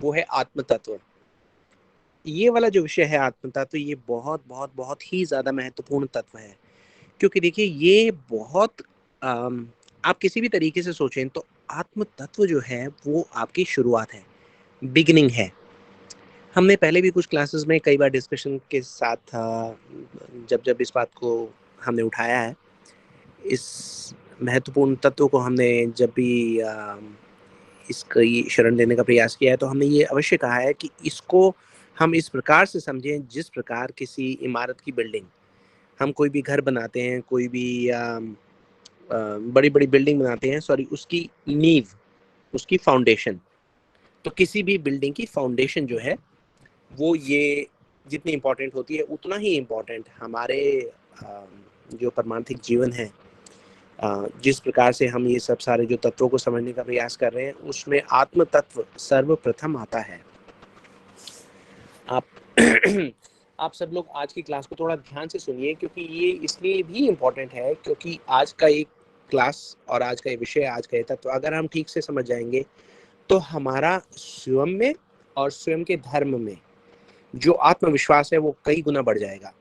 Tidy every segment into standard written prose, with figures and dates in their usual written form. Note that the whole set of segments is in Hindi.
वो है आत्म तत्व। ये वाला जो विषय है आत्म तत्व, ये बहुत बहुत बहुत ही ज्यादा महत्वपूर्ण तत्व है। क्योंकि देखिए ये बहुत आप किसी भी तरीके से सोचें तो आत्म तत्व जो है वो आपकी शुरुआत है, बिगिनिंग है। हमने पहले भी कुछ क्लासेस में कई बार डिस्कशन के साथ जब जब इस बात को हमने उठाया है, इस महत्वपूर्ण तत्व को हमने जब भी इसकी शरण लेने का प्रयास किया है, तो हमने ये अवश्य कहा है कि इसको हम इस प्रकार से समझें जिस प्रकार किसी इमारत की बिल्डिंग, हम कोई भी घर बनाते हैं, कोई भी बड़ी बड़ी बिल्डिंग बनाते हैं, सॉरी, उसकी नींव, उसकी फाउंडेशन। तो किसी भी बिल्डिंग की फाउंडेशन जो है वो ये जितनी इम्पोर्टेंट होती है उतना ही इम्पोर्टेंट हमारे जो परमार्थिक जीवन है, जिस प्रकार से हम ये सब सारे जो तत्वों को समझने का प्रयास कर रहे हैं, उसमें आत्म तत्व सर्वप्रथम आता है। आप आप सब लोग आज की क्लास को थोड़ा ध्यान से सुनिए, क्योंकि ये इसलिए भी इम्पोर्टेंट है क्योंकि आज का एक क्लास और आज का ये विषय, आज का ये तत्व अगर हम ठीक से समझ जाएंगे तो हमारा स्वयं में और स्वयं के धर्म में जो आत्मविश्वास है वो कई गुना बढ़ जाएगा।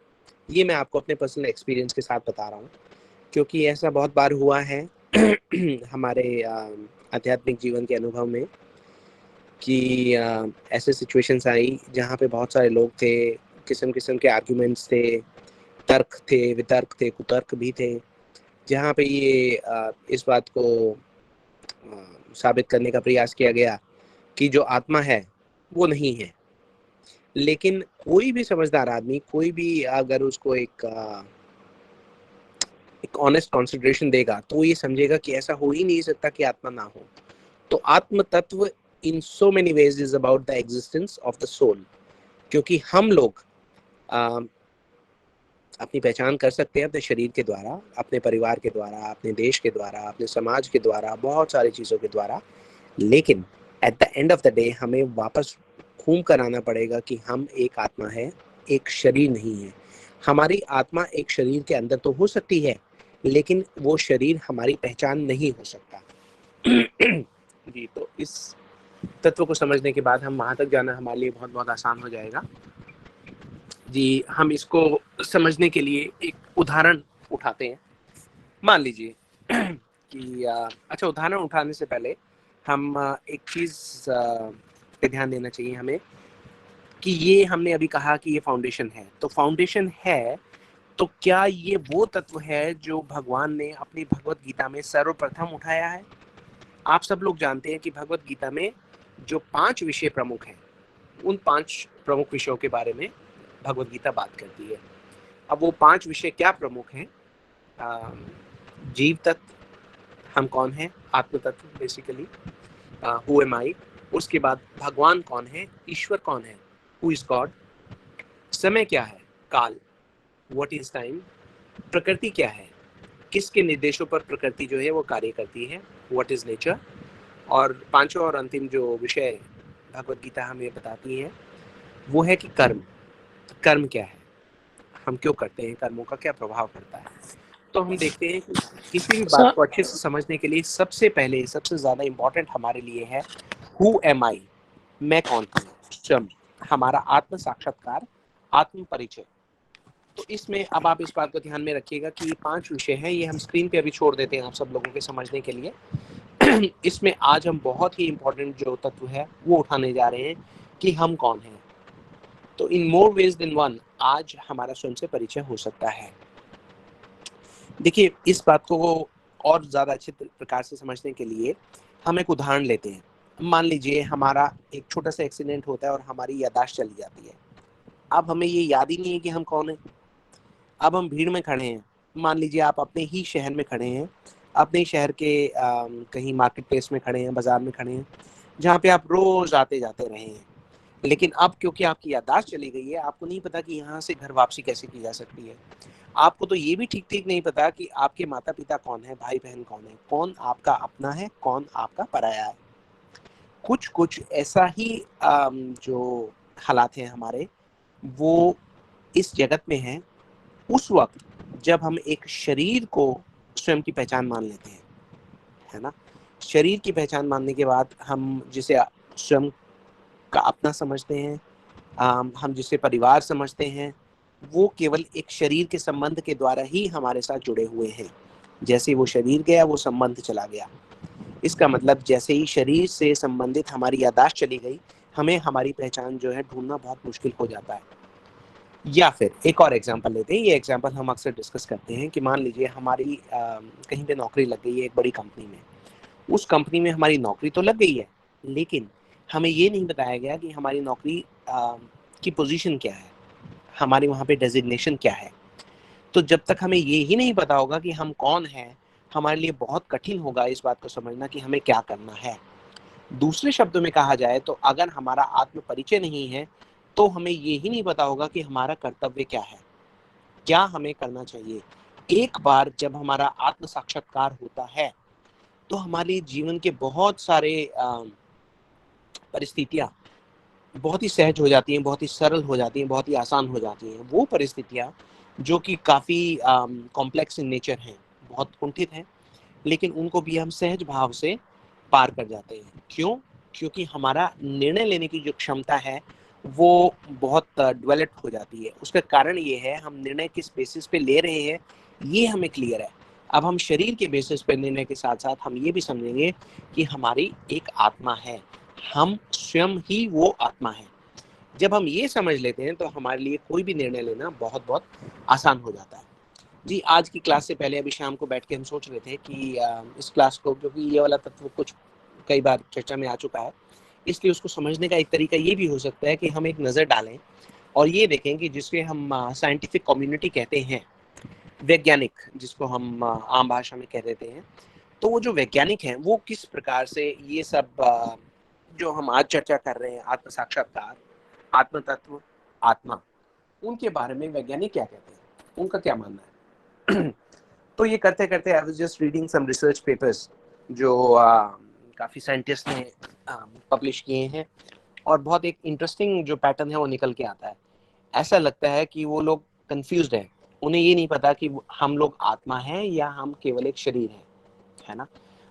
ये मैं आपको अपने पर्सनल एक्सपीरियंस के साथ बता रहा हूँ, क्योंकि ऐसा बहुत बार हुआ है हमारे आध्यात्मिक जीवन के अनुभव में कि ऐसे सिचुएशंस आई जहाँ पे बहुत सारे लोग थे, किस्म किस्म के आर्ग्यूमेंट्स थे, तर्क थे, वितर्क थे, कुतर्क भी थे, जहाँ पे ये इस बात को साबित करने का प्रयास किया गया कि जो आत्मा है वो नहीं है। लेकिन कोई भी समझदार आदमी, कोई भी अगर उसको एक ऑनेस्ट कंसिडरेशन देगा तो वो ये समझेगा कि ऐसा हो ही नहीं सकता कि आत्मा ना हो। तो आत्म तत्व in so many ways is about the existence of the soul. क्योंकि हम लोग अपनी पहचान कर सकते हैं अपने शरीर के द्वारा, अपने परिवार के द्वारा, अपने देश के द्वारा, अपने समाज के द्वारा, बहुत सारी चीज़ों के द्वारा। लेकिन at the end of the day हमें वापस घूम कर आना पड़ेगा कि हम एक आत्मा है, एक शरीर नहीं है। हमारी आत्मा एक शरीर के अंदर तो हो सकती है, लेकिन वो शरीर हमारी पहचान नहीं हो सकता। जी, तो इस तत्व को समझने के बाद हम वहां तक जाना हमारे लिए बहुत बहुत आसान हो जाएगा। जी, हम इसको समझने के लिए एक उदाहरण उठाते हैं। मान लीजिए कि अच्छा, उदाहरण उठाने से पहले हम एक चीज पे ध्यान देना चाहिए हमें कि ये हमने अभी कहा कि ये फाउंडेशन है, तो फाउंडेशन है तो क्या ये वो तत्व है जो भगवान ने अपनी भगवत गीता में सर्वप्रथम उठाया है? आप सब लोग जानते हैं कि भगवत गीता में जो 5 विषय प्रमुख हैं, उन 5 प्रमुख विषयों के बारे में भगवत गीता बात करती है। अब वो 5 विषय क्या प्रमुख हैं? जीव तत्व, हम कौन हैं, आत्म तत्व बेसिकली, हु एम आई। उसके बाद भगवान कौन है, ईश्वर कौन है, हु इज गॉड। समय क्या है, काल, व्हाट इज टाइम। प्रकृति क्या है, किसके निर्देशों पर प्रकृति जो है वो कार्य करती है, व्हाट इज नेचर। और पांचवा और अंतिम जो विषय भगवत गीता हमें बताती है वो है कि कर्म। कर्म क्या है, हम क्यों करते हैं, कर्मों का क्या प्रभाव पड़ता है। तो हम देखते हैं कि किसी भी बात सर को अच्छे से समझने के लिए सबसे पहले सबसे ज्यादा इम्पोर्टेंट हमारे लिए है हु एम आई, मैं कौन हूँ, स्वयं, हमारा आत्म साक्षात्कार, आत्म परिचय। तो इसमें अब आप इस बात को ध्यान में रखिएगा कि ये 5 विषय हैं, ये हम स्क्रीन पे अभी छोड़ देते हैं आप सब लोगों के समझने के लिए। इसमें आज हम बहुत ही इम्पोर्टेंट जो तत्व है वो उठाने जा रहे हैं कि हम कौन हैं। तो इन मोर वेज देन वन आज हमारा स्वयं से परिचय हो सकता है। देखिए, इस बात को और ज़्यादा अच्छे प्रकार से समझने के लिए हम एक उदाहरण लेते हैं। मान लीजिए हमारा एक छोटा सा एक्सीडेंट होता है और हमारी याददाश्त चली जाती है। अब हमें ये याद ही नहीं है कि हम कौन हैं। अब हम भीड़ में खड़े हैं, मान लीजिए आप अपने ही शहर में खड़े हैं, अपने शहर के कहीं मार्केट प्लेस में खड़े हैं, बाजार में खड़े हैं, जहाँ पे आप रोज आते जाते रहे हैं। लेकिन अब क्योंकि आपकी याददाश्त चली गई है, आपको नहीं पता कि यहाँ से घर वापसी कैसे की जा सकती है। आपको तो ये भी ठीक ठीक नहीं पता कि आपके माता पिता कौन है, भाई बहन कौन है, कौन आपका अपना है, कौन आपका पराया है। कुछ कुछ ऐसा ही जो हालात हैं हमारे, वो इस जगत में है उस वक्त जब हम एक शरीर को स्वयं की पहचान मान लेते हैं, है ना। शरीर की पहचान मानने के बाद हम जिसे स्वयं का अपना समझते हैं, हम जिसे परिवार समझते हैं, वो केवल एक शरीर के संबंध के द्वारा ही हमारे साथ जुड़े हुए हैं। जैसे ही वो शरीर गया, वो संबंध चला गया। इसका मतलब जैसे ही शरीर से संबंधित हमारी याददाश्त चली गई, हमें हमारी पहचान जो है ढूंढना बहुत मुश्किल हो जाता है। या फिर एक और एग्जांपल लेते हैं, ये एग्जांपल हम अक्सर डिस्कस करते हैं कि मान लीजिए हमारी कहीं पे नौकरी लग गई है एक बड़ी कंपनी में। उस कंपनी में हमारी नौकरी तो लग गई है, लेकिन हमें ये नहीं बताया गया कि हमारी नौकरी की पोजीशन क्या है, हमारी वहाँ पे डेजिग्नेशन क्या है। तो जब तक हमें ये ही नहीं पता होगा कि हम कौन हैं, हमारे लिए बहुत कठिन होगा इस बात को समझना कि हमें क्या करना है। दूसरे शब्दों में कहा जाए तो अगर हमारा आत्म परिचय नहीं है, तो हमें ये ही नहीं पता होगा कि हमारा कर्तव्य क्या है, क्या हमें करना चाहिए। एक बार जब हमारा आत्म साक्षात्कार होता है, तो हमारे जीवन के बहुत सारे परिस्थितियां बहुत ही सहज हो जाती हैं, बहुत ही सरल हो जाती हैं, बहुत ही आसान हो जाती हैं। वो परिस्थितियां जो कि काफ़ी कॉम्प्लेक्स इन नेचर हैं, बहुत कुंठित हैं, लेकिन उनको भी हम सहज भाव से पार कर जाते हैं। क्यों? क्योंकि हमारा निर्णय लेने की जो क्षमता है, वो बहुत डेवलप हो जाती है। उसका कारण ये है, हम निर्णय किस बेसिस पे ले रहे हैं, ये हमें क्लियर है। अब हम शरीर के बेसिस पे निर्णय के साथ साथ हम ये भी समझेंगे कि हमारी एक आत्मा है, हम स्वयं ही वो आत्मा है। जब हम ये समझ लेते हैं, तो हमारे लिए कोई भी निर्णय लेना बहुत बहुत आसान हो जाता है। जी, आज की क्लास से पहले अभी शाम को बैठ के हम सोच रहे थे कि इस क्लास को, क्योंकि ये वाला तत्व कुछ कई बार चर्चा में आ चुका है, इसलिए उसको समझने का एक तरीका ये भी हो सकता है कि हम एक नज़र डालें और ये देखें कि जिसके हम साइंटिफिक कम्युनिटी कहते हैं, वैज्ञानिक जिसको हम आम भाषा में कह देते हैं, तो वो जो वैज्ञानिक हैं, वो किस प्रकार से ये सब जो हम आज चर्चा कर रहे हैं, आत्म साक्षात्कार, आत्म तत्व, आत्मा, उनके बारे में वैज्ञानिक क्या कहते हैं, उनका क्या मानना है। तो ये करते करते I was just reading some research papers जो काफ़ी साइंटिस्ट ने पब्लिश किए हैं, और बहुत एक इंटरेस्टिंग जो पैटर्न है वो निकल के आता है। ऐसा लगता है कि वो लोग कंफ्यूज्ड हैं, उन्हें ये नहीं पता कि हम लोग आत्मा हैं या हम केवल एक शरीर हैं, है ना।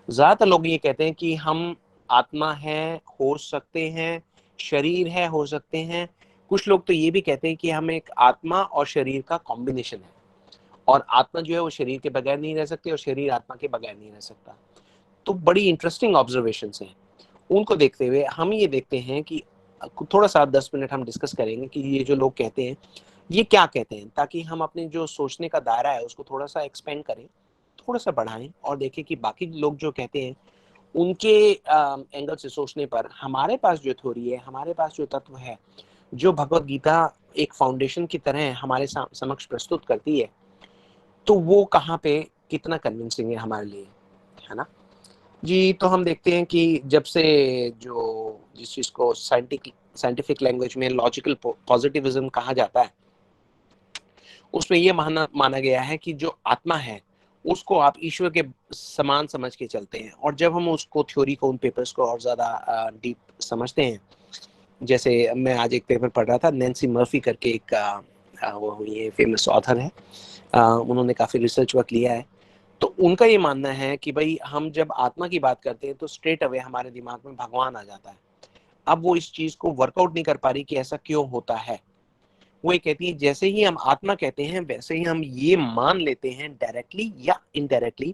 ज़्यादातर लोग ये कहते हैं कि हम आत्मा है, हो सकते हैं, शरीर है, हो सकते हैं। कुछ लोग तो ये भी कहते हैं कि हम एक आत्मा और शरीर का कॉम्बिनेशन है, और आत्मा जो है वो शरीर के बगैर नहीं रह सकती और शरीर आत्मा के बगैर नहीं रह सकता। तो बड़ी इंटरेस्टिंग ऑब्जर्वेशंस हैं। उनको देखते हुए हम ये देखते हैं कि थोड़ा सा 10 मिनट हम डिस्कस करेंगे कि ये जो लोग कहते हैं, ये क्या कहते हैं, ताकि हम अपने जो सोचने का दायरा है उसको थोड़ा सा एक्सपेंड करें, थोड़ा सा बढ़ाएं, और देखें कि बाकी लोग जो कहते हैं उनके एंगल से सोचने पर हमारे पास जो थ्योरी है, हमारे पास जो तत्व है, जो भगवत गीता एक फाउंडेशन की तरह हमारे समक्ष प्रस्तुत करती है, तो वो कहाँ पे कितना कन्विंसिंग है हमारे लिए, है ना। जी, तो हम देखते हैं कि जब से जो जिस चीज़ को साइंटिफिक लैंग्वेज में लॉजिकल पॉजिटिविज्म कहा जाता है, उसमें ये माना गया है कि जो आत्मा है उसको आप ईश्वर के समान समझ के चलते हैं। और जब हम उसको थ्योरी को, उन पेपर्स को और ज़्यादा डीप समझते हैं, जैसे मैं आज एक पेपर पढ़ रहा था, नैन्सी मर्फी करके एक वो ये फेमस ऑथर है, उन्होंने काफ़ी रिसर्च वर्क लिया है। तो उनका ये मानना है कि भाई हम जब आत्मा की बात करते हैं तो स्ट्रेट अवे हमारे दिमाग में भगवान आ जाता है। अब वो इस चीज को वर्कआउट नहीं कर पा रही कि ऐसा क्यों होता है। वो ये कहती है जैसे ही हम आत्मा कहते हैं, वैसे ही हम ये मान लेते हैं डायरेक्टली या इनडायरेक्टली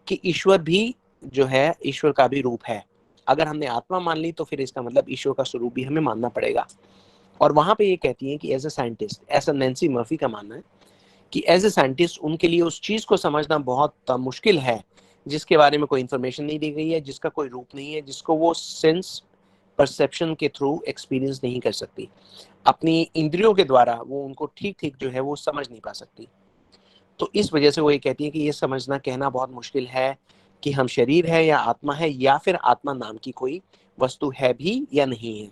कि ईश्वर भी जो है, ईश्वर का भी रूप है। अगर हमने आत्मा मान ली तो फिर इसका मतलब ईश्वर का स्वरूप भी हमें मानना पड़ेगा। और वहां पे ये कहती है कि एज अ साइंटिस्ट, ऐसा नैन्सी मर्फी का मानना है कि एज ए साइंटिस्ट उनके लिए उस चीज को समझना बहुत मुश्किल है जिसके बारे में कोई इंफॉर्मेशन नहीं दी गई है, जिसका कोई रूप नहीं है, जिसको वो सेंस परसेप्शन के थ्रू एक्सपीरियंस नहीं कर सकती, अपनी इंद्रियों के द्वारा वो उनको ठीक ठीक जो है वो समझ नहीं पा सकती। तो इस वजह से वो ये कहती है कि ये समझना, कहना बहुत मुश्किल है कि हम शरीर है या आत्मा है, या फिर आत्मा नाम की कोई वस्तु है भी या नहीं है।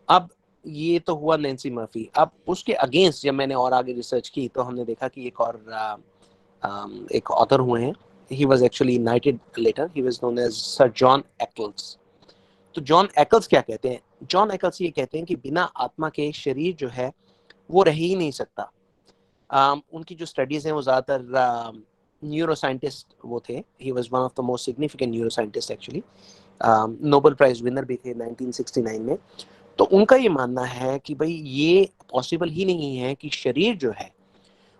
अब ये तो हुआ नैन्सी मर्फी। अब उसके अगेंस्ट जब मैंने और आगे रिसर्च की तो हमने देखा कि एक और एक ऑथर हुए हैं। He was actually knighted later, he was known as sir John Eccles. तो जॉन एक्ल्स क्या कहते हैं? जॉन एक्ल्स ये कहते हैं कि बिना आत्मा के शरीर जो है वो रह ही नहीं सकता। उनकी जो स्टडीज हैं वो ज़्यादातर न्यूरो साइंटिस्ट वो थे। He was one of the most significant neuroscientist actually, Nobel prize winner भी थे 1969 में। तो उनका ये मानना है कि भाई ये पॉसिबल ही नहीं है कि शरीर जो है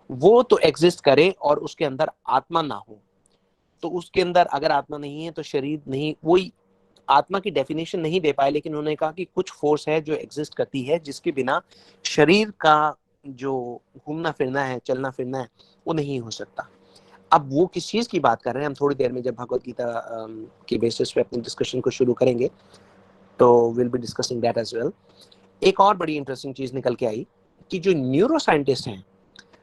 वो तो एग्जिस्ट करे और उसके अंदर आत्मा ना हो। तो उसके अंदर अगर आत्मा नहीं है तो शरीर नहीं, वही आत्मा की डेफिनेशन नहीं दे पाए, लेकिन उन्होंने कहा कि कुछ फोर्स है जो एग्जिस्ट करती है जिसके बिना शरीर का जो घूमना फिरना है, चलना फिरना है, वो नहीं हो सकता। अब वो किस चीज की बात कर रहे हैं, हम थोड़ी देर में जब भगवत गीता के बेसिस पे अपनी डिस्कशन को शुरू करेंगे तो will be discussing that as well. एक और बड़ी इंटरेस्टिंग चीज निकल के आई कि जो न्यूरो साइंटिस्ट हैं,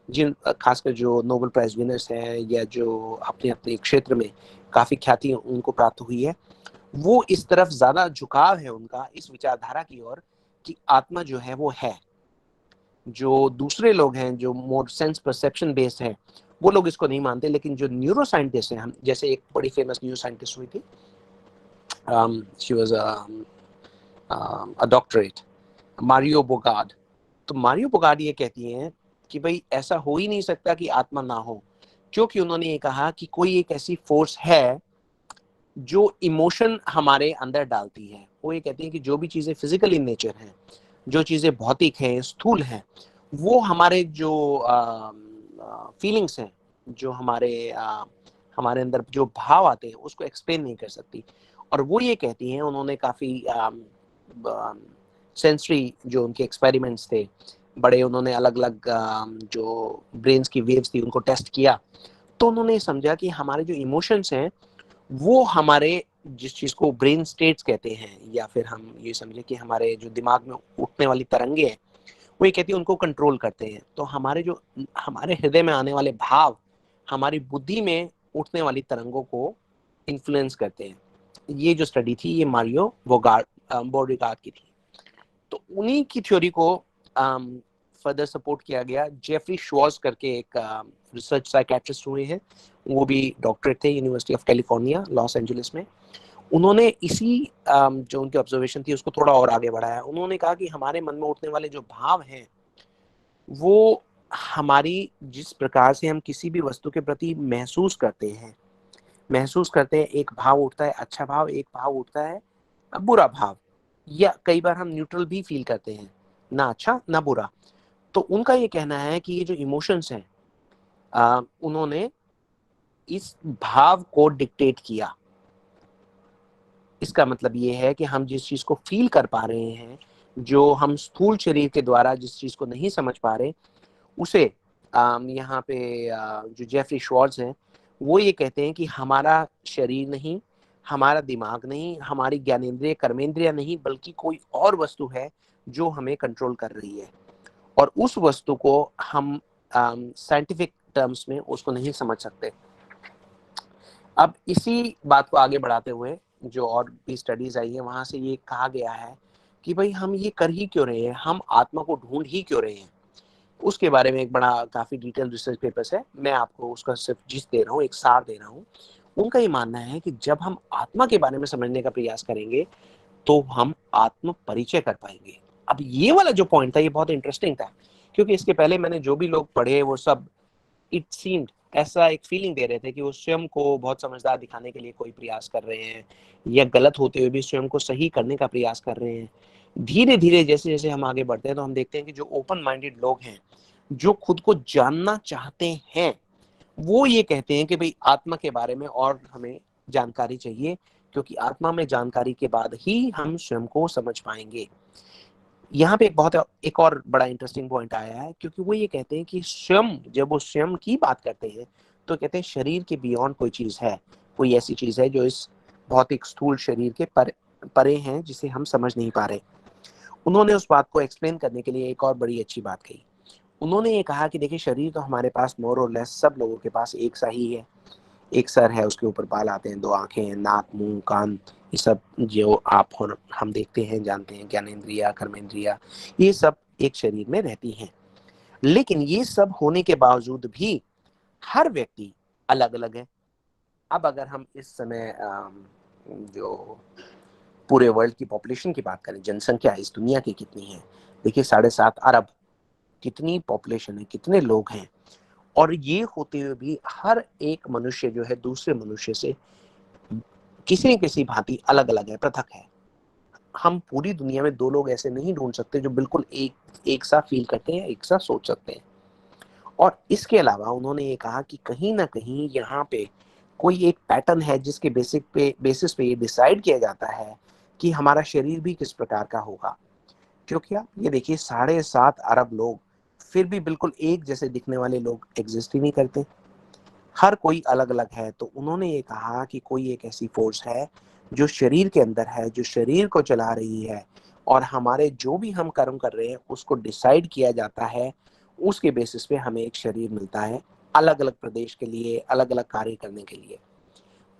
जिन खासकर जो नोबेल प्राइज विनर्स हैं या जो अपने अपने क्षेत्र में काफी ख्याति उनको प्राप्त हुई है, वो इस तरफ ज्यादा झुकाव है उनका, इस विचारधारा की ओर कि आत्मा जो है वो है। जो दूसरे लोग हैं जो मोर सेंस परसेप्शन बेस्ड है, वो लोग इसको नहीं मानते, लेकिन जो न्यूरो साइंटिस्ट हैं, हम जैसे एक बड़ी फेमस न्यूरो साइंटिस्ट हुई थी, she was a doctorate, Mario Bogard. तो मारियो बोगार्ड ये कहती हैं कि भाई ऐसा हो ही नहीं सकता कि आत्मा ना हो, क्योंकि उन्होंने ये कहा कि कोई एक ऐसी फोर्स है जो इमोशन हमारे अंदर डालती है। वो ये कहती है कि जो भी चीजें फिजिकल इन नेचर हैं, जो चीजें भौतिक हैं, स्थूल हैं, वो हमारे जो फीलिंग्स हैं, जो हमारे अंदर जो भाव आते हैं, उसको एक्सप्लेन नहीं कर सकती। और वो ये कहती हैं, उन्होंने काफी सेंसरी जो उनके एक्सपेरिमेंट्स थे, बड़े उन्होंने अलग अलग जो ब्रेन्स की वेव्स थी उनको टेस्ट किया, तो उन्होंने समझा कि हमारे जो इमोशंस हैं वो हमारे, जिस चीज को ब्रेन स्टेट्स कहते हैं, या फिर हम ये समझे कि हमारे जो दिमाग में उठने वाली तरंगे हैं, वो ये कहती है उनको कंट्रोल करते हैं। तो हमारे हृदय में आने वाले भाव हमारी बुद्धि में उठने वाली तरंगों को इन्फ्लुएंस करते हैं। ये जो स्टडी थी ये मारियो बोर्डिगार्ड की थी। तो उन्हीं की थ्योरी को फर्दर सपोर्ट किया गया। जेफरी श्वार्ट्ज करके एक रिसर्च साइकेट्रिस्ट हुए हैं, वो भी डॉक्टरेट थे university of California Los Angeles में। उन्होंने इसी जो उनकी ऑब्जर्वेशन थी उसको थोड़ा और आगे बढ़ाया। उन्होंने कहा कि हमारे मन में उठने वाले जो भाव हैं वो हमारी, जिस प्रकार से हम किसी भी वस्तु के प्रति महसूस करते हैं, एक भाव उठता है अच्छा भाव, एक भाव उठता है बुरा भाव, या कई बार हम न्यूट्रल भी फील करते हैं, ना अच्छा ना बुरा। तो उनका ये कहना है कि ये जो इमोशंस हैं, उन्होंने इस भाव को डिक्टेट किया। इसका मतलब ये है कि हम जिस चीज को फील कर पा रहे हैं, जो हम स्थूल शरीर के द्वारा जिस चीज को नहीं समझ पा रहे, उसे यहाँ पे जो जेफरी श्वार्ट्ज हैं, वो ये कहते हैं कि हमारा शरीर नहीं, हमारा दिमाग नहीं, हमारी ज्ञानेंद्रिय कर्मेंद्रिय नहीं, बल्कि कोई और वस्तु है जो हमें कंट्रोल कर रही है। और उस वस्तु को हम साइंटिफिक टर्म्स में उसको नहीं समझ सकते। अब इसी बात को आगे बढ़ाते हुए जो और भी स्टडीज आई है, वहां से ये कहा गया है कि भाई हम ये कर ही क्यों रहे हैं, हम आत्मा को ढूंढ ही क्यों रहे हैं। उसके बारे में एक बड़ा काफी डिटेल रिसर्च पेपर्स है, मैं आपको उसका सिर्फ जिस दे रहा हूँ, एक सार दे रहा हूँ। उनका ये मानना है कि जब हम आत्मा के बारे में समझने का प्रयास करेंगे तो हम आत्म परिचय कर पाएंगे। अब ये वाला जो पॉइंट था ये बहुत इंटरेस्टिंग था, क्योंकि इसके पहले मैंने जो भी लोग पढ़े वो सब, इट सीम्ड ऐसा एक फीलिंग दे रहे थे कि वो स्वयं को बहुत समझदार दिखाने के लिए कोई प्रयास कर रहे हैं, या गलत होते हुए भी स्वयं को सही करने का प्रयास कर रहे हैं। धीरे धीरे जैसे जैसे हम आगे बढ़ते हैं तो हम देखते हैं कि जो ओपन माइंडेड लोग हैं, जो खुद को जानना चाहते हैं, वो ये कहते हैं कि भाई आत्मा के बारे में और हमें जानकारी चाहिए, क्योंकि आत्मा में जानकारी के बाद ही हम स्वयं को समझ पाएंगे। यहाँ पे एक और बड़ा इंटरेस्टिंग पॉइंट आया है, क्योंकि वो ये कहते हैं कि स्वयं, जब वो स्वयं की बात करते हैं तो कहते हैं शरीर के बियॉन्ड कोई चीज है, कोई ऐसी चीज है जो इस भौतिक स्थूल शरीर के परे हैं, जिसे हम समझ नहीं पा रहे। उन्होंने उस बात को एक्सप्लेन करने के लिए एक और बड़ी अच्छी बात कही। उन्होंने ये कहा कि देखिए शरीर तो हमारे पास मोर और लेस सब लोगों के पास एक सा ही है। एक सर है, उसके ऊपर बाल आते हैं, दो आंखें हैं, नाक मुंह कान, ये सब जो आप हम देखते हैं जानते हैं, ज्ञानेंद्रिया कर्मेंद्रिया, ये सब एक शरीर में रहती हैं। लेकिन ये सब होने के बावजूद भी हर व्यक्ति अलग अलग है। अब अगर हम इस समय जो पूरे वर्ल्ड की पॉपुलेशन की बात करें, जनसंख्या इस दुनिया की कितनी है, देखिए 7.5 अरब, कितनी पॉपुलेशन है, कितने लोग हैं। और ये होते हुए भी हर एक मनुष्य जो है दूसरे मनुष्य से किसी न किसी भांति अलग अलग है, पृथक है। हम पूरी दुनिया में दो लोग ऐसे नहीं ढूंढ सकते जो बिल्कुल एक सा फील करते हैं, एक सा सोच सकते हैं। और इसके अलावा उन्होंने ये कहा कि कहीं ना कहीं यहाँ पे कोई एक पैटर्न है जिसके बेसिस पे ये डिसाइड किया जाता है कि हमारा शरीर भी किस प्रकार का होगा। क्योंकि आप ये देखिए 7.5 अरब लोग, फिर भी बिल्कुल एक जैसे दिखने वाले लोग एग्जिस्ट ही नहीं करते, हर कोई अलग अलग है। तो उन्होंने ये कहा कि कोई एक ऐसी फोर्स है जो शरीर के अंदर है, जो शरीर को चला रही है, और हमारे जो भी हम कर्म कर रहे हैं उसको डिसाइड किया जाता है, उसके बेसिस पे हमें एक शरीर मिलता है अलग अलग प्रदेश के लिए, अलग अलग कार्य करने के लिए।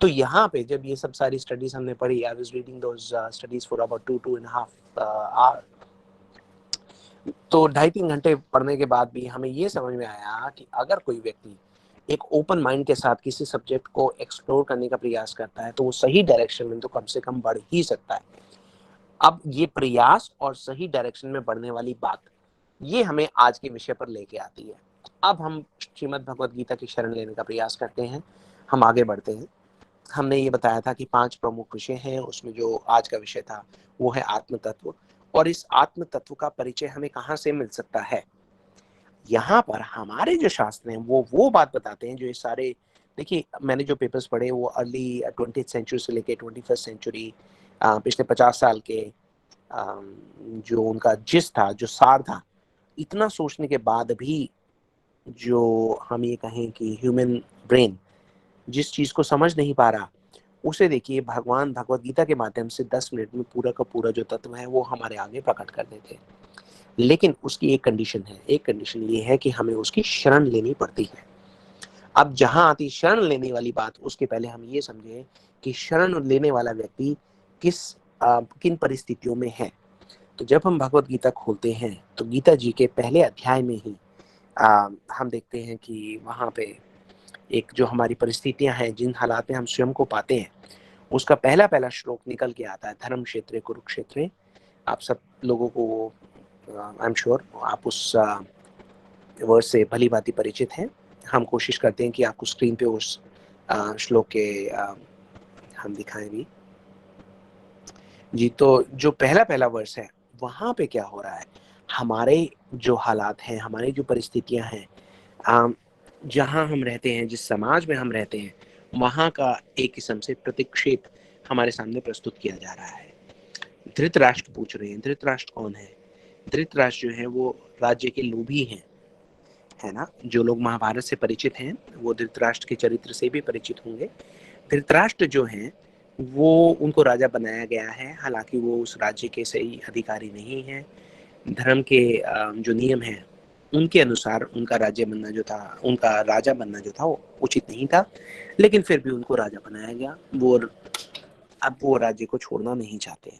तो यहाँ पे जब ये सब सारी स्टडीज हमने पढ़ी, I was reading those studies for about 2.5 hour, तो 2.5-3 घंटे पढ़ने के बाद भी हमें ये समझ में आया कि अगर कोई व्यक्ति एक ओपन माइंड के साथ किसी सब्जेक्ट को एक्सप्लोर करने का प्रयास करता है तो वो सही डायरेक्शन में तो कम से कम बढ़ ही सकता है। अब ये प्रयास और सही डायरेक्शन में बढ़ने वाली बात, ये हमें आज के विषय पर लेके आती है। अब हम श्रीमद् भगवद गीता की शरण लेने का प्रयास करते हैं, हम आगे बढ़ते हैं। हमने ये बताया था कि 5 प्रमुख विषय हैं, उसमें जो आज का विषय था वो है आत्म तत्व। और इस आत्म तत्व का परिचय हमें कहाँ से मिल सकता है? यहाँ पर हमारे जो शास्त्र हैं वो बात बताते हैं जो ये सारे, देखिए मैंने जो पेपर्स पढ़े वो अर्ली 20th सेंचुरी से लेके 21st सेंचुरी, पिछले 50 साल के, जो उनका जिस था, जो सार था, इतना सोचने के बाद भी जो हम ये कहें कि ह्यूमन ब्रेन जिस चीज को समझ नहीं पा रहा, उसे देखिए भगवान भगवत गीता के माध्यम से 10 मिनट में पूरा का पूरा जो तत्व है वो हमारे आगे प्रकट कर देते हैं। लेकिन उसकी एक कंडीशन है, एक कंडीशन ये है कि हमें उसकी शरण लेनी पड़ती है। अब जहां आती शरण लेने वाली बात, उसके पहले हम ये समझे कि शरण लेने वाला व्यक्ति किन परिस्थितियों में है। तो जब हम भगवत गीता खोलते हैं तो गीता जी के पहले अध्याय में ही हम देखते हैं कि वहां पे एक जो हमारी परिस्थितियां हैं, जिन हालात में हम स्वयं को पाते हैं, उसका पहला पहला श्लोक निकल के आता है, धर्म क्षेत्रे कुरुक्षेत्रे। आप सब लोगों को, आई एम श्योर आप उस वर्ड से भली भांति परिचित हैं। हम कोशिश करते हैं कि आपको स्क्रीन पे उस श्लोक के हम दिखाएं भी जी। तो जो पहला पहला वर्ष है, वहां पे क्या हो रहा है, हमारे जो हालात हैं, हमारी जो परिस्थितियां हैं, जहां हम रहते हैं, जिस समाज में हम रहते हैं, वहां का एक किस्म से प्रतिक्षेप हमारे सामने प्रस्तुत किया जा रहा है। धृतराष्ट्र पूछ रहे हैं, धृतराष्ट्र कौन है? धृतराष्ट्र जो है वो राज्य के लोभी हैं, है ना। जो लोग महाभारत से परिचित हैं वो धृतराष्ट्र के चरित्र से भी परिचित होंगे। धृतराष्ट्र जो हैं वो, उनको राजा बनाया गया है, हालांकि वो उस राज्य के सही अधिकारी नहीं है। धर्म के जो नियम हैं उनके अनुसार उनका राज्य बनना जो था, उनका राजा बनना जो था वो उचित नहीं था, लेकिन फिर भी उनको राजा बनाया गया। वो अब वो राज्य को छोड़ना नहीं चाहते,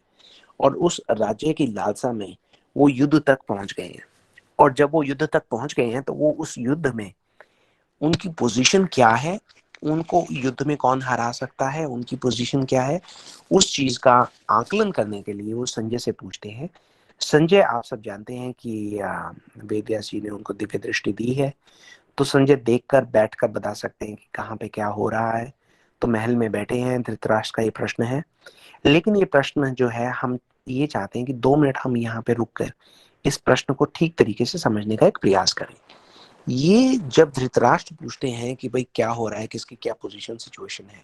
और उस राज्य की लालसा में वो युद्ध तक पहुंच गए हैं। और जब वो युद्ध तक पहुंच गए हैं तो वो उस युद्ध में उनकी पोजीशन क्या है, उनको युद्ध में कौन हरा सकता है, उनकी पोजीशन क्या है, उस चीज का आकलन करने के लिए वो संजय से पूछते हैं। संजय, आप सब जानते हैं कि वेद व्यास जी ने उनको दिव्य दृष्टि दी है, तो संजय देखकर बैठकर बता सकते हैं कि कहाँ पे क्या हो रहा है। तो महल में बैठे हैं, धृतराष्ट्र का ये प्रश्न है। लेकिन ये प्रश्न जो है, हम ये चाहते हैं कि 2 मिनट हम यहाँ पे रुक कर इस प्रश्न को ठीक तरीके से समझने का एक प्रयास करें। ये जब धृतराष्ट्र पूछते हैं कि भाई क्या हो रहा है, किसकी क्या पोजीशन सिचुएशन है,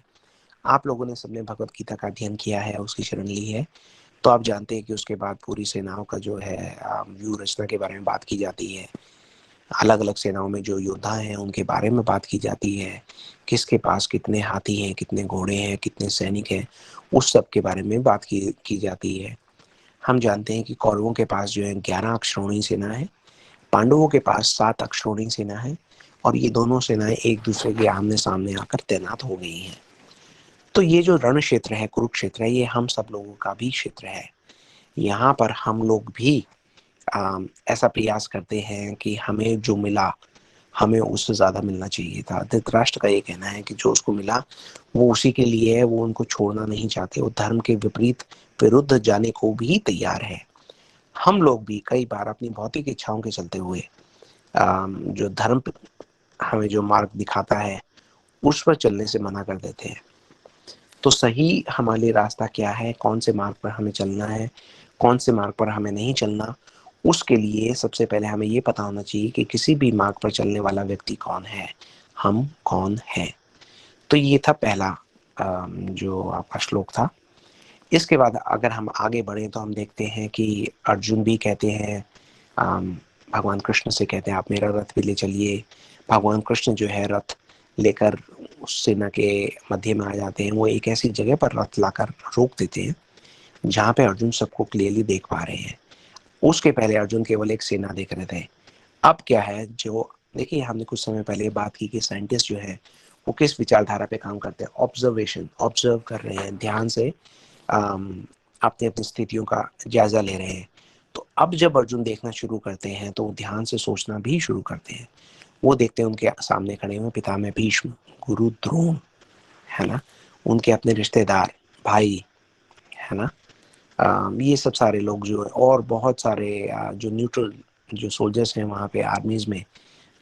आप लोगों ने सबने भगवत गीता का अध्ययन किया है, उसकी शरण ली है, तो आप जानते हैं कि उसके बाद पूरी सेनाओं का जो है व्यू रचना के बारे में बात की जाती है। अलग अलग सेनाओं में जो योद्धा हैं उनके बारे में बात की जाती है, किसके पास कितने हाथी हैं, कितने घोड़े हैं, कितने सैनिक हैं, उस सब के बारे में बात की जाती है। हम जानते हैं कि कौरवों के पास जो है 11 अक्षौहिणी सेना है, पांडवों के पास 7 अक्षौहिणी सेना है, और ये दोनों सेनाएं एक दूसरे के आमने सामने आकर तैनात हो गई हैं। तो ये जो रण क्षेत्र है, कुरुक्षेत्र है, ये हम सब लोगों का भी क्षेत्र है। यहाँ पर हम लोग भी ऐसा प्रयास करते हैं कि हमें जो मिला, हमें उससे ज्यादा मिलना चाहिए था। धृतराष्ट्र का ये कहना है कि जो उसको मिला वो उसी के लिए है, वो उनको छोड़ना नहीं चाहते, वो धर्म के विपरीत विरुद्ध जाने को भी तैयार है। हम लोग भी कई बार अपनी भौतिक इच्छाओं के चलते हुए जो धर्म हमें जो मार्ग दिखाता है उस पर चलने से मना कर देते हैं। तो सही हमारे लिए रास्ता क्या है, कौन से मार्ग पर हमें चलना है, कौन से मार्ग पर हमें नहीं चलना, उसके लिए सबसे पहले हमें ये पता होना चाहिए कि किसी भी मार्ग पर चलने वाला व्यक्ति कौन है, हम कौन हैं। तो ये था पहला जो आपका श्लोक था। इसके बाद अगर हम आगे बढ़े तो हम देखते हैं कि अर्जुन भी कहते हैं, भगवान कृष्ण से कहते हैं आप मेरा रथ भी ले चलिए। भगवान कृष्ण जो है रथ लेकर उस सेना के मध्य में आ जाते हैं। वो एक ऐसी जगह पर रथ लाकर रोक देते हैं जहाँ पे अर्जुन सबको क्लियरली देख पा रहे हैं। उसके पहले अर्जुन केवल एक सेना देख रहे थे। अब क्या है, जो देखिए हमने कुछ समय पहले बात की कि साइंटिस्ट जो है वो किस विचारधारा पे काम करते हैं, ऑब्जर्वेशन, ऑब्जर्व कर रहे हैं ध्यान से, अपनी अपनी स्थितियों का जायजा ले रहे हैं। तो अब जब अर्जुन देखना शुरू करते हैं तो वो ध्यान से सोचना भी शुरू करते हैं। वो देखते हैं उनके सामने खड़े हुए पितामह भीष्म, गुरु द्रोण, है ना, उनके अपने रिश्तेदार, भाई, है ना, ये सब सारे लोग जो है, और बहुत सारे जो न्यूट्रल जो सोल्जर्स हैं वहाँ पे आर्मीज में,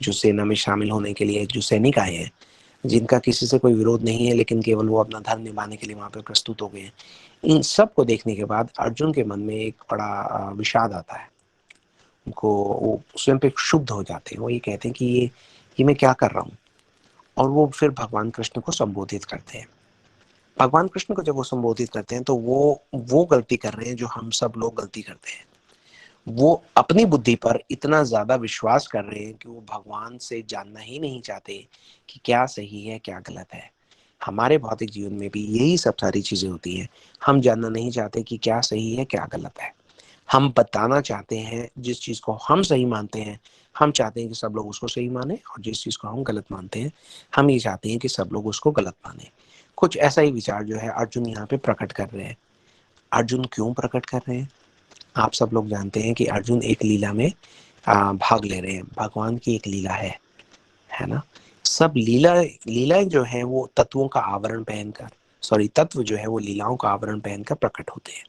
जो सेना में शामिल होने के लिए जो सैनिक आए हैं, जिनका किसी से कोई विरोध नहीं है लेकिन केवल वो अपना धर्म निभाने के लिए वहाँ पे प्रस्तुत हो गए हैं। इन सब को देखने के बाद अर्जुन के मन में एक बड़ा विषाद आता है। उनको वो स्वयं पे क्षुब्ध हो जाते हैं। वो ये कहते हैं कि ये मैं क्या कर रहा हूँ। और वो फिर भगवान कृष्ण को संबोधित करते हैं। भगवान कृष्ण को जब वो संबोधित करते हैं तो वो गलती कर रहे हैं जो हम सब लोग गलती करते हैं। वो अपनी बुद्धि पर इतना ज्यादा विश्वास कर रहे हैं कि वो भगवान से जानना ही नहीं चाहते कि क्या सही है क्या गलत है। हमारे भौतिक जीवन में भी यही सब सारी चीजें होती हैं। हम जानना नहीं चाहते कि क्या सही है क्या गलत है। हम बताना चाहते हैं जिस चीज को हम सही मानते हैं, हम चाहते हैं कि सब लोग उसको सही माने, और जिस चीज को हम गलत मानते हैं, हम ये चाहते हैं कि सब लोग उसको गलत माने। कुछ ऐसा ही विचार जो है अर्जुन यहाँ पे प्रकट कर रहे हैं। अर्जुन क्यों प्रकट कर रहे हैं? आप सब लोग जानते हैं कि अर्जुन एक लीला में भाग ले रहे हैं। भगवान की एक लीला है ना। सब लीलाएं जो है वो तत्वों का आवरण पहनकर, सॉरी, तत्व जो है वो लीलाओं का आवरण पहनकर प्रकट होते हैं।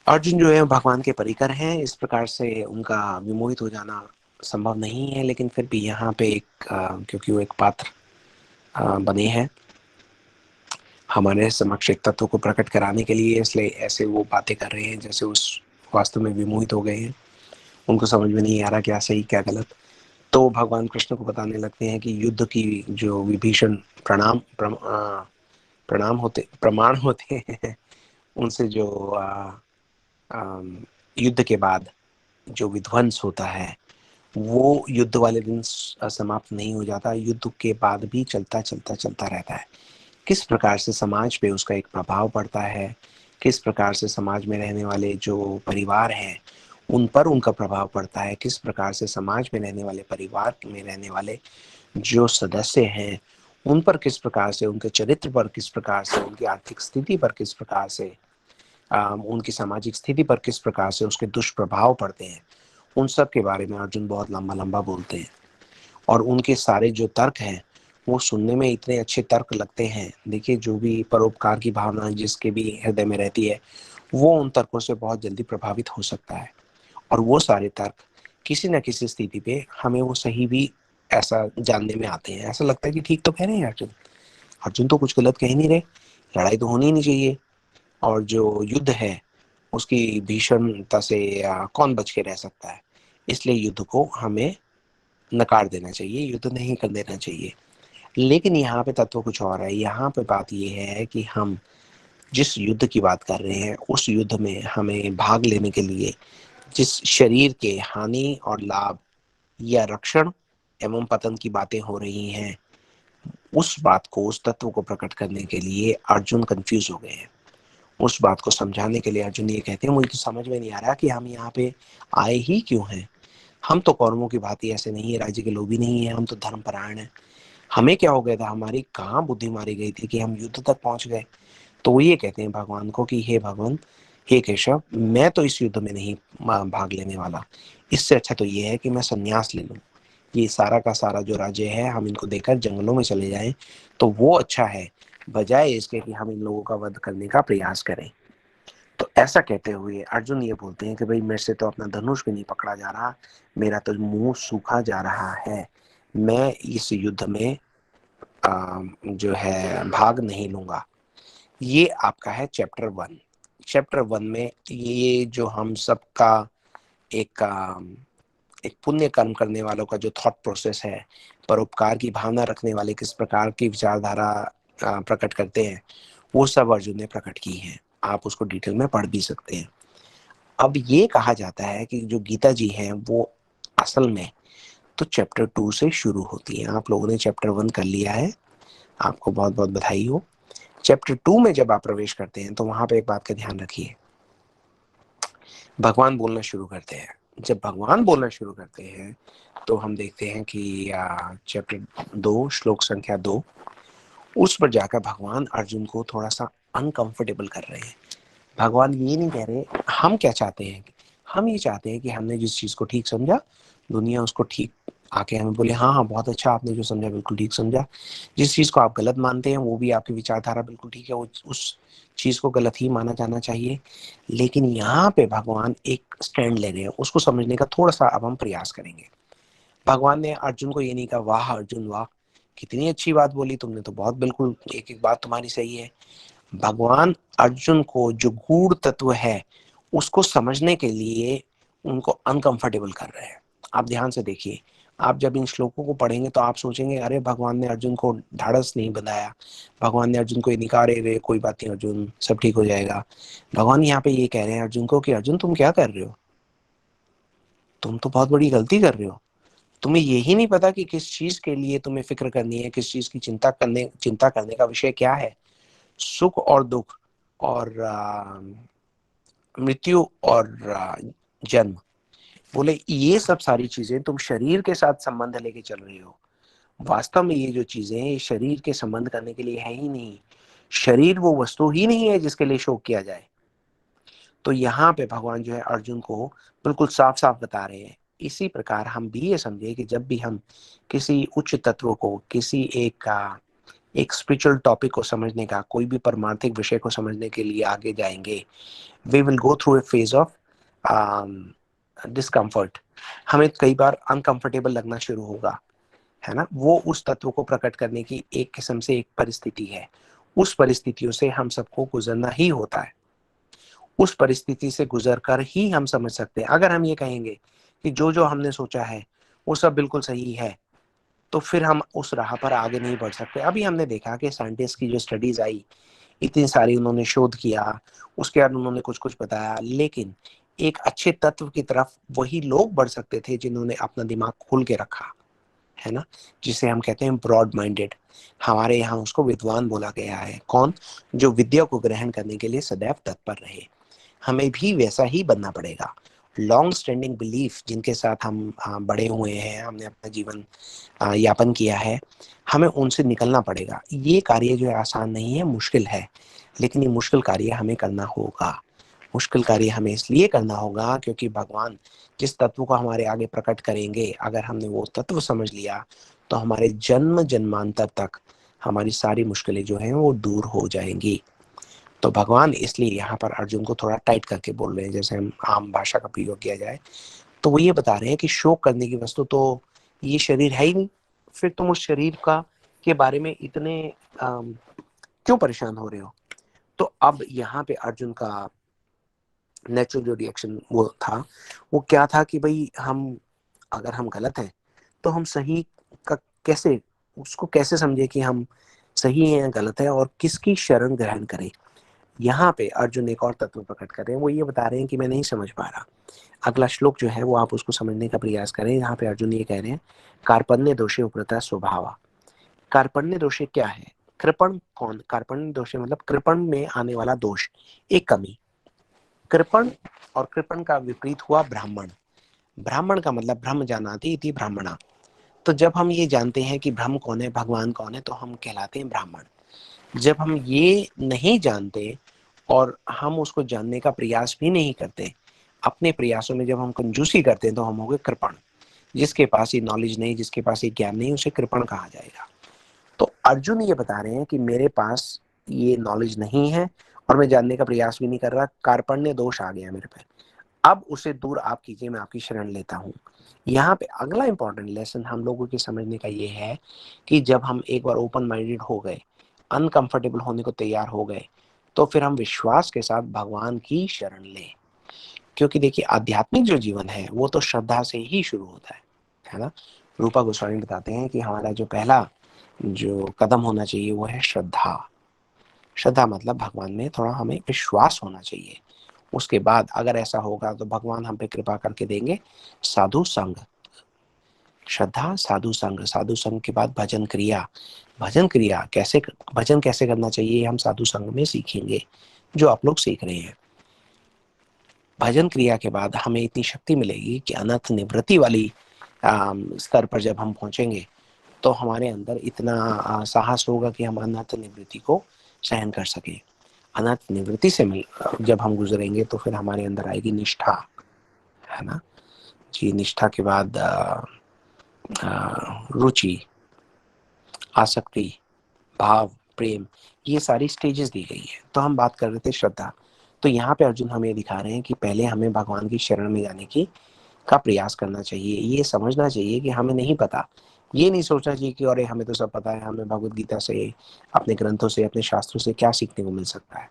अर्जुन जो है भगवान के परिकर हैं, इस प्रकार से उनका विमोहित हो जाना संभव नहीं है। लेकिन फिर भी यहाँ पे एक क्योंकि वो एक पात्र बने हैं हमारे समक्ष एक तत्व को प्रकट कराने के लिए, इसलिए ऐसे वो बातें कर रहे हैं जैसे उस वास्तव में विमोहित हो गए हैं। उनको समझ में नहीं आ रहा क्या सही क्या गलत। तो भगवान कृष्ण को बताने लगते हैं कि युद्ध की जो विभीषण प्रणाम होते प्रमाण होते हैं, उनसे जो युद्ध के बाद जो विध्वंस होता है वो युद्ध वाले दिन समाप्त नहीं हो जाता। युद्ध के बाद भी चलता चलता चलता रहता है। किस प्रकार से समाज पे उसका एक प्रभाव पड़ता है, किस प्रकार से समाज में रहने वाले जो परिवार हैं उन पर उनका प्रभाव पड़ता है, किस प्रकार से समाज में रहने वाले परिवार में रहने वाले जो सदस्य हैं उन पर किस प्रकार से, उनके चरित्र पर किस प्रकार से, उनकी आर्थिक स्थिति पर किस प्रकार से, उनकी सामाजिक स्थिति पर किस प्रकार से उसके दुष्प्रभाव पड़ते हैं, उन सब के बारे में अर्जुन बहुत लंबा लंबा बोलते हैं। और उनके सारे जो तर्क हैं वो सुनने में इतने अच्छे तर्क लगते हैं। देखिए, जो भी परोपकार की भावना जिसके भी हृदय में रहती है वो उन तर्कों से बहुत जल्दी प्रभावित हो सकता है। और वो सारे तर्क किसी न किसी स्थिति पे हमें वो सही भी ऐसा जानने में आते हैं। ऐसा लगता है कि ठीक तो कह रहे हैं अर्जुन, अर्जुन तो कुछ गलत कह ही नहीं रहे, लड़ाई तो होनी ही नहीं चाहिए। और जो युद्ध है उसकी भीषणता से कौन बच के रह सकता है। इसलिए युद्ध को हमें नकार देना चाहिए, युद्ध नहीं कर देना चाहिए। लेकिन यहाँ पे तत्व कुछ और है। यहाँ पे बात ये है कि हम जिस युद्ध की बात कर रहे हैं उस युद्ध में हमें भाग लेने के लिए जिस शरीर के हानि और लाभ या रक्षण एवं पतन की बातें हो रही हैं, उस बात को, उस तत्व को प्रकट करने के लिए अर्जुन कंफ्यूज हो गए हैं। उस बात को समझाने के लिए अर्जुन ये कहते हैं मुझे तो समझ में नहीं आ रहा कि हम यहाँ पे आए ही क्यों हैं। हम तो कौरवों की भांति ऐसे नहीं है, राज्य के लोग भी नहीं है, हम तो धर्मपरायण हैं। हमें क्या हो गया था, हमारी कहाँ बुद्धि मारी गई थी कि हम युद्ध तक पहुंच गए। तो वो ये कहते हैं भगवान को कि हे भगवान, हे केशव, मैं तो इस युद्ध में नहीं भाग लेने वाला। इससे अच्छा तो ये है कि मैं संन्यास ले लूं। ये सारा का सारा जो राज्य है हम इनको देकर जंगलों में चले जाएं तो वो अच्छा है, बजाय इसके कि हम इन लोगों का वध करने का प्रयास करें। तो ऐसा कहते हुए अर्जुन ये बोलते हैं कि भाई मेरे से तो अपना धनुष भी नहीं पकड़ा जा रहा, मेरा तो मुंह सूखा जा रहा है, मैं इस युद्ध में जो है भाग नहीं लूंगा। ये आपका है चैप्टर 1। चैप्टर 1 में ये जो हम सबका एक एक पुण्य कर्म करने वालों का जो थॉट प्रोसेस है, परोपकार की भावना रखने वाले किस प्रकार की विचारधारा प्रकट करते हैं, वो सब अर्जुन ने प्रकट की है। आप उसको डिटेल में पढ़ भी सकते हैं। अब ये कहा जाता है कि जो गीता जी हैं वो असल में तो चैप्टर 2 से शुरू होती है। आप लोगों ने चैप्टर 1 कर लिया है, आपको बहुत बहुत बधाई हो। चैप्टर 2 में जब आप प्रवेश करते हैं तो वहां पे एक बात का ध्यान रखिए, भगवान बोलना शुरू करते हैं। जब भगवान बोलना शुरू करते हैं तो हम देखते हैं कि चैप्टर 2 श्लोक संख्या 2, उस पर जाकर भगवान अर्जुन को थोड़ा सा अनकंफर्टेबल कर रहे हैं। भगवान ये नहीं कह रहे, हम क्या चाहते हैं, हम ये चाहते हैं कि हमने जिस चीज को ठीक समझा, दुनिया उसको ठीक आके हमें बोले हाँ हाँ बहुत अच्छा, आपने जो समझा बिल्कुल ठीक समझा। जिस चीज को आप गलत मानते हैं वो भी आपकी विचारधारा बिल्कुल ठीक है, वो उस चीज को गलत ही माना जाना चाहिए। लेकिन यहाँ पे भगवान एक स्टैंड ले रहे हैं, उसको समझने का थोड़ा सा अब हम प्रयास करेंगे। भगवान ने अर्जुन को ये नहीं कहा वाह अर्जुन वाह, कितनी अच्छी बात बोली तुमने, तो बहुत बिल्कुल एक एक बात तुम्हारी सही है। भगवान अर्जुन को जो गूढ़ तत्व है उसको समझने के लिए उनको अनकंफर्टेबल कर रहे हैं। आप ध्यान से देखिए, आप जब इन श्लोकों को पढ़ेंगे तो आप सोचेंगे अरे भगवान ने अर्जुन को ढाढ़स नहीं बनाया, भगवान ने अर्जुन को ये नहीं कहा अरे रे कोई बात नहीं अर्जुन सब ठीक हो जाएगा। भगवान यहाँ पे ये कह रहे हैं अर्जुन को कि अर्जुन तुम क्या कर रहे हो, तुम तो बहुत बड़ी गलती कर रहे हो। तुम्हें यही नहीं पता कि किस चीज के लिए तुम्हें फिक्र करनी है, किस चीज की चिंता करने का विषय क्या है। सुख और दुख और मृत्यु और जन्म, बोले ये सब सारी चीजें तुम शरीर के साथ संबंध लेके चल रही हो। वास्तव में ये जो चीजें ये शरीर के संबंध करने के लिए है ही नहीं। शरीर वो वस्तु ही नहीं है जिसके लिए शोक किया जाए। तो यहाँ पे भगवान जो है अर्जुन को बिल्कुल साफ साफ बता रहे हैं। इसी प्रकार हम भी ये समझे कि जब भी हम किसी उच्च तत्व को, किसी एक स्पिरिचुअल टॉपिक को समझने का, कोई भी परमार्थिक विषय को समझने के लिए आगे जाएंगे, we will go through a phase of discomfort. हमें कई बार अनकंफर्टेबल लगना शुरू होगा, है ना। वो उस तत्व को प्रकट करने की एक किस्म से एक परिस्थिति है। उस परिस्थितियों से हम सबको गुजरना ही होता है। उस परिस्थिति से गुजर कर ही हम समझ सकते हैं। अगर हम ये कहेंगे कि जो जो हमने सोचा है वो सब बिल्कुल सही है, तो फिर हम उस राह पर आगे नहीं बढ़ सकते। अभी हमने देखा कि साइंटिस्ट की जो स्टडीज आई, इतनी सारी उन्होंने शोध किया, उसके बाद उन्होंने कुछ कुछ बताया, लेकिन एक अच्छे तत्व की तरफ वही लोग बढ़ सकते थे जिन्होंने अपना दिमाग खोल के रखा, है ना, जिसे हम कहते हैं ब्रॉड माइंडेड। हमारे यहाँ उसको विद्वान बोला गया है। कौन? जो विद्या को ग्रहण करने के लिए सदैव तत्पर रहे। हमें भी वैसा ही बनना पड़ेगा। लॉन्ग स्टैंडिंग बिलीफ जिनके साथ हम बड़े हुए हैं, हमने अपना जीवन यापन किया है, हमें उनसे निकलना पड़ेगा। ये कार्य जो है आसान नहीं है, मुश्किल है, लेकिन ये मुश्किल कार्य हमें करना होगा। मुश्किल कार्य हमें इसलिए करना होगा क्योंकि भगवान जिस तत्व को हमारे आगे प्रकट करेंगे, अगर हमने वो तत्व समझ लिया तो हमारे जन्म जन्मांतर तक हमारी सारी मुश्किलें जो हैं वो दूर हो जाएंगी। तो भगवान इसलिए यहाँ पर अर्जुन को थोड़ा टाइट करके बोल रहे हैं, जैसे हम आम भाषा का प्रयोग किया जाए तो वो ये बता रहे हैं कि शोक करने की वस्तु तो ये शरीर है ही नहीं, फिर तुम उस शरीर का के बारे में इतने क्यों परेशान हो रहे हो। तो अब यहाँ पे अर्जुन का नेचुरल जो रिएक्शन वो था, वो क्या था कि भाई हम, अगर हम गलत हैं तो हम सही का कैसे, उसको कैसे समझे कि हम सही हैं या गलत है, और किसकी शरण ग्रहण करें। यहाँ पे अर्जुन एक और तत्व प्रकट कर रहे हैं, वो ये बता रहे हैं कि मैं नहीं समझ पा रहा। अगला श्लोक जो है वो आप उसको समझने का प्रयास करें। यहाँ पे अर्जुन ये कह रहे हैं, कार्पण्य दोषे उपरता स्वभाव। कार्पण्य दोषे क्या है? कृपण कौन? कार्पण्य दोषे मतलब कृपण में आने वाला दोष, एक कमी। कृपण और कृपण का विपरीत हुआ ब्राह्मण। ब्राह्मण का मतलब ब्रह्म जानाति इति ब्राह्मणा। तो जब हम ये जानते हैं कि ब्रह्म कौन है, भगवान कौन है, तो हम कहलाते हैं ब्राह्मण। जब हम ये नहीं जानते और हम उसको जानने का प्रयास भी नहीं करते, अपने प्रयासों में जब हम कंजूसी करते हैं, तो हम हो गए कृपण। जिसके पास ये नॉलेज नहीं, जिसके पास ये ज्ञान नहीं, उसे कृपण कहा जाएगा। तो अर्जुन ये बता रहे हैं कि मेरे पास ये नॉलेज नहीं है और मैं जानने का प्रयास भी नहीं कर रहा, कार्पण्य दोष आ गया मेरे पे, अब उसे दूर आप कीजिए, मैं आपकी शरण लेता हूँ। यहाँ पे अगला इंपॉर्टेंट लेसन हम लोगों के समझने का ये है कि जब हम एक बार ओपन माइंडेड हो गए, अनकंफर्टेबल होने को तैयार हो गए, तो फिर हम विश्वास के साथ भगवान की शरण लें। क्योंकि देखिए आध्यात्मिक जो जीवन है वो तो श्रद्धा से ही शुरू होता है ना। रूपा गोस्वामी बताते हैं कि हमारा जो पहला जो कदम होना चाहिए वो है श्रद्धा। श्रद्धा मतलब भगवान में थोड़ा हमें विश्वास होना चाहिए। उसके बाद अगर ऐसा होगा तो भगवान हम पे कृपा करके देंगे साधु संग। श्रद्धा, साधु संग, साधु संग के बाद भजन क्रिया। भजन क्रिया कैसे, भजन कैसे करना चाहिए हम साधु संग में सीखेंगे, जो आप लोग सीख रहे हैं। भजन क्रिया के बाद हमें इतनी शक्ति मिलेगी कि अनर्थ निवृत्ति वाली स्तर पर जब हम पहुंचेंगे तो हमारे अंदर इतना साहस होगा कि हम अनर्थ निवृत्ति को सहन कर सके। अनर्थ निवृत्ति से जब हम गुजरेंगे तो फिर हमारे अंदर आएगी निष्ठा, है ना जी। निष्ठा के बाद रुचि, आसक्ति, भाव, प्रेम, ये सारी स्टेजेस दी गई है। तो हम बात कर रहे थे श्रद्धा। तो यहाँ पे अर्जुन हमें दिखा रहे हैं कि पहले हमें भगवान की शरण में जाने की का प्रयास करना चाहिए। ये समझना चाहिए कि हमें नहीं पता। ये नहीं सोचना चाहिए कि अरे हमें तो सब पता है, हमें भगवत गीता से, अपने ग्रंथों से, अपने शास्त्रों से क्या सीखने को मिल सकता है।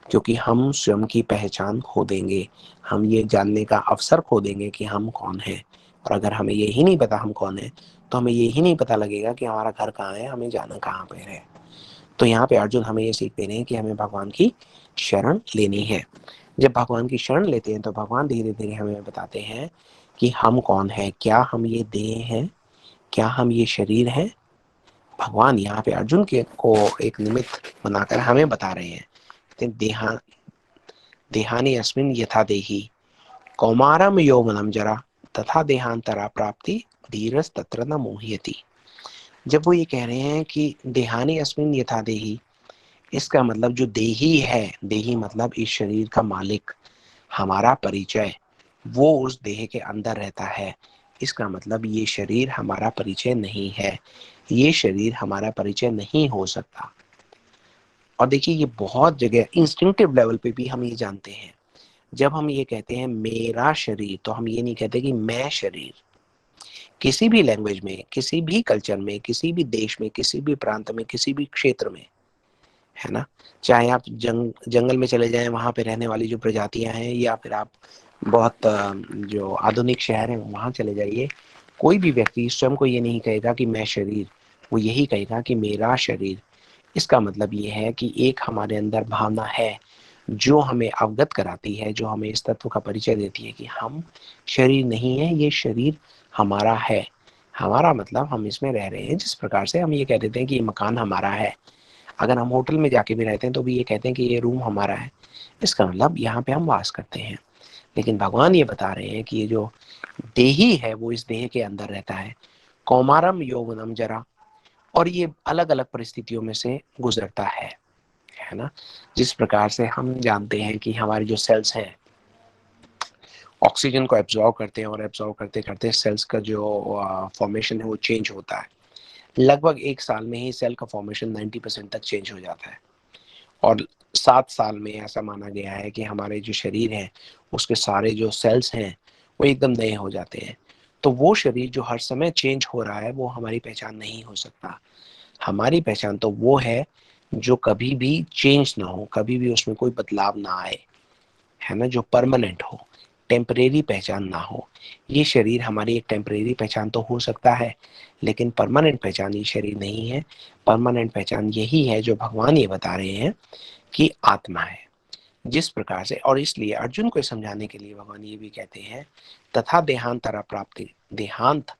क्योंकि हम स्वयं की पहचान खो देंगे, हम ये जानने का अवसर खो देंगे कि हम कौन हैं। और अगर हमें यही नहीं पता हम कौन है, तो हमें यही नहीं पता लगेगा कि हमारा घर कहाँ है, हमें जाना कहाँ पे है। तो यहाँ पे अर्जुन हमें ये सीख दे रहे हैं कि हमें भगवान की शरण लेनी है। जब भगवान की शरण लेते हैं तो भगवान धीरे धीरे हमें बताते हैं कि हम कौन है, क्या हम ये देह हैं, क्या हम ये शरीर हैं। भगवान यहाँ पे अर्जुन के को एक निमित्त बनाकर हमें बता रहे हैं। देहानि अस्मिन् यथा देही कौमारम यौवनम जरा तथा देहांतरा प्राप्ति धीरज तत्र न मोह्यति। जब वो ये कह रहे हैं कि देहानि अस्मिन् यथा देही, इसका मतलब जो देही है, देही मतलब इस शरीर का मालिक, हमारा परिचय, वो उस देह के अंदर रहता है। इसका मतलब ये शरीर हमारा परिचय नहीं है, ये शरीर हमारा परिचय नहीं हो सकता। और देखिए ये बहुत जगह इंस्टिंक्टिव लेवल पे भी हम ये जानते हैं। जब हम ये कहते हैं मेरा शरीर, तो हम ये नहीं कहते कि मैं शरीर। किसी भी लैंग्वेज में, किसी भी कल्चर में, किसी भी देश में, किसी भी प्रांत में, किसी भी क्षेत्र में, है ना, चाहे आप जंगल में चले जाएं, वहां पे रहने वाली जो प्रजातियां हैं, या फिर आप बहुत जो आधुनिक शहर है वहां चले जाइए, कोई भी व्यक्ति स्वयं को ये नहीं कहेगा कि मैं शरीर, वो यही कहेगा कि मेरा शरीर। इसका मतलब ये है कि एक हमारे अंदर भावना है जो हमें अवगत कराती है, जो हमें इस तत्व का परिचय देती है कि हम शरीर नहीं है, ये शरीर हमारा है। हमारा मतलब हम इसमें रह रहे हैं। जिस प्रकार से हम ये कह देते हैं कि ये मकान हमारा है, अगर हम होटल में जाके भी रहते हैं तो भी ये कहते हैं कि ये रूम हमारा है, इसका मतलब यहाँ पे हम वास करते हैं। लेकिन भगवान ये बता रहे हैं कि ये जो देही है वो इस देह के अंदर रहता है, कौमारम यौवनम जरा, और ये अलग अलग परिस्थितियों में से गुजरता है ना। जिस प्रकार से हम जानते हैं कि हमारे जो सेल्स हैं ऑक्सीजन को एब्जॉर्ब करते हैं, और एब्जॉर्ब करते करते सेल्स का जो फॉर्मेशन है वो चेंज होता है। लगभग 1 साल में ही सेल का फॉर्मेशन 90% तक चेंज हो जाता है। और 7 साल में ऐसा माना गया है कि हमारे जो शरीर है उसके सारे जो सेल्स हैं वो एकदम नए हो जाते हैं। तो वो शरीर जो हर समय चेंज हो रहा है वो हमारी पहचान नहीं हो सकता। हमारी पहचान तो वो है जो कभी भी चेंज ना हो, कभी भी उसमें कोई बदलाव ना आए, है ना, जो परमानेंट हो, टेम्परेरी पहचान ना हो। ये शरीर हमारी एक टेम्परेरी पहचान तो हो सकता है, लेकिन परमानेंट पहचान ये शरीर नहीं है। परमानेंट पहचान यही है जो भगवान ये बता रहे हैं कि आत्मा है। जिस प्रकार से, और इसलिए अर्जुन को समझाने के लिए भगवान ये भी कहते हैं तथा देहांतरा प्राप्ति। देहांत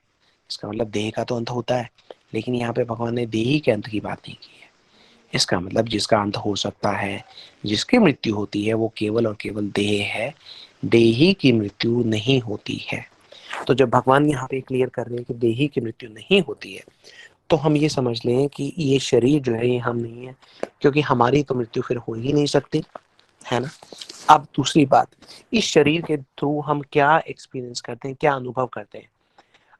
इसका मतलब देह का तो अंत होता है, लेकिन यहाँ पे भगवान ने देही के अंत की बात नहीं की है। इसका मतलब जिसका अंत हो सकता है, जिसकी मृत्यु होती है, वो केवल और केवल देह है। देही की मृत्यु नहीं होती है। तो जब भगवान यहाँ पे क्लियर कर रहे हैं कि देही की मृत्यु नहीं होती है, तो हम ये समझ लें कि ये शरीर जो है ये हम नहीं है, क्योंकि हमारी तो मृत्यु फिर हो ही नहीं सकती, है ना। अब दूसरी बात, इस शरीर के थ्रू हम क्या एक्सपीरियंस करते हैं, क्या अनुभव करते हैं।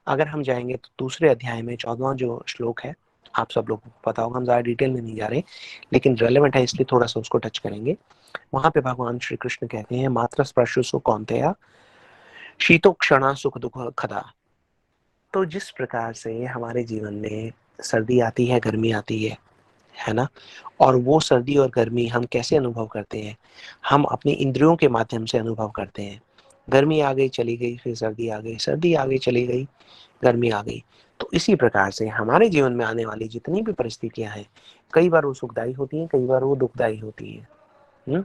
अगर हम जाएंगे तो दूसरे अध्याय में 14वां जो श्लोक है, आप सब लोगों को पता होगा, हम ज्यादा डिटेल में नहीं जा रहे, लेकिन रेलेवेंट है इसलिए थोड़ा सा उसको टच करेंगे। वहां पे भगवान श्री कृष्ण कहते हैं मात्र स्पर्शो कौन्तेय शीतो क्षणा सुख दुख खदा। तो जिस प्रकार से हमारे जीवन में सर्दी आती है, गर्मी आती है है ना। और वो सर्दी और गर्मी हम कैसे अनुभव करते हैं? हम अपनी इंद्रियों के माध्यम से अनुभव करते हैं। गर्मी आ गई चली गई, फिर सर्दी आ गई, सर्दी आ गई चली गई, गर्मी आ गई। तो इसी प्रकार से हमारे जीवन में आने वाली जितनी भी परिस्थितियां हैं, कई बार वो सुखदायी होती हैं, कई बार वो दुखदायी होती हैं।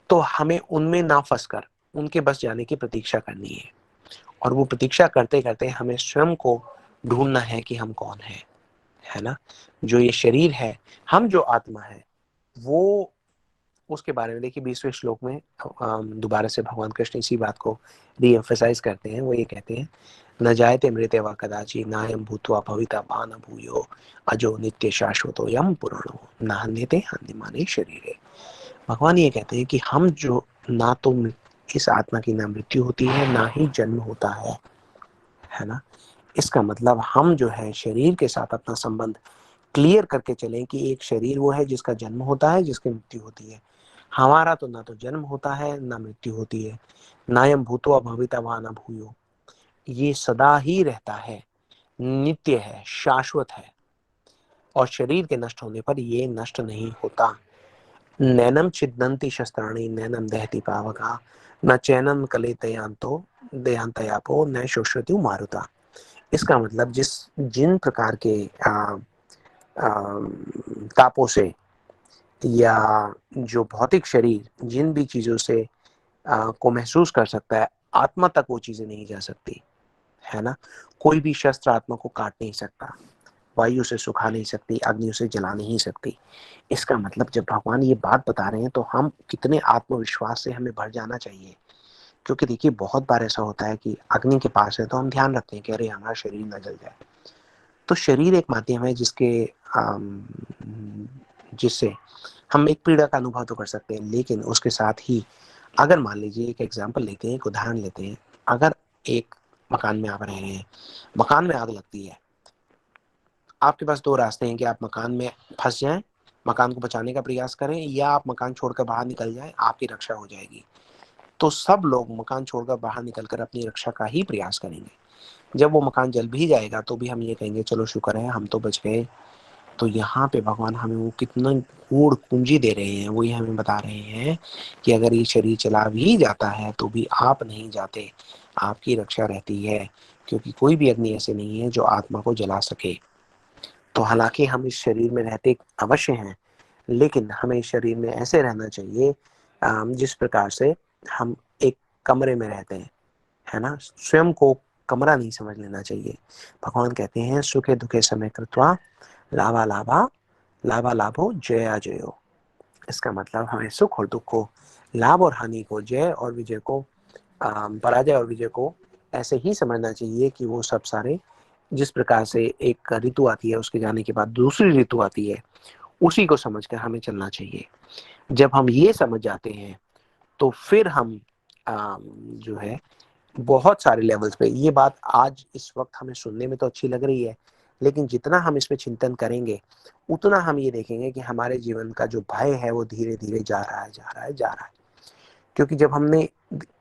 तो हमें उनमें ना फंसकर उनके बस जाने की प्रतीक्षा करनी है। और वो प्रतीक्षा करते करते हमें स्वयं को ढूंढना है कि हम कौन है ना। जो ये शरीर है, हम जो आत्मा है, वो उसके बारे में देखिए 20वें श्लोक में दोबारा से भगवान कृष्ण इसी बात को री करते हैं। वो ये कहते हैं, न जायते मृते वा कदाचि नायम भूत्वा भविता वा न भूयो अजो नित्य शाश्वतो यम पुराणो न हन्यते हन्यमाने शरीरे। भगवान ये कहते हैं कि हम जो, ना तो इस आत्मा की ना मृत्यु होती है, ना ही जन्म होता है ना। इसका मतलब हम जो है शरीर के साथ अपना संबंध क्लियर करके चलें कि एक शरीर वो है जिसका जन्म होता है, जिसकी मृत्यु होती है। हमारा तो ना तो जन्म होता है ना मृत्यु होती है। नायम भूतो भविता वा न भूयो, ये सदा ही रहता है, नित्य है, शाश्वत है। और शरीर के नष्ट होने पर ये नष्ट नहीं होता। नैनम छिदन्ति शस्त्राणि नैनम दहति पावका न चैनम कलेतयांतो देहांतयापो न शोषयति मारुता। इसका मतलब जिन प्रकार के तापों से या जो भौतिक शरीर जिन भी चीजों से को महसूस कर सकता है, आत्मा तक वो चीजें नहीं जा सकती, है ना। कोई भी शस्त्र आत्मा को काट नहीं सकता, वायु से सुखा नहीं सकती, अग्नि से जला नहीं सकती। इसका मतलब जब भगवान ये बात बता रहे हैं तो हम कितने आत्मविश्वास से हमें भर जाना चाहिए। क्योंकि देखिए बहुत बार ऐसा होता है कि अग्नि के पास है तो हम ध्यान रखते हैं कि अरे हमारा शरीर न जल जाए। तो शरीर एक माध्यम है जिससे हम एक पीड़ा का अनुभव तो कर सकते हैं, लेकिन उसके साथ ही अगर मान लीजिए एक एग्जाम्पल लेते हैं, एक उदाहरण लेते हैं। अगर एक मकान में आप रह रहे हैं, मकान में आग लगती है, आपके पास दो रास्ते हैं कि आप मकान में फंस जाएं, मकान को बचाने का प्रयास करें, या आप मकान छोड़कर बाहर निकल जाएं, आपकी रक्षा हो जाएगी। तो सब लोग मकान छोड़कर बाहर निकलकर अपनी रक्षा का ही प्रयास करेंगे। जब वो मकान जल भी जाएगा तो भी हम ये कहेंगे चलो शुक्र है हम तो बच गए। तो यहाँ पे भगवान हमें वो कितना गूढ़ पूंजी दे रहे हैं, वो ये हमें बता रहे हैं कि अगर ये शरीर चला भी जाता है तो भी आप नहीं जाते, आपकी रक्षा रहती है। क्योंकि कोई भी अग्नि ऐसे नहीं है जो आत्मा को जला सके। तो हालांकि हम इस शरीर में रहते अवश्य हैं, लेकिन हमें इस शरीर में ऐसे रहना चाहिए जिस प्रकार से हम एक कमरे में रहते हैं, है ना। स्वयं को कमरा नहीं समझ लेना चाहिए। भगवान कहते हैं सुखे दुखे समय कृत्वा लाभा लाभा लाभा लाभो जया जयो। इसका मतलब हमें सुख और दुख को, लाभ और हानि को, जय और विजय को, पराजय और विजय को ऐसे ही समझना चाहिए कि वो सब सारे, जिस प्रकार से एक ऋतु आती है उसके जाने के बाद दूसरी ऋतु आती है, उसी को समझकर हमें चलना चाहिए। जब हम ये समझ जाते हैं तो फिर हम जो है बहुत सारे लेवल्स पे, ये बात आज इस वक्त हमें सुनने में तो अच्छी लग रही है, लेकिन जितना हम इस पे चिंतन करेंगे उतना हम ये देखेंगे कि हमारे जीवन का जो भय है वो धीरे धीरे जा रहा है, जा रहा है, जा रहा है। क्योंकि जब हमने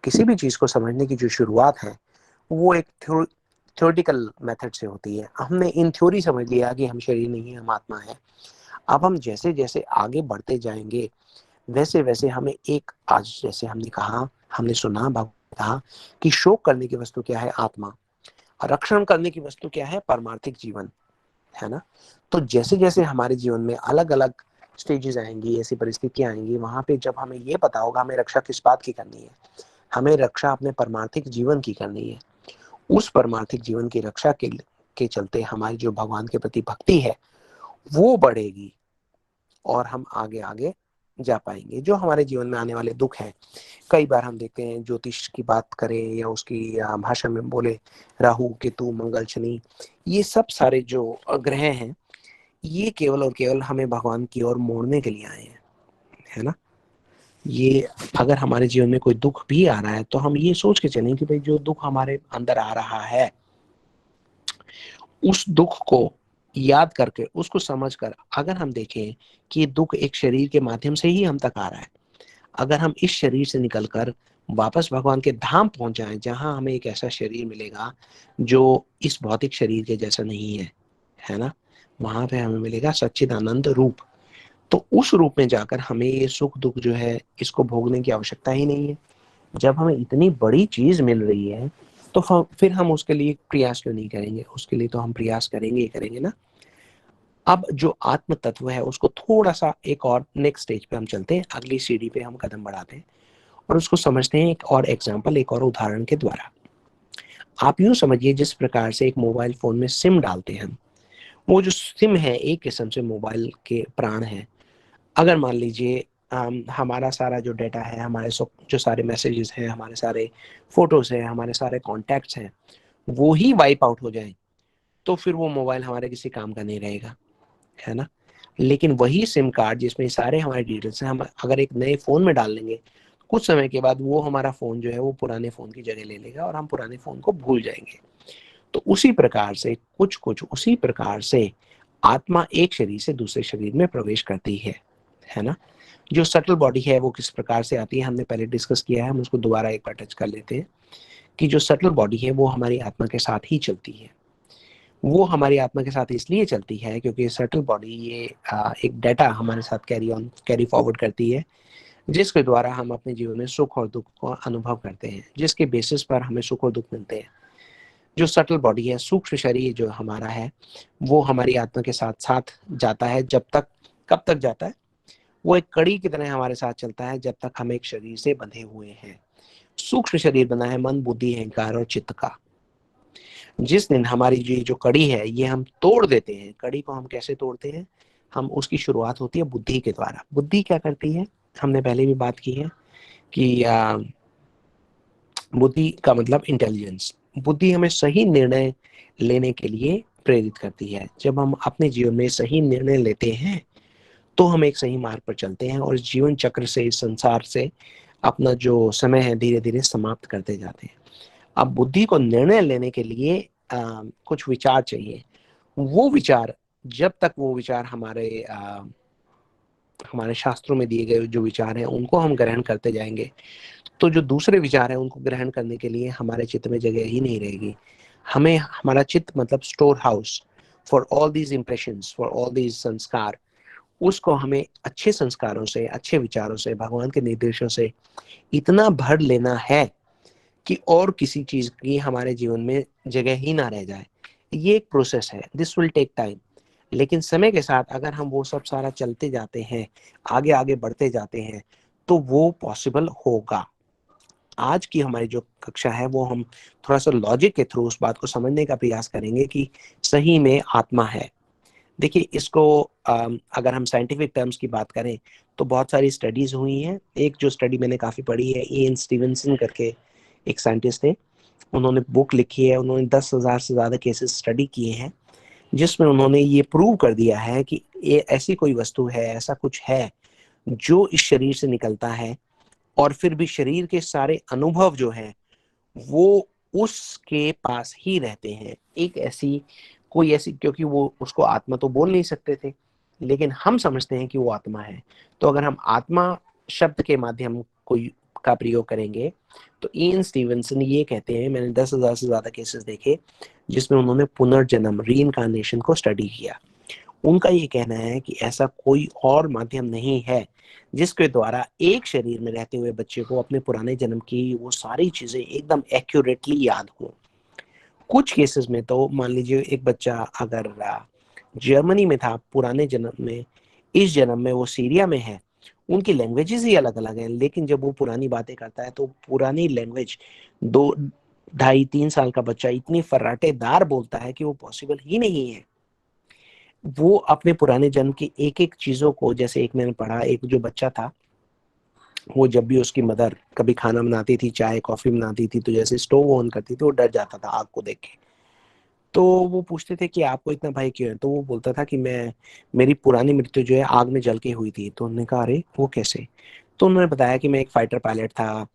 किसी भी चीज को समझने की जो शुरुआत है वो एक थ्योरेटिकल मेथड से होती है। हमने इन थ्योरी समझ लिया कि हम शरीर नहीं है, हम आत्मा है। अब हम जैसे जैसे आगे बढ़ते जाएंगे वैसे वैसे हमें एक, आज जैसे हमने कहा, हमने सुना भगवान कहा कि शोक करने की वस्तु क्या है? आत्मा। रक्षण करने की वस्तु क्या है? पारमार्थिक जीवन, है ना। तो जैसे जैसे हमारे जीवन में अलग अलग स्टेजेस आएंगी, ऐसी परिस्थितियां आएंगी, वहां पे जब हमें ये पता होगा हमें रक्षा किस बात की करनी है, हमें रक्षा अपने परमार्थिक जीवन की करनी है। उस परमार्थिक जीवन की रक्षा के चलते हमारी जो भगवान के प्रति भक्ति है वो बढ़ेगी और हम आगे आगे जा पाएंगे। जो हमारे जीवन में आने वाले दुख हैं, कई बार हम देखते हैं, ज्योतिष की बात करें या उसकी भाषा में बोले, राहु केतु मंगल शनि, ये सब सारे जो ग्रह हैं, ये केवल और केवल हमें भगवान की ओर मोड़ने के लिए आए हैं, है ना। ये अगर हमारे जीवन में कोई दुख भी आ रहा है तो हम ये सोच के चलें कि भाई जो दुख हमारे अंदर आ रहा है, उस दुख को याद करके, उसको समझकर अगर हम देखें कि ये दुख एक शरीर के माध्यम से ही हम तक आ रहा है, अगर हम इस शरीर से निकलकर वापस भगवान के धाम पहुंच जाएं जहां हमें एक ऐसा शरीर मिलेगा जो इस भौतिक शरीर के जैसा नहीं है, है ना। वहां पे हमें मिलेगा सच्चिदानंद रूप। तो उस रूप में जाकर हमें ये सुख दुख जो है इसको भोगने की आवश्यकता ही नहीं है। जब हमें इतनी बड़ी चीज मिल रही है तो फिर हम उसके लिए प्रयास क्यों नहीं करेंगे? उसके लिए तो हम प्रयास करेंगे ही करेंगे ना। अब जो आत्म तत्व है उसको थोड़ा सा एक और नेक्स्ट स्टेज पे हम चलते हैं, अगली सीढ़ी पे हम कदम बढ़ाते हैं और उसको समझते हैं एक और एग्जाम्पल, एक और उदाहरण के द्वारा। आप यूं समझिए, जिस प्रकार से एक मोबाइल फोन में सिम डालते हैं हम, वो जो सिम है एक किस्म से मोबाइल के प्राण है। अगर मान लीजिए हमारा सारा जो डाटा है, हमारे जो सारे मैसेजेस हैं, हमारे सारे फोटोज हैं, हमारे सारे कॉन्टैक्ट्स हैं, वो ही वाइप आउट हो जाए तो फिर वो मोबाइल हमारे किसी काम का नहीं रहेगा, है ना। लेकिन वही सिम कार्ड जिसमें सारे हमारे डिटेल्स हैं, हम अगर एक नए फोन में डाल लेंगे, कुछ समय के बाद वो हमारा फोन जो है वो पुराने फोन की जगह ले लेगा और हम पुराने फोन को भूल जाएंगे। तो उसी प्रकार से कुछ कुछ उसी प्रकार से आत्मा एक शरीर से दूसरे शरीर में प्रवेश करती है ना। जो सटल बॉडी है वो किस प्रकार से आती है हमने पहले डिस्कस किया है, हम उसको दोबारा एक बार टच कर लेते हैं कि जो सटल बॉडी है वो हमारी आत्मा के साथ ही चलती है। वो हमारी आत्मा के साथ इसलिए चलती है क्योंकि सटल बॉडी ये एक डाटा हमारे साथ कैरी फॉरवर्ड करती है, जिसके द्वारा हम अपने जीवन में सुख और दुख को अनुभव करते हैं, जिसके बेसिस पर हमें सुख और दुख मिलते हैं। जो सटल बॉडी है, सूक्ष्म शरीर जो हमारा है, वो हमारी आत्मा के साथ साथ जाता है जब तक, कब तक जाता है? वो एक कड़ी की तरह हमारे साथ चलता है जब तक हम एक शरीर से बंधे हुए हैं। सूक्ष्म शरीर बना है मन, बुद्धि, अहंकार और चित्त का। जिस दिन हमारी जो कड़ी है ये हम तोड़ देते हैं, कड़ी को हम कैसे तोड़ते हैं? हम उसकी शुरुआत होती है बुद्धि के द्वारा। बुद्धि क्या करती है? हमने पहले भी बात की है कि बुद्धि का मतलब इंटेलिजेंस। बुद्धि हमें सही निर्णय लेने के लिए प्रेरित करती है। जब हम अपने जीवन में सही निर्णय लेते हैं तो हम एक सही मार्ग पर चलते हैं और इस जीवन चक्र से, इस संसार से अपना जो समय है धीरे धीरे समाप्त करते जाते हैं। अब बुद्धि को निर्णय लेने के लिए कुछ विचार चाहिए। वो विचार, जब तक वो विचार हमारे शास्त्रों में दिए गए जो विचार हैं उनको हम ग्रहण करते जाएंगे, तो जो दूसरे विचार हैं उनको ग्रहण करने के लिए हमारे चित्त में जगह ही नहीं रहेगी। हमें हमारा चित्त मतलब store house for all these impressions, for all these संस्कार, उसको हमें अच्छे संस्कारों से, अच्छे विचारों से, भगवान के निर्देशों से इतना भर लेना है कि और किसी चीज की हमारे जीवन में जगह ही ना रह जाए। ये एक प्रोसेस है, दिस विल टेक टाइम। लेकिन समय के साथ अगर हम वो सब सारा चलते जाते हैं, आगे आगे बढ़ते जाते हैं, तो वो पॉसिबल होगा। आज की हमारी जो कक्षा है वो हम थोड़ा सा लॉजिक के थ्रू उस बात को समझने का प्रयास करेंगे कि सही में आत्मा है। देखिए इसको अगर हम साइंटिफिक टर्म्स की बात करें तो बहुत सारी स्टडीज हुई हैं। एक जो स्टडी मैंने काफी पढ़ी है, इएन स्टीवनसन करके एक साइंटिस्ट थे, उन्होंने बुक लिखी है, उन्होंने 10,000 से ज्यादा केसेस स्टडी किए हैं, जिसमें उन्होंने ये प्रूव कर दिया है कि ये ऐसी कोई वस्तु है, ऐसा कुछ है जो इस शरीर से निकलता है और फिर भी शरीर के सारे अनुभव जो है वो उसके पास ही रहते हैं। एक ऐसी कोई ऐसी, क्योंकि वो उसको आत्मा तो बोल नहीं सकते थे, लेकिन हम समझते हैं कि वो आत्मा है। तो अगर हम आत्मा शब्द के माध्यम कोई का प्रयोग करेंगे तो इयन स्टीवनसन ये कहते हैं, मैंने 10,000 से ज्यादा केसेस देखे जिसमें उन्होंने पुनर्जन्म, रीइंकार्नेशन को स्टडी किया। उनका ये कहना है कि ऐसा कोई और माध्यम नहीं है जिसके द्वारा एक शरीर में रहते हुए बच्चे को अपने पुराने जन्म की वो सारी चीजें एकदम एक्यूरेटली याद हो। कुछ केसेस में तो मान लीजिए एक बच्चा अगर जर्मनी में था पुराने जन्म में, इस जन्म में वो सीरिया में है, उनकी लैंग्वेजेस ही अलग अलग हैं, लेकिन जब वो पुरानी बातें करता है तो पुरानी लैंग्वेज 2, 2.5, 3 साल का बच्चा इतनी फर्राटेदार बोलता है कि वो पॉसिबल ही नहीं है। वो अपने पुराने जन्म की एक एक चीजों को, जैसे एक मैंने पढ़ा, एक जो बच्चा था वो जब भी उसकी मदर कभी खाना बनाती थी, चाय कॉफी बनाती थी, तो जैसे स्टोव ऑन करती थी वो डर जाता था आग को देख के। तो वो पूछते थे कि आपको इतना भय क्यों है? तो वो बोलता था कि मैं, मेरी पुरानी मृत्यु जो है आग में जल के हुई थी। तो उन्होंने कहा अरे वो कैसे? तो उन्होंने बताया कि मैं एक फाइटर पायलट था,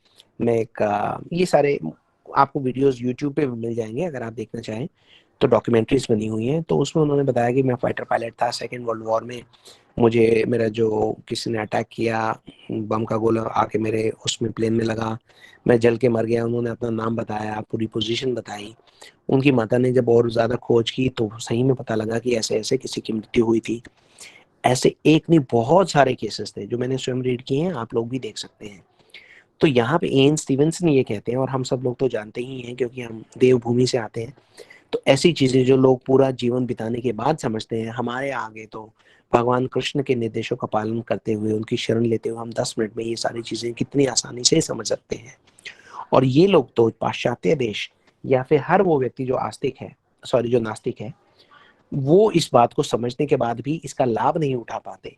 मैं एक ये सारे आपको वीडियोस यूट्यूब पे भी मिल जाएंगे अगर आप देखना चाहें। तो डॉक्यूमेंट्रीज बनी हुई हैं। तो उसमें उन्होंने बताया कि मैं फाइटर पायलट था सेकेंड वर्ल्ड वॉर में, मुझे मेरा जो किसी ने अटैक किया, बम का गोला आके मेरे उसमें प्लेन में लगा, मैं जल के मर गया। उन्होंने अपना नाम बताया, पूरी पोजीशन बताई। उनकी माता ने जब और ज़्यादा खोज की तो सही में पता लगा कि ऐसे ऐसे किसी की मृत्यु हुई थी। ऐसे एक नहीं बहुत सारे केसेस थे जो मैंने स्वयं रीड किए हैं, आप लोग भी देख सकते हैं। तो यहाँ पे एन स्टीवेंसन ये कहते हैं, और हम सब लोग तो जानते ही हैं क्योंकि हम देवभूमि से आते हैं। तो ऐसी चीजें जो लोग पूरा जीवन बिताने के बाद समझते हैं, हमारे आगे तो भगवान कृष्ण के निर्देशों का पालन करते हुए, उनकी शरण लेते हुए हम 10 मिनट में ये सारी चीजें कितनी आसानी से समझ सकते हैं। और ये लोग तो पाश्चात्य देश या फिर हर वो व्यक्ति जो आस्तिक है, सॉरी जो नास्तिक है, वो इस बात को समझने के बाद भी इसका लाभ नहीं उठा पाते।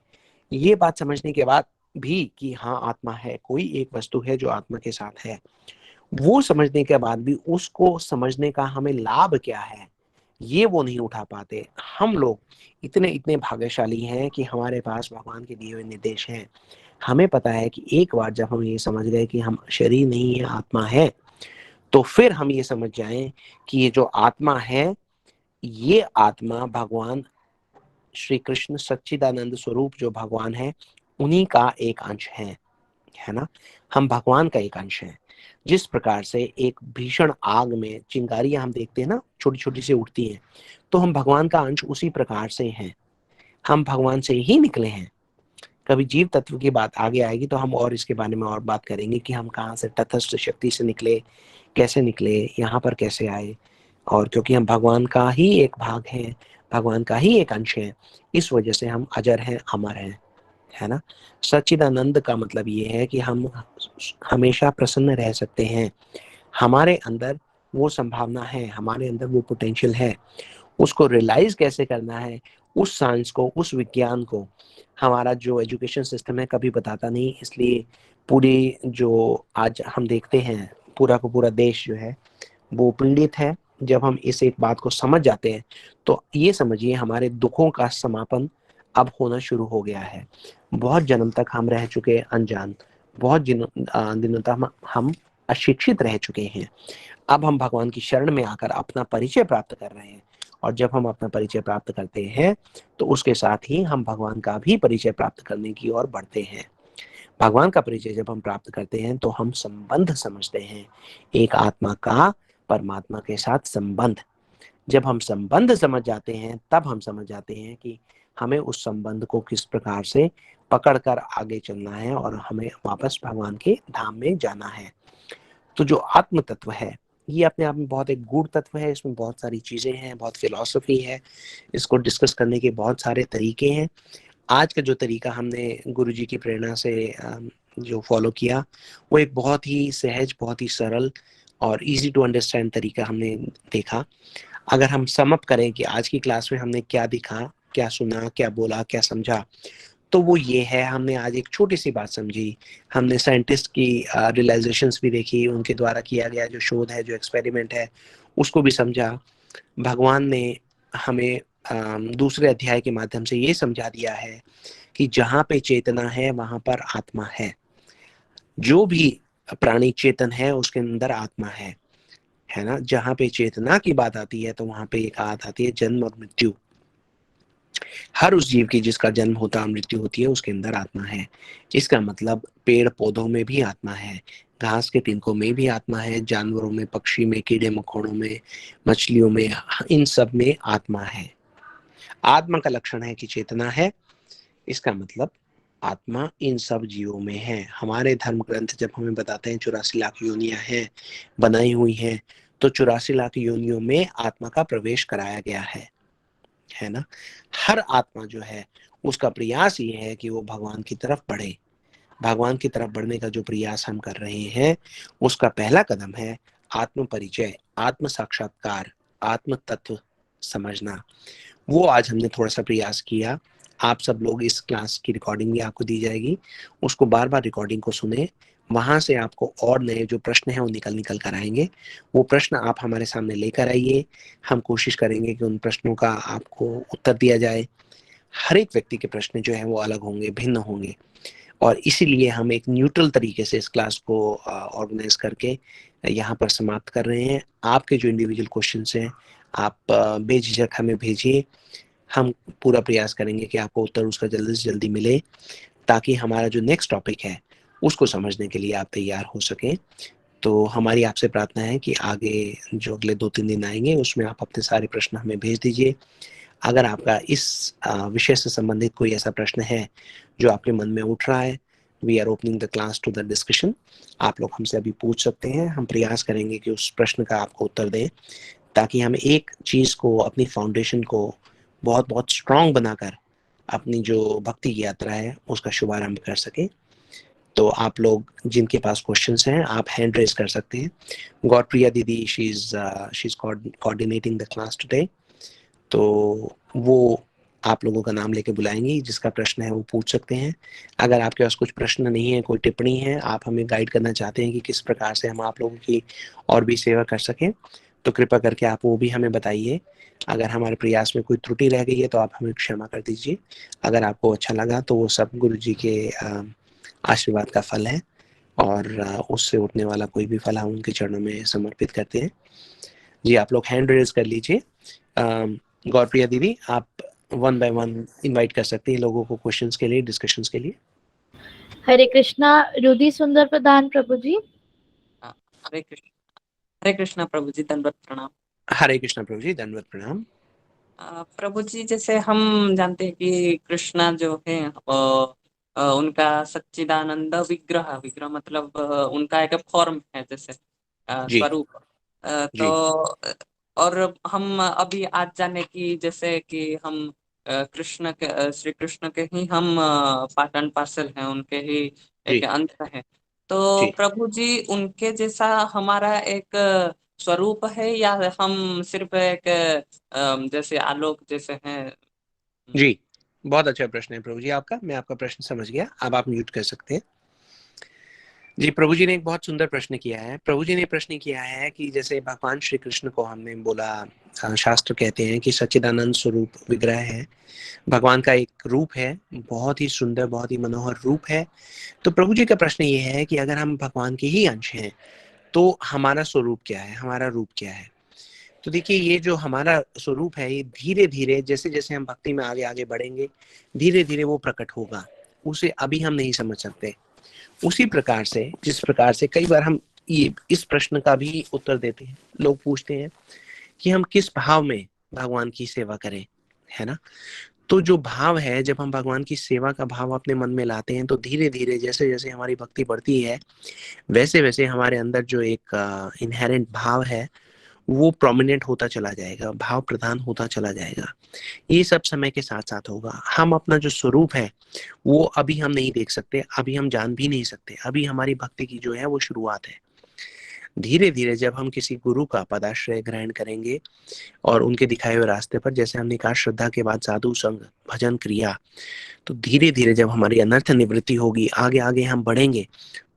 ये बात समझने के बाद भी कि हाँ आत्मा है, कोई एक वस्तु है जो आत्मा के साथ है, वो समझने के बाद भी उसको समझने का हमें लाभ क्या है, ये वो नहीं उठा पाते। हम लोग इतने इतने भाग्यशाली हैं कि हमारे पास भगवान के दिए हुए निर्देश हैं। हमें पता है कि एक बार जब हम ये समझ गए कि हम शरीर नहीं है, आत्मा है, तो फिर हम ये समझ जाएं कि ये जो आत्मा है, ये आत्मा भगवान श्री कृष्ण सच्चिदानंद स्वरूप जो भगवान है, उन्हीं का एक अंश है ना। हम भगवान का एक अंश हैं। जिस प्रकार से एक भीषण आग में चिंगारियां हम देखते हैं ना, छोटी छोटी सी उठती हैं, तो हम भगवान का अंश उसी प्रकार से हैं। हम भगवान से ही निकले हैं। कभी जीव तत्व की बात आगे आएगी तो हम और इसके बारे में और बात करेंगे कि हम कहाँ से तटस्थ शक्ति से निकले, कैसे निकले, यहाँ पर कैसे आए। और क्योंकि हम भगवान का ही एक भाग हैं, भगवान का ही एक अंश है, इस वजह से हम अजर हैं, अमर हैं, है ना। सच्चिदानंद का मतलब ये है कि हम हमेशा प्रसन्न रह सकते हैं। हमारे अंदर वो संभावना है, हमारे अंदर वो पोटेंशियल है। उसको रियलाइज कैसे करना है, उस साइंस को, उस विज्ञान को हमारा जो एजुकेशन सिस्टम है कभी बताता नहीं। इसलिए पूरी जो आज हम देखते हैं, पूरा का पूरा देश जो है वो पीड़ित है। जब हम इस एक बात को समझ जाते हैं तो ये समझिए हमारे दुखों का समापन अब होना शुरू हो गया है। बहुत जन्म तक हम रह चुके अनजान, बहुत दिनों तक हम अशिक्षित रह चुके हैं। अब हम भगवान की शरण में आकर अपना परिचय प्राप्त कर रहे हैं। और जब हम अपना परिचय प्राप्त करते हैं तो उसके साथ ही हम भगवान का भी परिचय प्राप्त करने की ओर बढ़ते हैं। भगवान का परिचय जब हम प्राप्त करते हैं तो हम संबंध समझते हैं, एक आत्मा का परमात्मा के साथ संबंध। जब हम संबंध समझ जाते हैं तब हम समझ जाते हैं कि हमें उस संबंध को किस प्रकार से पकड़कर आगे चलना है और हमें वापस भगवान के धाम में जाना है। तो जो आत्म तत्व है, ये अपने आप में बहुत एक गूढ़ तत्व है। इसमें बहुत सारी चीजें हैं, बहुत फिलॉसफी है, इसको डिस्कस करने के बहुत सारे तरीके हैं। आज का जो तरीका हमने गुरुजी की प्रेरणा से जो फॉलो किया, वो एक बहुत ही सहज, बहुत ही सरल और इजी टू अंडरस्टैंड तरीका हमने देखा। अगर हम सम अप करें कि आज की क्लास में हमने क्या दिखा, क्या सुना, क्या बोला, क्या समझा, तो वो ये है, हमने आज एक छोटी सी बात समझी। हमने साइंटिस्ट की रियलाइजेशंस भी देखी, उनके द्वारा किया गया जो शोध है, जो एक्सपेरिमेंट है, उसको भी समझा। भगवान ने हमें दूसरे अध्याय के माध्यम से ये समझा दिया है कि जहाँ पे चेतना है वहां पर आत्मा है। जो भी प्राणी चेतन है उसके अंदर आत्मा है ना। जहाँ पे चेतना की बात आती है तो वहां पे एक बात आती है जन्म और मृत्यु। हर उस जीव की जिसका जन्म होता है, मृत्यु होती है, उसके अंदर आत्मा है। इसका मतलब पेड़ पौधों में भी आत्मा है, घास के तिनकों में भी आत्मा है, जानवरों में, पक्षी में, कीड़े मकोड़ों में, मछलियों में, इन सब में आत्मा है। आत्मा का लक्षण है कि चेतना है। इसका मतलब आत्मा इन सब जीवों में है। हमारे धर्म ग्रंथ जब हमें बताते हैं 84 लाख योनियां हैं, बनाई हुई हैं, तो 84 लाख योनियों में आत्मा का प्रवेश कराया गया है ना। हर आत्मा जो है उसका प्रयास ये है कि वो भगवान की तरफ बढ़े। भगवान की तरफ बढ़ने का जो प्रयास हम कर रहे हैं, उसका पहला कदम है आत्म परिचय, आत्म साक्षात्कार, आत्म तत्व समझना। वो आज हमने थोड़ा सा प्रयास किया। आप सब लोग इस क्लास की रिकॉर्डिंग भी आपको दी जाएगी, उसको बार बार रिकॉर्डिंग को सुने। वहां से आपको और नए जो प्रश्न हैं वो निकल निकल कर आएंगे। वो प्रश्न आप हमारे सामने लेकर आइए, हम कोशिश करेंगे कि उन प्रश्नों का आपको उत्तर दिया जाए। हर एक व्यक्ति के प्रश्न जो है वो अलग होंगे, भिन्न होंगे, और इसीलिए हम एक न्यूट्रल तरीके से इस क्लास को ऑर्गेनाइज करके यहाँ पर समाप्त कर रहे हैं। आपके जो इंडिविजुअल क्वेश्चन हैं, आप बेझिझक हमें भेजिए, हम पूरा प्रयास करेंगे कि आपको उत्तर उसका जल्दी से जल्दी मिले, ताकि हमारा जो नेक्स्ट टॉपिक है उसको समझने के लिए आप तैयार हो सकें। तो हमारी आपसे प्रार्थना है कि आगे जो अगले 2-3 दिन आएंगे उसमें आप अपने सारे प्रश्न हमें भेज दीजिए। अगर आपका इस विषय से संबंधित कोई ऐसा प्रश्न है जो आपके मन में उठ रहा है, we are opening the class to the discussion. आप लोग हमसे अभी पूछ सकते हैं, हम प्रयास करेंगे कि उस प्रश्न का आपको उत्तर दें, ताकि हम एक चीज को, अपनी फाउंडेशन को बहुत बहुत स्ट्रांग बनाकर अपनी जो भक्ति की यात्रा है उसका शुभारंभ कर सके। तो आप लोग जिनके पास क्वेश्चंस हैं आप हैंड रेज कर सकते हैं। गौरप्रिया दीदी, she is coordinating the class today, तो वो आप लोगों का नाम लेके बुलाएंगी, जिसका प्रश्न है वो पूछ सकते हैं। अगर आपके पास कुछ प्रश्न नहीं है, कोई टिप्पणी है, आप हमें गाइड करना चाहते हैं कि किस प्रकार से हम आप लोगों की और भी सेवा कर सकें, तो कृपया करके आप वो भी हमें बताइए। अगर हमारे प्रयास में कोई त्रुटि रह गई है तो आप हमें क्षमा कर दीजिए। अगर आपको अच्छा लगा तो वो सब गुरु जी के आशीर्वाद का फल है, और उससे उठने वाला कोई भी फल हम उनके चरणों में समर्पित करते हैं। जी, आप लोग हैंड रेज कर लीजिए। गौरप्रिया दीदी, आप वन बाय वन इनवाइट कर सकती हैं लोगों को क्वेश्चंस के लिए, डिस्कशंस के लिए। हरे कृष्णा। रुधि सुंदर प्रधान प्रभु जी। हरे कृष्ण। हरे कृष्णा प्रभु जी, दंडवत प्रणाम। हरे कृष्णा प्रभु जी, दंडवत प्रणाम। प्रभु जी, जैसे हम जानते हैं कि कृष्णा जो है उनका सच्चिदानंद विग्रह, विग्रह मतलब उनका एक फॉर्म है, जैसे जी स्वरूप। तो जी और हम अभी आज जाने की जैसे कि हम कृष्ण के, श्री कृष्ण के ही हम पार्ट एंड पार्सल हैं, उनके ही जी एक अंश है। तो जी प्रभु जी, उनके जैसा हमारा एक स्वरूप है, या हम सिर्फ एक जैसे आलोक जैसे हैं? जी, बहुत अच्छा प्रश्न है प्रभु जी आपका। मैं आपका प्रश्न समझ गया, अब आप म्यूट कर सकते हैं। जी, प्रभु जी ने एक बहुत सुंदर प्रश्न किया है। प्रभु जी ने प्रश्न किया है कि जैसे भगवान श्री कृष्ण को हमने बोला, शास्त्र कहते हैं कि सच्चिदानंद स्वरूप विग्रह है, भगवान का एक रूप है, बहुत ही सुंदर, बहुत ही मनोहर रूप है। तो प्रभु जी का प्रश्न ये है कि अगर हम भगवान के ही अंश हैं तो हमारा स्वरूप क्या है, हमारा रूप क्या है। तो देखिए, ये जो हमारा स्वरूप है ये धीरे धीरे, जैसे जैसे हम भक्ति में आगे आगे बढ़ेंगे, धीरे धीरे वो प्रकट होगा। उसे अभी हम नहीं समझ सकते। उसी प्रकार से, जिस प्रकार से कई बार हम ये इस प्रश्न का भी उत्तर देते हैं, लोग पूछते हैं कि हम किस भाव में भगवान की सेवा करें, है ना। तो जो भाव है, जब हम भगवान की सेवा का भाव अपने मन में लाते हैं, तो धीरे धीरे जैसे जैसे हमारी भक्ति बढ़ती है, वैसे वैसे हमारे अंदर जो एक इनहेरेंट भाव है वो प्रोमिनेंट होता चला जाएगा, भाव प्रधान होता चला जाएगा। ये सब समय के साथ साथ होगा। हम अपना जो स्वरूप है वो अभी हम नहीं देख सकते, अभी हम जान भी नहीं सकते। अभी हमारी भक्ति की जो है वो शुरुआत है। धीरे धीरे जब हम किसी गुरु का पदाश्रय ग्रहण करेंगे और उनके दिखाए हुए रास्ते पर, जैसे हमने कहा, श्रद्धा के बाद साधु संग, भजन, क्रिया, तो धीरे धीरे जब हमारी अनर्थ निवृत्ति होगी, आगे आगे हम बढ़ेंगे,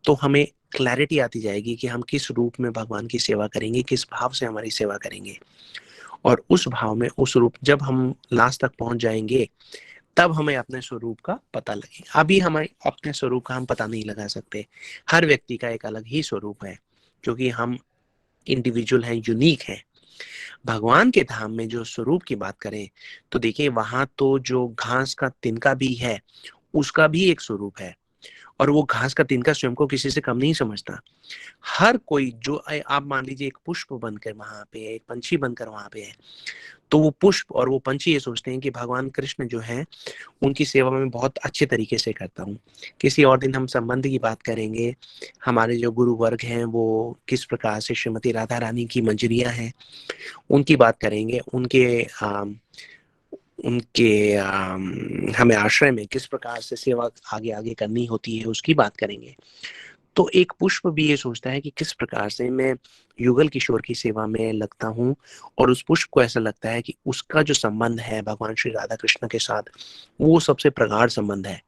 तो हमें क्लैरिटी आती जाएगी कि हम किस रूप में भगवान की सेवा करेंगे, किस भाव से हमारी सेवा करेंगे। और उस भाव में, उस रूप, जब हम लास्ट तक पहुंच जाएंगे, तब हमें अपने स्वरूप का पता लगेगा। अभी हमें अपने स्वरूप का हम पता नहीं लगा सकते। हर व्यक्ति का एक अलग ही स्वरूप है, क्योंकि हम इंडिविजुअल हैं, यूनिक हैं। भगवान के धाम में जो स्वरूप की बात करें, तो देखिए वहां तो जो घास का तिनका भी है उसका भी एक स्वरूप है, और वो घास का तिनका स्वयं को किसी से कम नहीं समझता। हर कोई जो आप मान लीजिए एक पुष्प बनकर वहां पे है, एक पंछी बनकर वहां पे है, तो वो पुष्प और वो पंछी ये सोचते हैं कि भगवान कृष्ण जो है उनकी सेवा में बहुत अच्छे तरीके से करता हूँ। किसी और दिन हम संबंध की बात करेंगे, हमारे जो गुरु वर्ग हैं वो किस प्रकार से श्रीमती राधा रानी की मंजरियां हैं उनकी बात करेंगे, उनके हमें आश्रय में किस प्रकार से सेवा आगे आगे करनी होती है उसकी बात करेंगे। तो एक पुष्प भी ये सोचता है कि किस प्रकार से मैं युगल किशोर की सेवा में लगता हूँ, और उस पुष्प को ऐसा लगता है कि उसका जो संबंध है भगवान श्री राधा कृष्ण के साथ, वो सबसे प्रगाढ़ संबंध है।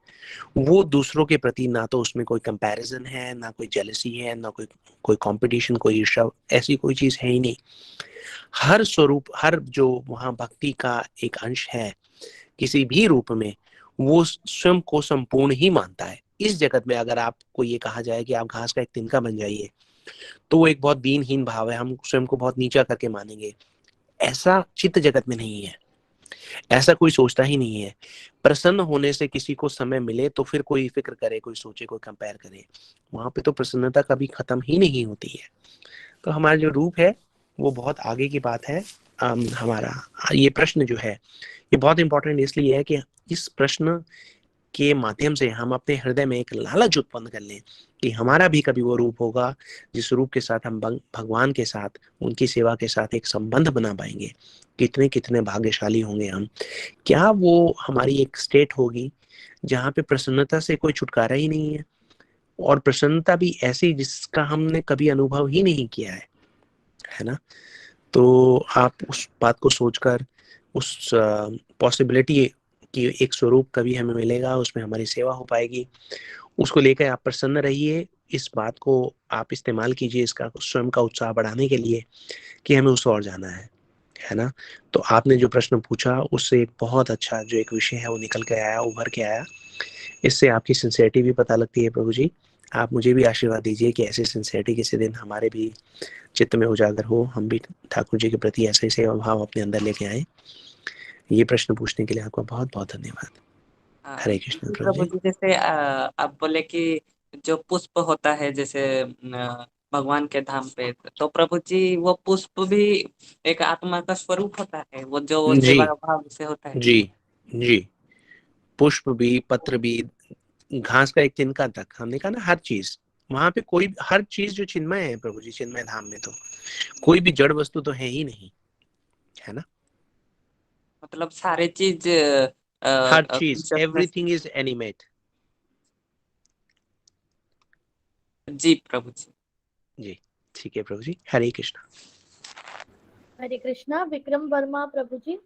वो दूसरों के प्रति ना तो उसमें कोई कंपैरिजन है, ना कोई जेलसी है, ना कोई कोई कंपटीशन, कोई ईर्ष्या, ऐसी कोई चीज है ही नहीं। हर स्वरूप, हर जो वहां भक्ति का एक अंश है किसी भी रूप में, वो स्वयं को संपूर्ण ही मानता है। इस जगत में अगर आपको ये कहा जाए कि आप घास का एक तिनका बन जाइए, तो वो एक बहुत दीनहीन भाव है, हम स्वयं को बहुत नीचा करके मानेंगे। ऐसा चित्त जगत में नहीं है, ऐसा कोई सोचता ही नहीं है। प्रसन्न होने से किसी को समय मिले तो फिर कोई फिक्र करे, कोई सोचे, कोई कंपेयर करे, वहां पे तो प्रसन्नता कभी खत्म ही नहीं होती है। तो हमारा जो रूप है वो बहुत आगे की बात है। हमारा ये प्रश्न जो है ये बहुत इंपॉर्टेंट इसलिए है कि इस प्रश्न के माध्यम से हम अपने हृदय में एक लालच उत्पन्न कर लें कि हमारा भी कभी वो रूप होगा जिस रूप के साथ हम भगवान के साथ, उनकी सेवा के साथ एक संबंध बना पाएंगे। कितने कितने भाग्यशाली होंगे हम। क्या वो हमारी एक स्टेट होगी जहाँ पे प्रसन्नता से कोई छुटकारा ही नहीं है, और प्रसन्नता भी ऐसी जिसका हमने कभी अनुभव ही नहीं किया है ना। तो आप उस बात को सोचकर उस पॉसिबिलिटी कि एक स्वरूप कभी हमें मिलेगा, उसमें हमारी सेवा हो पाएगी, उसको लेकर आप प्रसन्न रहिए। इस बात को आप इस्तेमाल कीजिए इसका स्वयं का उत्साह बढ़ाने के लिए कि हमें उस और जाना है ना। तो आपने जो प्रश्न पूछा उससे एक बहुत अच्छा जो एक विषय है वो निकल के आया, उभर के आया। इससे आपकी सिंसियरिटी भी पता लगती है प्रभु जी। आप मुझे भी आशीर्वाद दीजिए कि ऐसी सिंसियरिटी किसी दिन हमारे भी चित्त में उजागर हो, हम भी ठाकुर जी के प्रति ऐसे सेवा भाव अपने अंदर लेके आए। ये प्रश्न पूछने के लिए आपका बहुत बहुत धन्यवाद। हरे कृष्ण जी प्रभु प्रभु जी। जी, जैसे आप बोले कि जो पुष्प होता है जैसे भगवान के धाम पे, तो प्रभु जी वो पुष्प भी एक आत्मा का स्वरूप होता है, वो जो जी सेवा भाव से होता है। जी जी। पुष्प भी, पत्र भी, घास का एक तिनका तक, हमने कहा ना हर चीज वहां पे, कोई हर चीज जो चिन्मय है प्रभु जी, चिन्मय धाम में तो कोई भी जड़ वस्तु तो है ही नहीं, है ना। मतलब सारे चीज हर चीज, कॉन्शियसनेस। Everything is animate. जी प्रभु जी। जी ठीक है प्रभु जी। हरे कृष्ण। हरे कृष्णा विक्रम वर्मा प्रभु जी।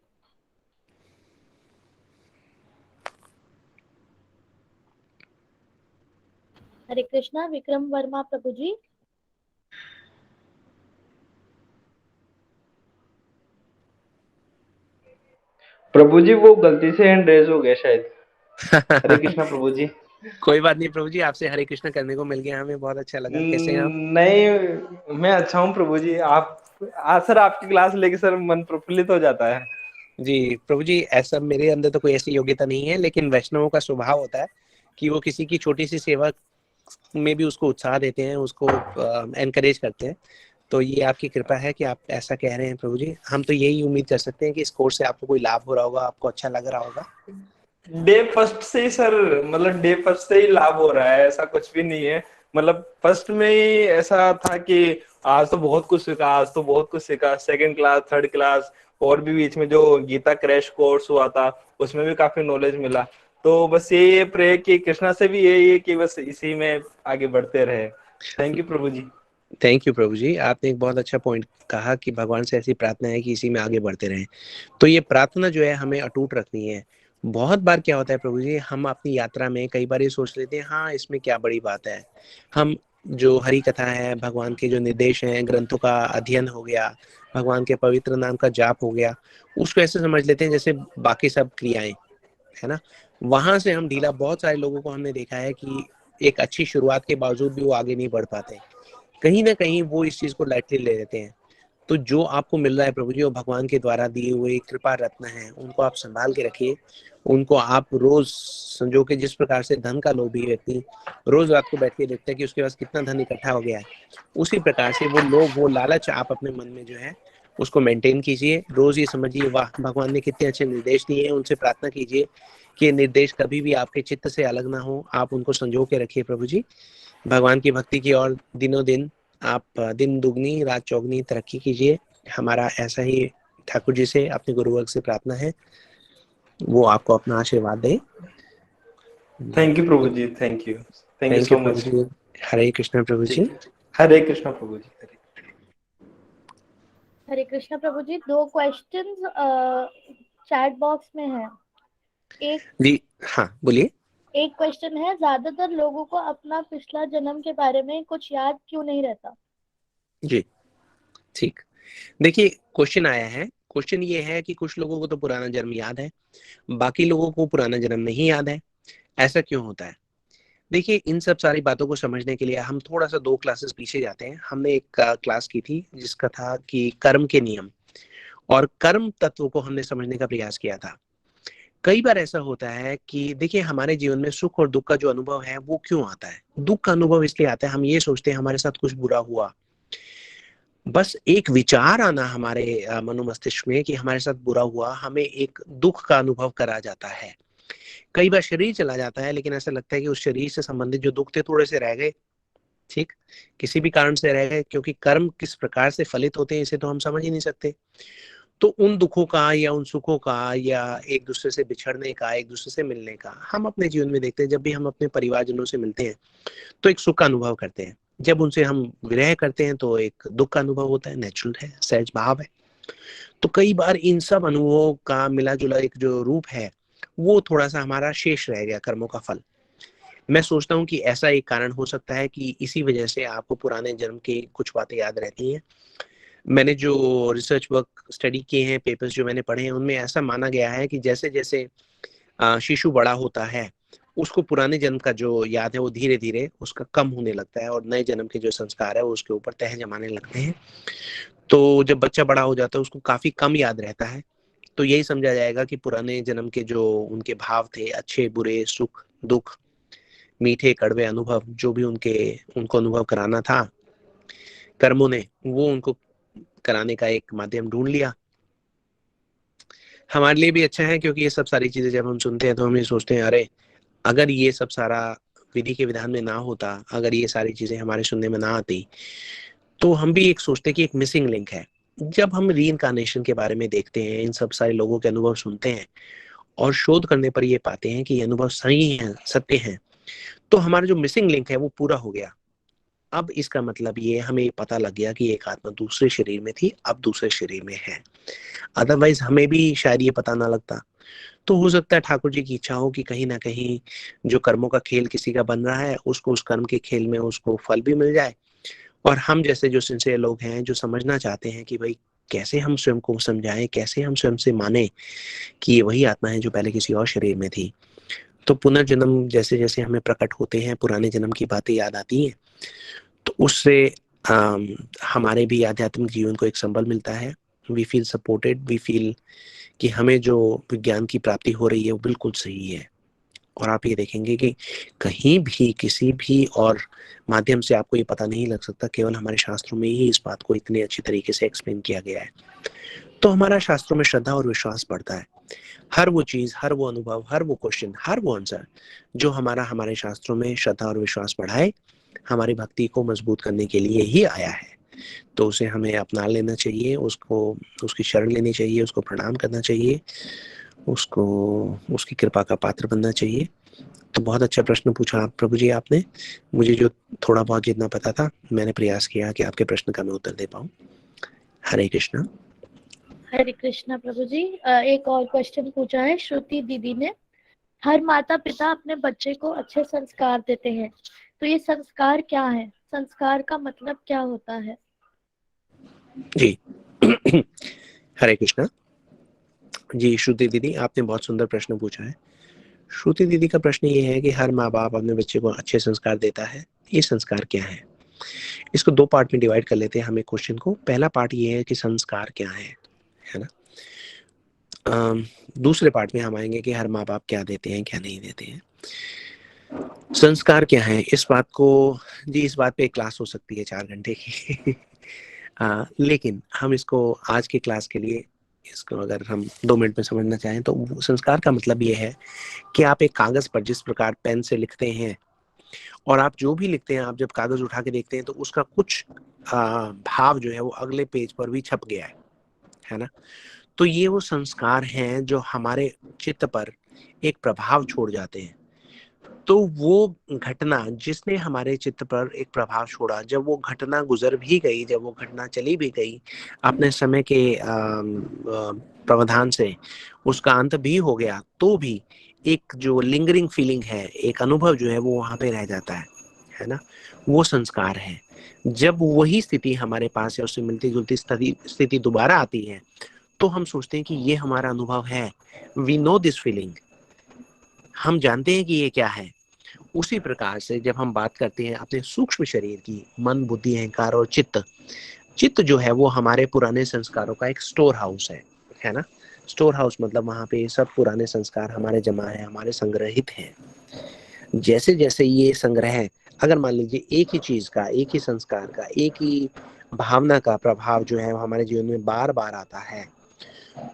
हरे कृष्णा विक्रम वर्मा प्रभु जी। प्रभु जी वो गलती से हैंड रेज हो गया शायद। हरे कृष्णा प्रभु जी। कोई बात नहीं प्रभु जी, आपसे हरे कृष्ण करने को मिल गया, हमें बहुत अच्छा लगा। कैसे हैं आप? नहीं, मैं अच्छा हूँ प्रभु जी। आप आज सर आपकी क्लास लेके सर मन प्रफुल्लित हो जाता है। जी प्रभु जी, ऐसा मेरे अंदर तो कोई ऐसी योग्यता नहीं है, लेकिन वैष्णवों का स्वभाव होता है कि वो किसी की छोटी सी सेवा में भी उसको उत्साह देते हैं, उसको एनकरेज करते हैं। तो ये आपकी कृपा है कि आप ऐसा कह रहे हैं प्रभु जी। हम तो यही उम्मीद कर सकते हैं कि इस कोर्स से आपको कोई लाभ हो रहा होगा, आपको अच्छा लग रहा होगा। डे फर्स्ट से ही सर, मतलब डे फर्स्ट से ही लाभ हो रहा है, ऐसा कुछ भी नहीं है। मतलब फर्स्ट में ही ऐसा था कि आज तो बहुत कुछ सीखा, आज तो बहुत कुछ सीखा। सेकंड क्लास, थर्ड क्लास और भी बीच में जो गीता क्रैश कोर्स हुआ था उसमें भी काफी नॉलेज मिला। तो बस ये प्रे कि कृष्णा से भी यही है कि बस इसी में आगे बढ़ते रहे। थैंक यू प्रभु जी। थैंक यू प्रभु जी, आपने एक बहुत अच्छा पॉइंट कहा कि भगवान से ऐसी प्रार्थना है कि इसी में आगे बढ़ते रहें। तो ये प्रार्थना जो है हमें अटूट रखनी है। बहुत बार क्या होता है प्रभु जी, हम अपनी यात्रा में कई बार ये सोच लेते हैं हाँ इसमें क्या बड़ी बात है। हम जो हरि कथा है, भगवान के जो निर्देश हैं, ग्रंथों का अध्ययन हो गया, भगवान के पवित्र नाम का जाप हो गया, उसको ऐसे समझ लेते हैं जैसे बाकी सब क्रियाएं, है ना। वहां से हम ढीला, बहुत सारे लोगों को हमने देखा है कि एक अच्छी शुरुआत के बावजूद भी वो आगे नहीं बढ़ पाते। कहीं ना कहीं वो इस चीज को लाइटली ले लेते हैं। तो जो आपको मिल रहा है प्रभु जी वो भगवान के द्वारा दिए हुए कृपा रत्न है, उनको आप संभाल के रखिए। उनको आप रोज संजो के, जिस प्रकार से धन का लोभी व्यक्ति रोज रात को बैठ के देखता है कि उसके पास कितना धन इकट्ठा हो गया है, उसी प्रकार से वो लोभ, वो लालच आप अपने मन में जो है उसको मेंटेन कीजिए। रोज ये समझिए वाह भगवान ने कितने अच्छे निर्देश दिए हैं, उनसे प्रार्थना कीजिए कि ये निर्देश कभी भी आपके चित्त से अलग ना हो, आप उनको संजो के रखिए प्रभु जी। भगवान की भक्ति की और दिनों दिन आप दिन दुगनी रात चौगनी तरक्की कीजिए। हमारा ऐसा ही ठाकुर जी से, अपने गुरुवर्ग से प्रार्थना है, वो आपको अपना आशीर्वाद दे। थैंक यू प्रभु जी। Thank you thank you so प्रभु मच। जी। हरे कृष्ण प्रभु जी। ठीक है। हरे कृष्णा प्रभु जी। हरे कृष्णा प्रभु जी। 2 क्वेश्चंस चैट बॉक्स में है। एक जी हाँ बोलिए। एक क्वेश्चन है, ज्यादातर लोगों को अपना पिछला जन्म के बारे में कुछ याद क्यों नहीं रहता? जी ठीक। देखिए क्वेश्चन आया है, क्वेश्चन ये है कि कुछ लोगों को तो पुराना जन्म याद है, बाकी लोगों को पुराना जन्म नहीं याद है। ऐसा क्यों होता है? देखिए इन सब सारी बातों को समझने के लिए हम थोड़ा सा 2 क्लासेस पीछे जाते हैं। हमने एक क्लास की थी जिसका था कि कर्म के नियम, और कर्म तत्व को हमने समझने का प्रयास किया था। कई बार ऐसा होता है कि देखिए हमारे जीवन में सुख और दुख का जो अनुभव है वो क्यों आता है? दुख का अनुभव इसलिए आता है, हम ये सोचते हैं हमारे साथ कुछ बुरा हुआ, बस एक विचार आना हमारे मनोमस्तिष्क में कि हमारे साथ बुरा हुआ, हमें एक दुख का अनुभव करा जाता है। कई बार शरीर चला जाता है, लेकिन ऐसा लगता है कि उस शरीर से संबंधित जो दुख थे थोड़े से रह गए, ठीक, किसी भी कारण से रह गए, क्योंकि कर्म किस प्रकार से फलित होते हैं इसे तो हम समझ ही नहीं सकते। तो उन दुखों का या उन सुखों का या एक दूसरे से बिछड़ने का, एक दूसरे से मिलने का, हम अपने जीवन में देखते हैं। जब भी हम अपने परिवारजनों से मिलते हैं तो एक सुख का अनुभव करते हैं, जब उनसे हम विरह करते हैं तो एक दुख का अनुभव होता है, नेचुरल है, सहज भाव है। तो कई बार इन सब अनुभवों का मिला जुला एक जो रूप है वो थोड़ा सा हमारा शेष रह गया, कर्मों का फल। मैं सोचता हूँ कि ऐसा एक कारण हो सकता है कि इसी वजह से आपको पुराने जन्म की कुछ बातें याद रहती हैं। मैंने जो रिसर्च वर्क स्टडी किए हैं, पेपर्स जो मैंने पढ़े हैं, उनमें ऐसा माना गया है कि जैसे जैसे शिशु बड़ा होता है उसको पुराने जन्म का जो याद है वो धीरे धीरे उसका कम होने लगता है और नए जन्म के जो संस्कार है वो उसके ऊपर तह जमाने लगते हैं। तो जब बच्चा बड़ा हो जाता है उसको काफी कम याद रहता है। तो यही समझा जाएगा कि पुराने जन्म के जो उनके भाव थे, अच्छे बुरे, सुख दुख, मीठे कड़वे अनुभव, जो भी उनको अनुभव कराना था कर्मों ने, वो उनको कराने का एक माध्यम ढूंढ लिया। हमारे लिए भी अच्छा है, क्योंकि ये सब सारी चीजें जब हम सुनते हैं तो हम ये सोचते हैं अरे अगर ये सब सारा विधि के विधान में ना होता, अगर ये सारी चीजें हमारे सुनने में ना आती, तो हम भी एक सोचते कि एक मिसिंग लिंक है। जब हम रीइंकार्नेशन के बारे में देखते हैं, इन सब सारे लोगों के अनुभव सुनते हैं और शोध करने पर ये पाते हैं कि ये अनुभव सही है, सत्य है, तो हमारा जो मिसिंग लिंक है वो पूरा हो गया। अब इसका मतलब ये हमें पता लग गया कि एक आत्मा दूसरे शरीर में थी, अब दूसरे शरीर में है। अदरवाइज हमें भी शायद ये पता ना लगता। तो हो सकता है ठाकुर जी की इच्छा हो कि कहीं ना कहीं जो कर्मों का खेल किसी का बन रहा है उसको उस कर्म के खेल में उसको फल भी मिल जाए, और हम जैसे जो सिंसियर लोग हैं जो समझना चाहते हैं कि भाई कैसे हम स्वयं को समझाएं, कैसे हम स्वयं से माने कि ये वही आत्मा है जो पहले किसी और शरीर में थी। तो पुनर्जन्म जैसे जैसे हमें प्रकट होते हैं, पुराने जन्म की बातें याद आती हैं, तो उससे हमारे भी आध्यात्मिक जीवन को एक संबल मिलता है। We feel supported, we feel कि हमें जो विज्ञान की प्राप्ति हो रही है वो बिल्कुल सही है। और आप ये देखेंगे कि कहीं भी किसी भी और माध्यम से आपको ये पता नहीं लग सकता, केवल हमारे शास्त्रों में ही इस बात को इतने अच्छी तरीके से एक्सप्लेन किया गया है। तो हमारा शास्त्रों में श्रद्धा और विश्वास बढ़ता है। हर वो चीज, हर वो अनुभव, हर वो क्वेश्चन, हर वो आंसर जो हमारे शास्त्रों में श्रद्धा और विश्वास बढ़ाए, हमारी भक्ति को मजबूत करने के लिए ही आया है। तो उसे हमें अपना लेना चाहिए, उसको उसकी शरण लेनी चाहिए, उसको प्रणाम करना चाहिए, उसको उसकी कृपा का पात्र बनना चाहिए। तो बहुत अच्छा प्रश्न पूछा आप प्रभु जी आपने। मुझे जो थोड़ा बहुत जितना पता था मैंने प्रयास किया कि आपके प्रश्न का मैं उत्तर दे पाऊँ। हरे कृष्णा। हरे कृष्णा प्रभु जी। एक और क्वेश्चन पूछा है श्रुति दीदी ने। हर माता पिता अपने बच्चे को अच्छे संस्कार देते हैं, तो ये संस्कार क्या है? संस्कार का मतलब क्या होता है? जी हरे कृष्णा जी। श्रुति दीदी आपने बहुत सुंदर प्रश्न पूछा है। श्रुति दीदी का प्रश्न ये है कि हर माँ बाप अपने बच्चे को अच्छे संस्कार देता है, ये संस्कार क्या है? इसको दो पार्ट में डिवाइड कर लेते हैं हमें क्वेश्चन को। पहला पार्ट ये है कि संस्कार क्या है ना। दूसरे पार्ट में हम आएंगे कि हर माँ बाप क्या देते हैं क्या नहीं देते हैं। संस्कार क्या है इस बात को, जी इस बात पे एक क्लास हो सकती है 4 घंटे की लेकिन हम इसको आज की क्लास के लिए इसको अगर हम 2 मिनट में समझना चाहें तो संस्कार का मतलब ये है कि आप एक कागज पर जिस प्रकार पेन से लिखते हैं, और आप जो भी लिखते हैं, आप जब कागज उठा के देखते हैं तो उसका कुछ भाव जो है वो अगले पेज पर भी छप गया है ना। तो ये वो संस्कार हैं जो हमारे चित्त पर एक प्रभाव छोड़ जाते हैं। तो वो घटना जिसने हमारे चित्त पर एक प्रभाव छोड़ा, जब वो घटना गुजर भी गई, जब वो घटना चली भी गई अपने समय के प्रावधान से, उसका अंत भी हो गया, तो भी एक जो लिंगरिंग फीलिंग है, एक अनुभव जो है वो वहां पे रह जाता है ना। वो संस्कार है। जब वही स्थिति हमारे पास है, उससे मिलती जुलती स्थिति दोबारा आती है, तो हम सोचते हैं कि ये हमारा अनुभव है। वी नो दिस फीलिंग, हम जानते हैं कि ये क्या है। उसी प्रकार से जब हम बात करते हैं अपने सूक्ष्म शरीर की, मन बुद्धि अहंकार और चित्त, चित्त जो है वो हमारे पुराने संस्कारों का एक स्टोर हाउस है ना। स्टोर हाउस मतलब वहां पे सब पुराने संस्कार हमारे जमा है, हमारे संग्रहित हैं। जैसे जैसे ये संग्रह, अगर मान लीजिए एक ही चीज का, एक ही संस्कार का, एक ही भावना का प्रभाव जो है वो हमारे जीवन में बार बार आता है,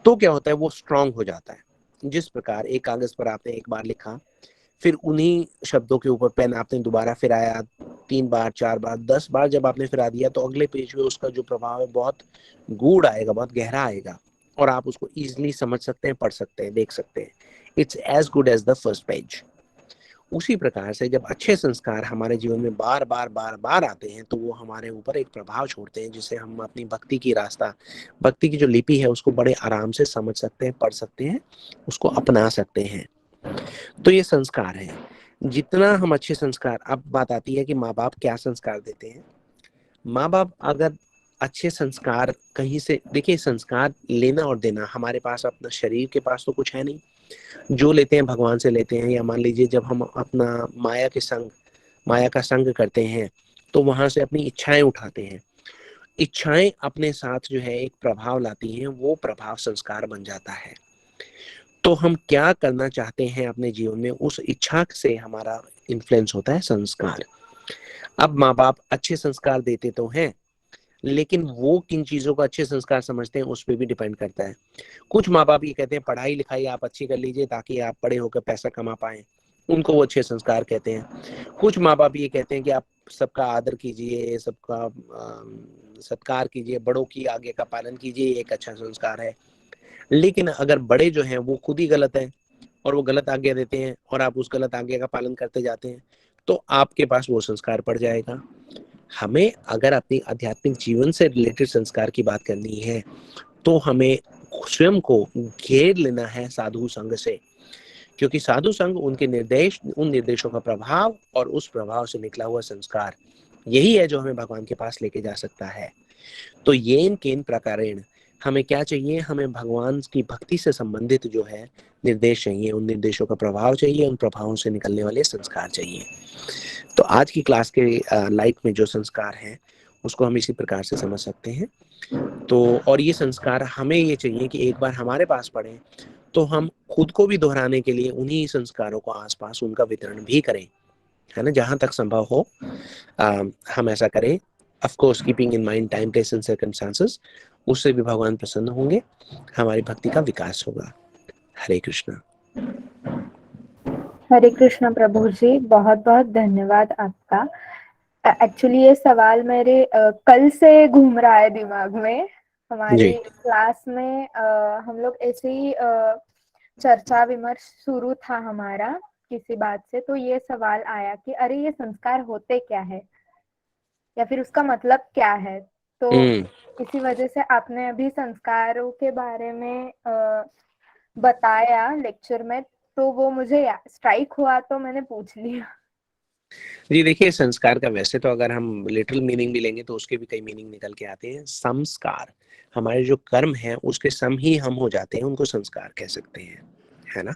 तो क्या होता है, वो स्ट्रांग हो जाता है। जिस प्रकार एक कागज पर आपने एक बार लिखा, फिर उन्हीं शब्दों के ऊपर पेन आपने दोबारा फिराया, 3 बार, 4 बार, 10 बार जब आपने फिरा दिया, तो अगले पेज में उसका जो प्रभाव है बहुत गूढ़ आएगा, बहुत गहरा आएगा, और आप उसको इजिली समझ सकते हैं, पढ़ सकते हैं, देख सकते हैं। It's as good as the first page. उसी प्रकार से जब अच्छे संस्कार हमारे जीवन में बार बार बार बार आते हैं, तो वो हमारे ऊपर एक प्रभाव छोड़ते हैं, जिसे हम अपनी भक्ति की रास्ता, भक्ति की जो लिपि है उसको बड़े आराम से समझ सकते हैं, पढ़ सकते हैं, उसको अपना सकते हैं। तो ये संस्कार है। जितना हम अच्छे संस्कार, अब बात आती है कि माँ बाप क्या संस्कार देते हैं। माँ बाप अगर अच्छे संस्कार कहीं से, देखिए संस्कार लेना और देना, हमारे पास अपना शरीर के पास तो कुछ है नहीं, जो लेते हैं भगवान से लेते हैं। या मान लीजिए जब हम अपना माया का संग करते हैं, तो वहां से अपनी इच्छाएं उठाते हैं। इच्छाएं अपने साथ जो है एक प्रभाव लाती हैं, वो प्रभाव संस्कार बन जाता है। तो हम क्या करना चाहते हैं अपने जीवन में, उस इच्छा से हमारा इन्फ्लुएंस होता है संस्कार। अब माँ बाप अच्छे संस्कार देते तो हैं, लेकिन वो किन चीजों का अच्छे संस्कार समझते हैं उस पर भी डिपेंड करता है। कुछ माँ बाप ये कहते हैं पढ़ाई लिखाई आप अच्छी कर लीजिए ताकि आप बड़े होकर पैसा कमा पाए, उनको वो अच्छे संस्कार कहते हैं। कुछ माँ बाप ये कहते हैं कि आप सबका आदर कीजिए, सबका सत्कार कीजिए, बड़ों की आज्ञा का पालन कीजिए, एक अच्छा संस्कार है। लेकिन अगर बड़े जो हैं वो खुद ही गलत है और वो गलत आज्ञा देते हैं, और आप उस गलत आज्ञा का पालन करते जाते हैं, तो आपके पास वो संस्कार पड़ जाएगा। हमें अगर अपनी आध्यात्मिक जीवन से रिलेटेड संस्कार की बात करनी है, तो हमें स्वयं को घेर लेना है साधु संग से, क्योंकि साधु संग उनके निर्देश, उन निर्देशों का प्रभाव और उस प्रभाव से निकला हुआ संस्कार, यही है जो हमें भगवान के पास लेके जा सकता है। तो येन केन प्रकारेण, हमें क्या चाहिए, हमें भगवान की भक्ति से संबंधित जो है निर्देश चाहिए, उन निर्देशों का प्रभाव चाहिए, उन प्रभावों से निकलने वाले संस्कार चाहिए। तो आज की क्लास के लाइफ में जो संस्कार हैं उसको हम इसी प्रकार से समझ सकते हैं। तो और ये संस्कार हमें ये चाहिए कि एक बार हमारे पास पड़े तो हम खुद को भी दोहराने के लिए उन्हीं संस्कारों को आसपास उनका वितरण भी करें, है ना, जहां तक संभव हो हम ऐसा करें। Of course keeping in mind time, place and circumstances, उससे भी भगवान प्रसन्न होंगे, हमारी भक्ति का विकास होगा। हरे कृष्णा। हरे कृष्ण प्रभु जी, बहुत बहुत धन्यवाद आपका। एक्चुअली ये सवाल मेरे कल से घूम रहा है दिमाग में। हमारी क्लास में हम लोग ऐसे ही चर्चा विमर्श शुरू था हमारा किसी बात से, तो ये सवाल आया कि अरे ये संस्कार होते क्या है या फिर उसका मतलब क्या है। तो इसी वजह से आपने अभी संस्कारों के बारे में बताया लेक्चर में, तो वो मुझे स्ट्राइक हुआ तो मैंने पूछ लिया। जी देखिए, संस्कार का वैसे तो अगर हम लिटरल मीनिंग भी लेंगे तो उसके भी कई मीनिंग निकल के आते हैं। संस्कार, हमारे जो कर्म हैं उसके सम ही हम हो जाते हैं, उनको संस्कार कह सकते हैं, है ना।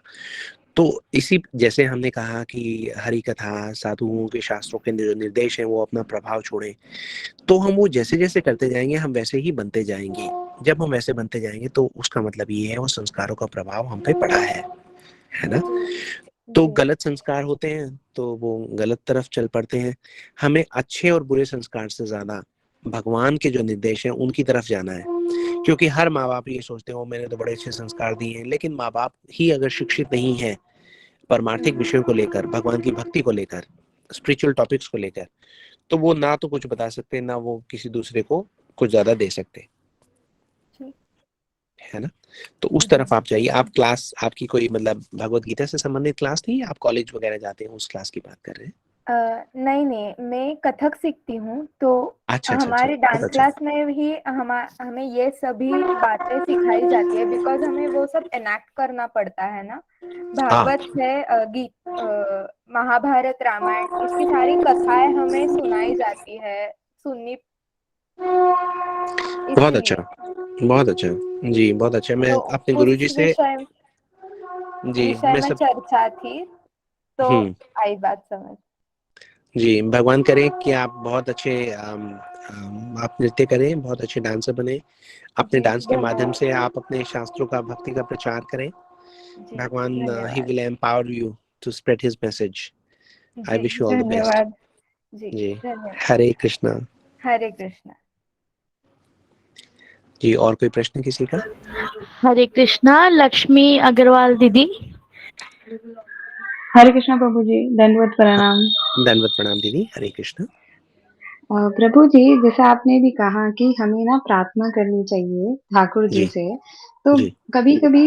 तो इसी जैसे हमने कहा कि हरि कथा, साधुओं के शास्त्रों के जो निर्देश हैं वो अपना प्रभाव छोड़े, तो हम वो जैसे जैसे करते जाएंगे हम वैसे ही बनते जाएंगे। जब हम वैसे बनते जाएंगे तो उसका मतलब ये है वो संस्कारों का प्रभाव हम पे पड़ा है ना। तो गलत संस्कार होते हैं तो वो गलत तरफ चल पड़ते हैं। हमें अच्छे और बुरे संस्कार से ज्यादा भगवान के जो निर्देश हैं उनकी तरफ जाना है, क्योंकि हर माँ बाप ये सोचते हो मैंने तो बड़े अच्छे संस्कार दिए हैं, लेकिन माँ बाप ही अगर शिक्षित नहीं है परमार्थिक विषयों को लेकर, भगवान की भक्ति को लेकर, स्पिरिचुअल टॉपिक्स को लेकर, तो वो ना तो कुछ बता सकते, ना वो किसी दूसरे को कुछ ज्यादा दे सकते, है ना। तो उस तरफ आप जाइए। आप क्लास, आपकी कोई मतलब भगवत गीता से संबंधित क्लास थी या आप कॉलेज वगैरह जाते हैं उस क्लास की बात कर रहे हैं? नहीं, मैं कथक सीखती हूँ, तो हमारे डांस क्लास में भी हमें ये सभी बातें सिखाई जाती है, बिकॉज हमें वो सब एनैक्ट करना पड़ता है ना। भागवत है, गीत, महाभारत, रामायण, इसकी सारी कथाएं हमें सुनाई जाती है, सुननी। बहुत अच्छा, बहुत अच्छा जी, बहुत अच्छा। मैं तो अपने गुरुजी से विषय में चर्चा थी, तो आई बात समझ। जी, भगवान करे कि आप बहुत अच्छे आप नृत्य करें, बहुत अच्छे डांसर बने, अपने जी, डांस के माध्यम धन्यवाद। से आप अपने शास्त्रों का, भक्ति का प्रचार करें। जी, भगवान ही धन्यवाद। Will empower you to spread his message. I जी, wish you all the best. धन्यवाद। जी, जी, धन्यवाद। हरे कृष्णा। हरे कृष्णा। जी, और कोई प्रश्न किसी का? हरे कृष्णा, लक्ष्मी अग्रवाल दीदी। हरे कृष्णा प्रभु जी, दंडवत प्रणाम। दंडवत प्रणाम दीदी, हरे कृष्णा। प्रभु जी, जैसे आपने भी कहा कि हमें ना प्रार्थना करनी चाहिए ठाकुर जी जी से, तो जी कभी कभी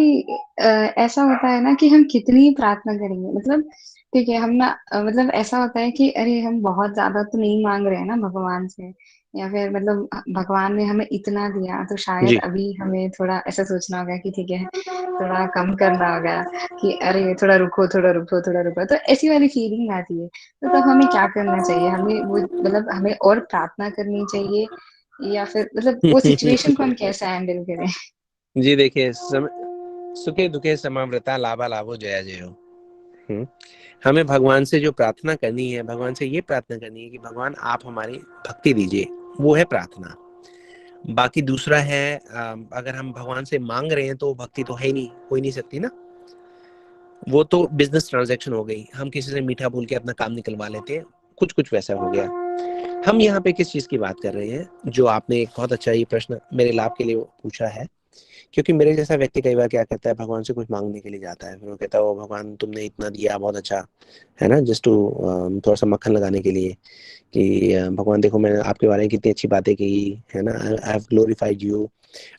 ऐसा होता है ना कि हम कितनी प्रार्थना करेंगे, मतलब ठीक है हम ना मतलब ऐसा होता है कि अरे हम बहुत ज्यादा तो नहीं मांग रहे हैं ना भगवान से, या फिर मतलब भगवान ने हमें इतना दिया तो शायद जी अभी हमें थोड़ा ऐसा सोचना होगा कि ठीक है थोड़ा कम करना होगा, कि अरे थोड़ा रुको थोड़ा रुको थोड़ा रुको, तो ऐसी वाली फीलिंग आती है। तो तब हमें क्या करना चाहिए? हमें वो मतलब हमें और प्रार्थना करनी चाहिए, या फिर मतलब वो सिचुएशन को हम कैसे हैंडल करें? जी देखिए, सुखे दुखे समावृता लाभा लाभो जया जयो। हम्म, हमें भगवान से जो प्रार्थना करनी है, भगवान से ये प्रार्थना करनी है कि भगवान आप हमारी भक्ति दीजिए, वो है प्रार्थना। बाकी दूसरा है, अगर हम भगवान से मांग रहे हैं तो भक्ति तो है ही नहीं, हो ही नहीं सकती ना। वो तो बिजनेस ट्रांजैक्शन हो गई, हम किसी से मीठा बोल के अपना काम निकलवा लेते हैं, कुछ कुछ वैसा हो गया। हम यहाँ पे किस चीज की बात कर रहे हैं? जो आपने एक बहुत अच्छा ये प्रश्न मेरे लाभ के लिए पूछा है, क्योंकि मेरे जैसा व्यक्ति कई बार क्या करता है, भगवान से कुछ मांगने के लिए जाता है, फिर वो कहता है ओ भगवान तुमने इतना दिया, बहुत अच्छा है ना, जस्ट टू थोड़ा सा मक्खन लगाने के लिए कि भगवान देखो मैंने आपके बारे में कितनी अच्छी बातें की है ना, आई हैव ग्लोरीफाइड यू,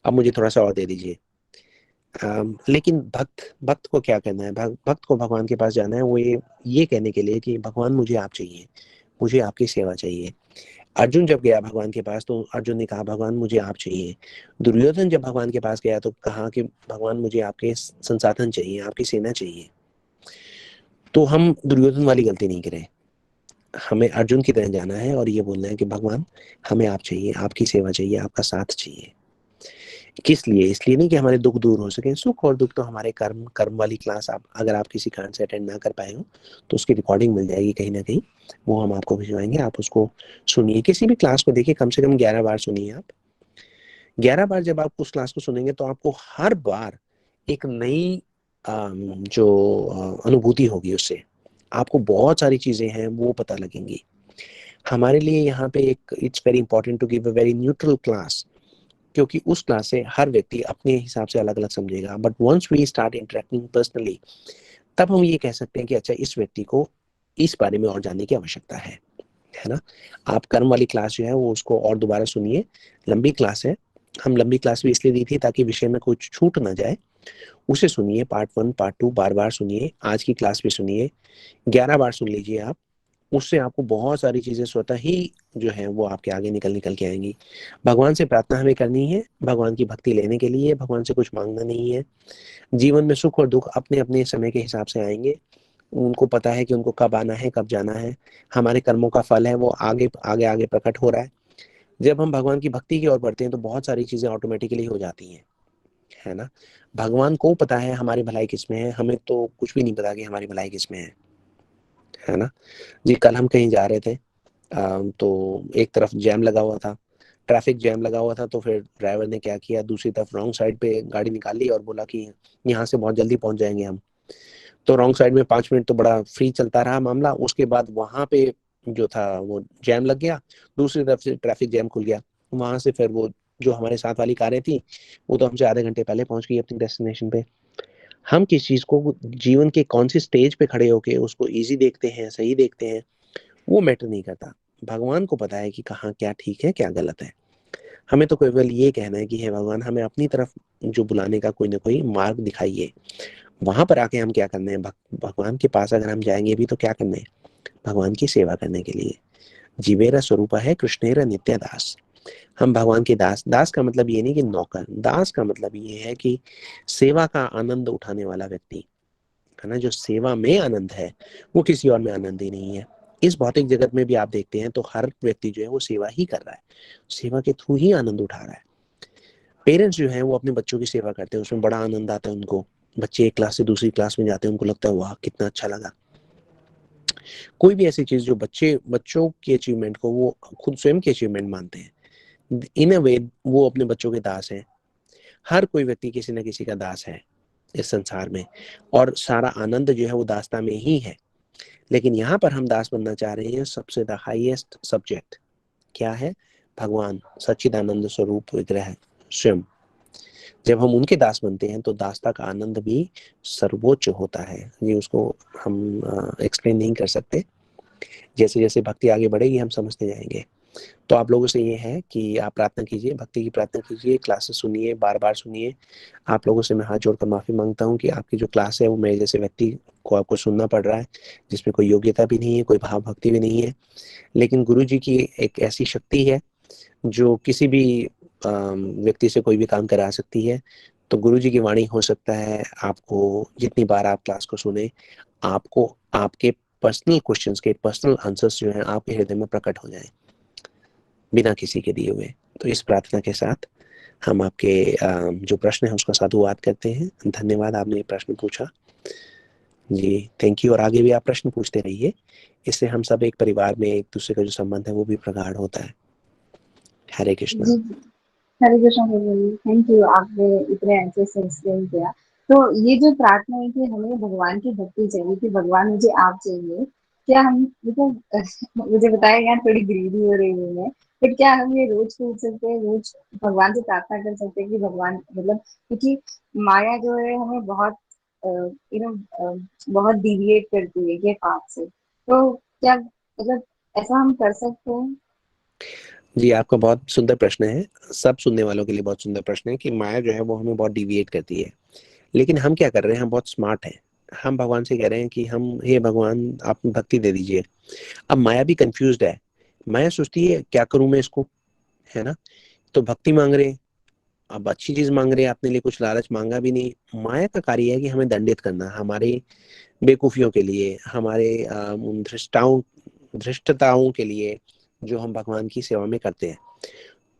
अब मुझे थोड़ा सा और दे दीजिए। लेकिन भक्त भक्त को क्या करना है? भक्त को भगवान के पास जाना है, वो ये कहने के लिए कि भगवान मुझे आप चाहिए, मुझे आपकी सेवा चाहिए। अर्जुन जब गया भगवान के पास तो अर्जुन ने कहा भगवान मुझे आप चाहिए। दुर्योधन जब भगवान के पास गया तो कहा कि भगवान मुझे आपके संसाधन चाहिए, आपकी सेना चाहिए। तो हम दुर्योधन वाली गलती नहीं करें, हमें अर्जुन की तरह जाना है और ये बोलना है कि भगवान हमें आप चाहिए, आपकी सेवा चाहिए, आपका साथ चाहिए। किस लिए? इसलिए नहीं कि हमारे दुख दूर हो सके, सुख और दुख तो हमारे कर्म कर्म वाली क्लास, आप अगर आप किसी कारण से अटेंड ना कर पाए हो तो उसकी रिकॉर्डिंग मिल जाएगी कहीं ना कहीं, वो हम आपको भिजवाएंगे, आप उसको सुनिए। किसी भी क्लास को देखिए, कम से कम 11 बार सुनिए। आप 11 बार जब आप उस क्लास को सुनेंगे तो आपको हर बार एक नई जो अनुभूति होगी, उससे आपको बहुत सारी चीजें हैं वो पता लगेंगी। हमारे लिए यहाँ पे एक it's very important to give a very neutral class, क्योंकि उस क्लास से हर व्यक्ति अपने हिसाब से अलग अलग समझेगा। But once we start interacting personally, तब हम ये कह सकते हैं कि अच्छा इस व्यक्ति को इस बारे में और जानने की आवश्यकता है ना। आप कर्म वाली क्लास जो है वो उसको और दोबारा सुनिए, लंबी क्लास है, हम लंबी क्लास भी इसलिए दी थी ताकि विषय में कुछ छूट ना जाए। उसे सुनिए, पार्ट 1 पार्ट 2 बार बार सुनिए, आज की क्लास भी सुनिए, 11 बार सुन लीजिए आप। उससे आपको बहुत सारी चीजें स्वतः ही जो है वो आपके आगे निकल निकल के आएंगी। भगवान से प्रार्थना हमें करनी है, भगवान की भक्ति लेने के लिए, भगवान से कुछ मांगना नहीं है। जीवन में सुख और दुख अपने अपने समय के हिसाब से आएंगे, उनको पता है कि उनको कब आना है, कब जाना है। हमारे कर्मों का फल है वो आगे आगे आगे प्रकट हो रहा है। जब हम भगवान की भक्ति की ओर बढ़ते हैं तो बहुत सारी चीजें ऑटोमेटिकली हो जाती हैं, है ना। भगवान को पता है हमारी भलाई किसमें है, हमें तो कुछ भी नहीं पता कि हमारी भलाई किसमें है ना। जी, कल हम कहीं जा रहे थे, तो एक तरफ जैम लगा हुआ था, ट्रैफिक जैम लगा हुआ था, तो फिर ड्राइवर ने क्या किया, दूसरी तरफ रॉन्ग साइड पे गाड़ी निकाल ली और बोला कि यहाँ से बहुत जल्दी पहुंच जाएंगे हम। तो रॉन्ग साइड में 5 मिनट तो बड़ा फ्री चलता रहा मामला, उसके बाद वहां पे जो था वो जैम लग गया, दूसरी तरफ से ट्रैफिक जैम खुल गया। वहां से फिर वो जो हमारे साथ वाली कारें थी वो तो हमसे आधे घंटे पहले पहुंच गई अपनी डेस्टिनेशन पे। हम किस चीज को जीवन के कौन सी स्टेज पे खड़े होके उसको इजी देखते हैं, सही देखते हैं, वो मैटर नहीं करता। भगवान को पता है कि कहाँ क्या ठीक है, क्या गलत है। हमें तो केवल ये कहना है कि हे भगवान हमें अपनी तरफ जो बुलाने का कोई ना कोई मार्ग दिखाइए। वहां पर आके हम क्या करने हैं? भगवान के पास अगर हम जाएंगे भी तो क्या करने हैं? भगवान की सेवा करने के लिए। जीवेरा स्वरूप है कृष्णेरा नित्य दास। हम भगवान के दास। दास का मतलब ये नहीं कि नौकर, दास का मतलब ये है कि सेवा का आनंद उठाने वाला व्यक्ति, है ना। जो सेवा में आनंद है वो किसी और में आनंद ही नहीं है। इस भौतिक जगत में भी आप देखते हैं तो हर व्यक्ति जो है वो सेवा ही कर रहा है, सेवा के थ्रू ही आनंद उठा रहा है। पेरेंट्स जो है वो अपने बच्चों की सेवा करते हैं, उसमें बड़ा आनंद आता है उनको। बच्चे एक क्लास से दूसरी क्लास में जाते हैं, उनको लगता है वाह कितना अच्छा लगा। कोई भी ऐसी चीज जो बच्चों की अचीवमेंट को वो खुद स्वयं की अचीवमेंट मानते हैं, इन अ वे वो अपने बच्चों के दास हैं। हर कोई व्यक्ति किसी न किसी का दास है इस संसार में, और सारा आनंद जो है वो दासता में ही है। लेकिन यहाँ पर हम दास बनना चाह रहे हैं सबसे द हाईएस्ट सब्जेक्ट क्या है, भगवान सच्चिदानंद स्वरूप विग्रह स्वयं। जब हम उनके दास बनते हैं तो दासता का आनंद भी सर्वोच्च होता है। ये उसको हम एक्सप्लेन नहीं कर सकते, जैसे जैसे भक्ति आगे बढ़ेगी हम समझते जाएंगे। तो आप लोगों से ये है कि आप प्रार्थना कीजिए, भक्ति की प्रार्थना कीजिए, क्लासेस सुनिए, बार बार सुनिए। आप लोगों से मैं हाथ जोड़कर माफी मांगता हूँ कि आपकी जो क्लास है वो मेरे जैसे व्यक्ति को आपको सुनना पड़ रहा है, जिसमें कोई योग्यता भी नहीं है, कोई भाव भक्ति भी नहीं है। लेकिन गुरु जी की एक ऐसी शक्ति है जो किसी भी व्यक्ति से कोई भी काम करा सकती है। तो गुरु जी की वाणी हो सकता है आपको जितनी बार आप क्लास को सुने, आपको आपके पर्सनल क्वेश्चंस के पर्सनल आंसर्स जो हैं आपके हृदय में प्रकट हो जाएं बिना किसी के दिए हुए। तो इस प्रार्थना के साथ हम आपके जो प्रश्न है उसका साधुवाद करते हैं। धन्यवाद, आपने ये प्रश्न पूछा जी, थैंक यू। और आगे भी आप प्रश्न पूछते रहिए, इससे हम सब एक परिवार में एक दूसरे का जो संबंध है वो भी प्रगाढ़ होता है। हरे कृष्णा। जी हरे कृष्ण प्रभु जी, थैंक यू, आपने इतने अच्छे से एक्सप्लेन किया। तो ये जो प्रार्थना है कि हमें भगवान की भक्ति चाहिए, कि भगवान मुझे आप चाहिए, क्या हम मतलब मुझे बताया यार थोड़ी ग्रीडी हो रही हूँ मैं, बट क्या हम ये रोज पूछ सकते हैं, रोज भगवान से प्रार्थना कर सकते हैं कि भगवान मतलब, क्योंकि माया जो है हमें बहुत बहुत डिविएट करती है ये पाथ से, तो क्या मतलब ऐसा हम कर सकते हैं? जी, आपका बहुत सुंदर प्रश्न है, सब सुनने वालों के लिए बहुत सुंदर प्रश्न है कि माया जो है वो हमें बहुत डिविएट करती है। लेकिन हम क्या कर रहे हैं, हम बहुत स्मार्ट हैं। हम भगवान से कह रहे हैं कि हम, हे भगवान आप भक्ति दे दीजिए। अब माया भी कंफ्यूज्ड है, माया सोचती है क्या करूं मैं इसको, है ना। तो भक्ति मांग रहे, अब अच्छी चीज मांग रहे हैं, अपने लिए कुछ लालच मांगा भी नहीं। माया का कार्य है कि हमें दंडित करना, हमारे बेवकूफियों के लिए, हमारे धृष्टताओं के लिए जो हम भगवान की सेवा में करते हैं।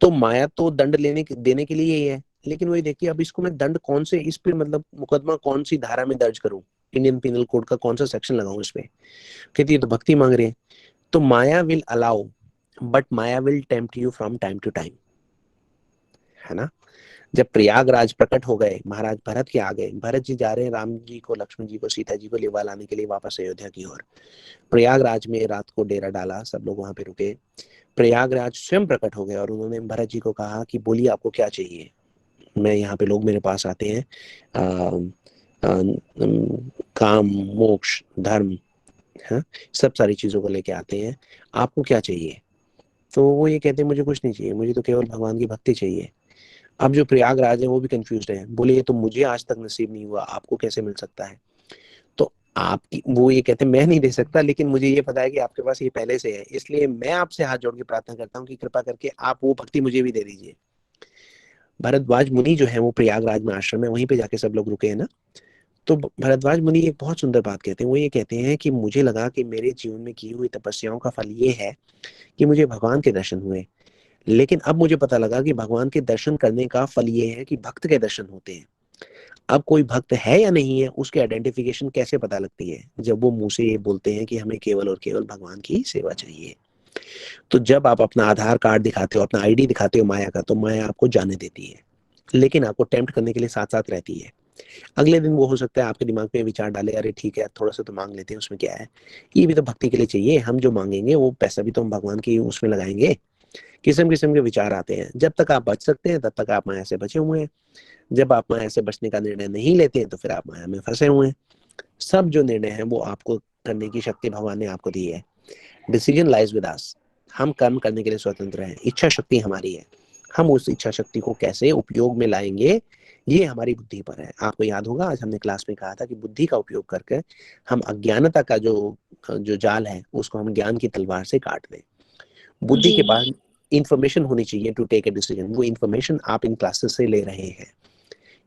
तो माया तो दंड देने के लिए ही है। लेकिन वही देखिए, अब इसको मैं दंड कौन से, इस पे मतलब मुकदमा कौन सी धारा में दर्ज करूं, इंडियन पिनल कोड का कौन सा सेक्शन लगाऊं इस पे। कहती है तो भक्ति मांग रहे हैं। तो Maya will allow, but Maya will tempt you from time to time, है ना। जब प्रयागराज प्रकट हो गए, महाराज भरत के आ गए, भरत जी जा रहे हैं राम जी को, लक्ष्मण जी को, सीता जी को लेवा लाने के लिए वापस अयोध्या की ओर। प्रयागराज में रात को डेरा डाला, सब लोग वहां पे रुके। प्रयागराज स्वयं प्रकट हो गए और उन्होंने भरत जी को कहा कि बोलिए आपको क्या चाहिए। मैं यहाँ पे, लोग मेरे पास आते हैं काम, मोक्ष, धर्म, है, सब सारी चीजों को लेके आते हैं, आपको क्या चाहिए। तो वो ये कहते हैं मुझे कुछ नहीं चाहिए, मुझे तो केवल भगवान की भक्ति चाहिए। अब जो प्रयागराज है वो भी कंफ्यूज है, बोले ये तो मुझे आज तक नसीब नहीं हुआ, आपको कैसे मिल सकता है। तो आपकी, वो ये कहते हैं मैं नहीं दे सकता, लेकिन मुझे ये पता है कि आपके पास ये पहले से है, इसलिए मैं आपसे हाथ जोड़ के प्रार्थना करता हूँ कि कृपा करके आप वो भक्ति मुझे भी दे दीजिए। भरद्वाज मुनि जो है वो प्रयागराज में आश्रम है, वहीं पे जाके सब लोग रुके हैं ना। तो भरद्वाज मुनि एक बहुत सुंदर बात कहते हैं, वो ये कहते हैं कि मुझे लगा कि मेरे जीवन में की हुई तपस्याओं का फल ये है कि मुझे भगवान के दर्शन हुए, लेकिन अब मुझे पता लगा कि भगवान के दर्शन करने का फल ये है कि भक्त के दर्शन होते हैं। अब कोई भक्त है या नहीं है उसके आइडेंटिफिकेशन कैसे पता लगती है, जब वो मुंह से ये बोलते हैं कि हमें केवल और केवल भगवान की सेवा चाहिए। तो जब आप अपना आधार कार्ड दिखाते हो, अपना आईडी दिखाते हो माया का, तो माया आपको जाने देती है, लेकिन आपको टेम्प्ट करने के लिए साथ साथ रहती है। अगले दिन वो हो सकता है आपके दिमाग में विचार डाले, अरे ठीक है थोड़ा सा तो मांग लेते हैं, उसमें क्या है, ये भी तो भक्ति के लिए चाहिए, हम जो मांगेंगे वो पैसा भी तो हम भगवान की उसमें लगाएंगे। किस्म किस्म के विचार आते हैं। जब तक आप बच सकते हैं तब तक आप माया से बचे हुए हैं। जब आप माया से बचने का निर्णय नहीं लेते हैं तो फिर आप माया में फंसे हुए हैं। सब जो निर्णय है वो आपको करने की शक्ति भगवान ने आपको दी है। Decision lies with us. हम कर्म करने के लिए स्वतंत्र हैं, इच्छा शक्ति हमारी है। हम उस इच्छा शक्ति को कैसे उपयोग में लाएंगे ये हमारी बुद्धि पर है। आपको याद होगा आज हमने क्लास में कहा था कि बुद्धि का उपयोग करके हम अज्ञानता का जो जाल है उसको हम ज्ञान की तलवार से काट दें। बुद्धि के पास इंफॉर्मेशन होनी चाहिए टू टेक ए डिसीजन। वो इंफॉर्मेशन आप इन क्लासेस से ले रहे हैं।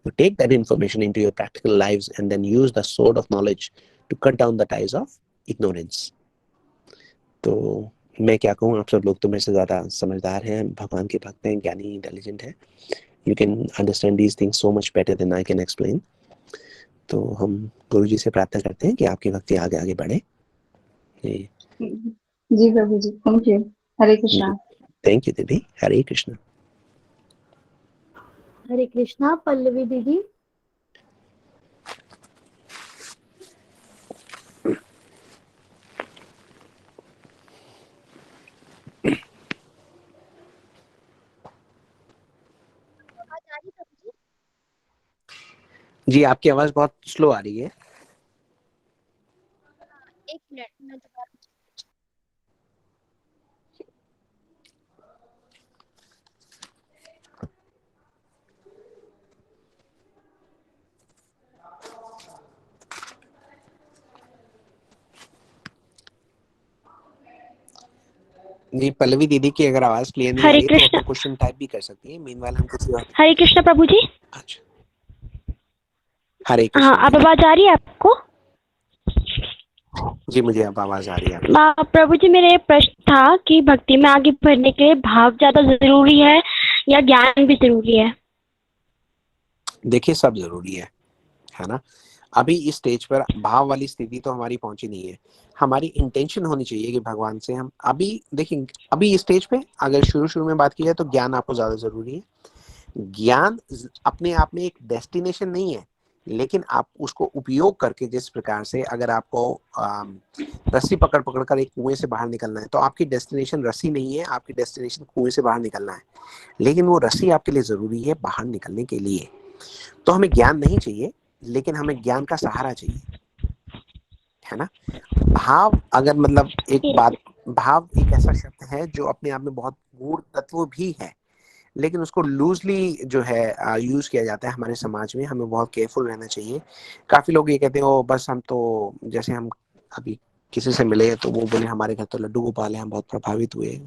You take that information into your practical lives and then use the sword of knowledge to cut down the ties of ignorance. तो मैं क्या कहूँ, आप सब लोग तो मेरे से ज़्यादा समझदार हैं, भगवान के भक्त हैं, ज्ञानी, इंटेलिजेंट हैं। You can understand these things so much better than I can explain. तो हम गुरु जी से प्रार्थना करते हैं कि आपकी भक्ति आगे आगे बढ़े। जी जी प्रभु जी, thank you. Hare Krishna. Thank you दीदी। हरे कृष्ण। हरे कृष्णा। पल्लवी दीदी। जी आपकी आवाज बहुत स्लो आ रही है। एक मिनट मैं दोबारा। जी पल्लवी दीदी की अगर आवाज क्लियर नहीं आ हरे रही है तो कृष्ण। अपना क्वेश्चन टाइप भी कर सकती है। मीनवाइल हम कुछ और। हरे कृष्ण प्रभु जी। अच्छा हरे हाँ, कृष्ण अब जी। आवाज आ रही है आपको? जी मुझे अब आवाज आ रही है आपकी। प्रभु जी, मेरा ये प्रश्न था कि भक्ति में आगे बढ़ने के लिए भाव ज्यादा जरूरी है या ज्ञान भी जरूरी है? देखिए सब जरूरी है ना। अभी इस स्टेज पर भाव वाली स्थिति तो हमारी पहुंची नहीं है। हमारी इंटेंशन होनी चाहिए कि भगवान से हम अभी देखेंगे। अभी इस स्टेज पे अगर शुरू शुरू में बात की जाए तो ज्ञान आपको ज्यादा जरूरी है। ज्ञान अपने आप में एक डेस्टिनेशन नहीं है, लेकिन आप उसको उपयोग करके जिस प्रकार से अगर आपको रस्सी पकड़ पकड़ कर एक कुएं से बाहर निकलना है तो आपकी डेस्टिनेशन रस्सी नहीं है, आपकी डेस्टिनेशन कुएं से बाहर निकलना है। लेकिन वो रस्सी आपके लिए जरूरी है बाहर निकलने के लिए। तो हमें ज्ञान नहीं चाहिए, लेकिन हमें ज्ञान का सहारा चाहिए, है ना। भाव अगर मतलब एक बात, भाव एक ऐसा शब्द है जो अपने आप में बहुत गूढ़ तत्व भी है, लेकिन उसको लूजली जो है यूज किया जाता है हमारे समाज में। हमें बहुत केयरफुल रहना चाहिए। काफी लोग ये कहते हैं ओ बस हम तो, जैसे हम अभी किसी से मिले तो वो बोले हमारे घर तो लड्डू गोपाल है, हम बहुत प्रभावित हुए।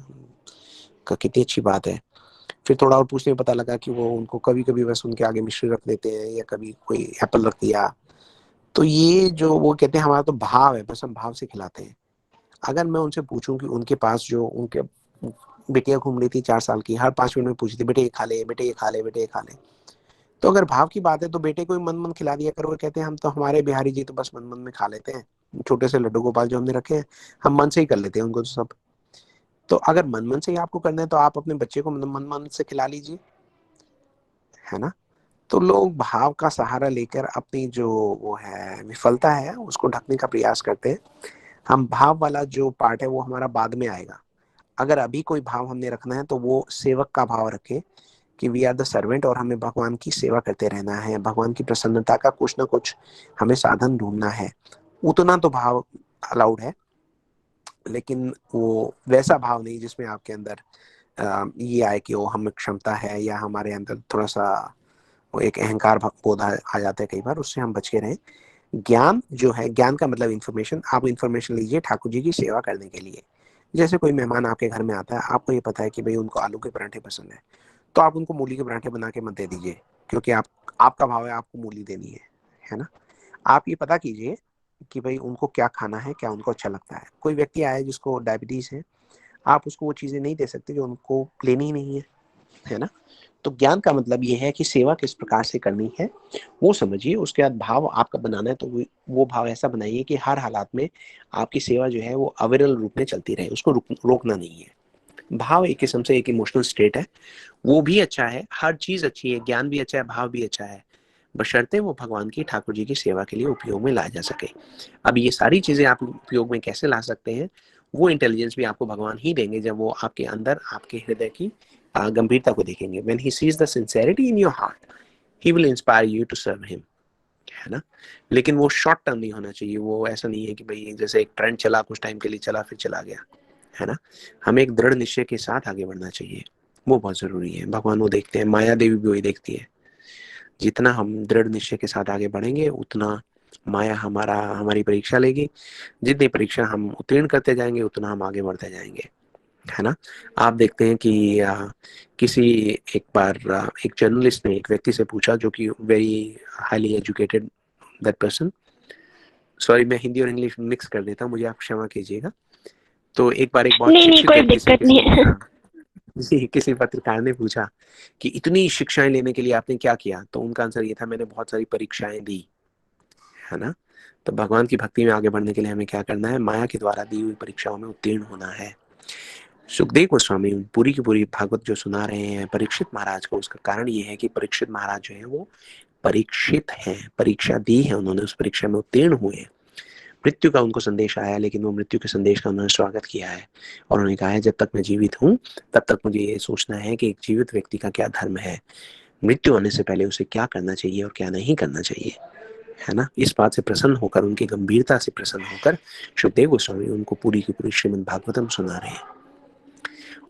कितनी अच्छी बात है। फिर थोड़ा और पूछने में पता लगा कि वो उनको कभी कभी बस उनके आगे मिश्री रख देते हैं या कभी कोई एप्पल रख दिया। तो ये जो वो कहते हैं हमारा तो भाव है, बस हम भाव से खिलाते हैं। अगर मैं उनसे पूछूं कि उनके पास जो उनके बेटियां घूम रही थी 4 साल की, हर 5 मिनट में पूछती थी बेटे ये खा ले, बेटे ये खा ले, बेटे ये खा ले। तो अगर भाव की बात है तो बेटे को मन मन खिला दिया करो। कहते हैं हम तो, हमारे बिहारी जी तो बस मन मन में खा लेते हैं। छोटे से लड्डू गोपाल जो हमने रखे हैं हम मन से ही कर लेते हैं उनको तो सब। तो अगर मन मन से ही आपको करना है तो आप अपने बच्चे को मन मन से खिला लीजिए, है ना। तो लोग भाव का सहारा लेकर अपनी जो वो है विफलता है उसको ढकने का प्रयास करते हैं। हम भाव वाला जो पार्ट है वो हमारा बाद में आएगा। अगर अभी कोई भाव हमने रखना है तो वो सेवक का भाव रखें कि वी आर द सर्वेंट और हमें भगवान की सेवा करते रहना है। भगवान की प्रसन्नता का कुछ ना कुछ हमें साधन ढूंढना है। उतना तो भाव अलाउड है, लेकिन वो वैसा भाव नहीं जिसमें आपके अंदर ये आए कि वो हमें क्षमता है या हमारे अंदर थोड़ा सा वो एक अहंकार बोध आ जाता है कई बार। उससे हम बच के रहें। ज्ञान जो है, ज्ञान का मतलब इन्फॉर्मेशन। आप इन्फॉर्मेशन लीजिए ठाकुर जी की सेवा करने के लिए। जैसे कोई मेहमान आपके घर में आता है, आपको ये पता है कि भाई उनको आलू के पराठे पसंद है, तो आप उनको मूली के पराठे बना के मत दे दीजिए, क्योंकि आपका भाव है आपको मूली देनी है ना। आप ये पता कीजिए कि भाई उनको क्या खाना है, क्या उनको अच्छा लगता है। कोई व्यक्ति आया जिसको डायबिटीज है, आप उसको वो चीजें नहीं दे सकते जो उनको लेनी ही नहीं है ना। तो ज्ञान का मतलब ये है कि सेवा किस प्रकार से करनी है वो समझिए। उसके बाद भाव आपका बनाना है तो वो भाव ऐसा बनाइए कि हर हालात में आपकी सेवा जो है वो अविरल रूप में चलती रहे, उसको रोकना नहीं है। भाव एक किस्म से एक इमोशनल स्टेट है, वो भी अच्छा है, हर चीज अच्छी है, ज्ञान भी अच्छा है, भाव भी अच्छा है, बशर्ते वो भगवान की ठाकुर जी की सेवा के लिए उपयोग में लाया जा सके। अब ये सारी चीजें आप उपयोग में कैसे ला सकते हैं, वो इंटेलिजेंस भी आपको भगवान ही देंगे जब वो आपके अंदर आपके हृदय की गंभीरता को देखेंगे। When he sees the sincerity in your heart he will inspire you to serve him, है ना। लेकिन वो शॉर्ट टर्म नहीं होना चाहिए। वो ऐसा नहीं है कि भाई जैसे एक ट्रेंड चला, कुछ टाइम के लिए चला फिर चला गया, है ना। हमें एक दृढ़ निश्चय के साथ आगे बढ़ना चाहिए, वो बहुत जरूरी है। भगवान वो देखते हैं, माया देवी भी वही देखती है। जितना हम दृढ़ निश्चय के साथ आगे बढ़ेंगे उतना माया हमारी परीक्षा लेगी। जितनी परीक्षा हम उत्तीर्ण करते जाएंगे उतना हम आगे बढ़ते जाएंगे, है ना। आप देखते हैं कि किसी एक बार एक जर्नलिस्ट ने एक व्यक्ति से पूछा जो कि very highly educated that person, sorry मैं हिंदी और इंग्लिश मिक्स कर देता हूँ, मुझे आप क्षमा कीजिएगा। तो एक बार एक बहुत नहीं नहीं, शिक्षित कोई व्यक्ति से दिक्कत नहीं है। किसी पत्रकार ने पूछा कि इतनी शिक्षाएं लेने के लिए आपने क्या किया, तो उनका आंसर ये था मैंने बहुत सारी परीक्षाएं दी, है ना। तो भगवान की भक्ति में आगे बढ़ने के लिए हमें क्या करना है? माया के द्वारा दी हुई परीक्षाओं में उत्तीर्ण होना है। सुखदेव गोस्वामी पूरी की पूरी भागवत जो सुना रहे हैं परीक्षित महाराज को, उसका कारण ये है कि परीक्षित महाराज जो है वो परीक्षित हैं, परीक्षा दी है उन्होंने, उस परीक्षा में उत्तीर्ण हुए हैं। मृत्यु का उनको संदेश आया, लेकिन वो मृत्यु के संदेश का उन्होंने स्वागत किया है और उन्होंने कहा है जब तक मैं जीवित हूँ तब तक मुझे ये सोचना है कि एक जीवित व्यक्ति का क्या धर्म है, मृत्यु होने से पहले उसे क्या करना चाहिए और क्या नहीं करना चाहिए, है ना। इस बात से प्रसन्न होकर, उनकी गंभीरता से प्रसन्न होकर सुखदेव गोस्वामी उनको पूरी की पूरी श्रीमद् भागवतम सुना रहे हैं।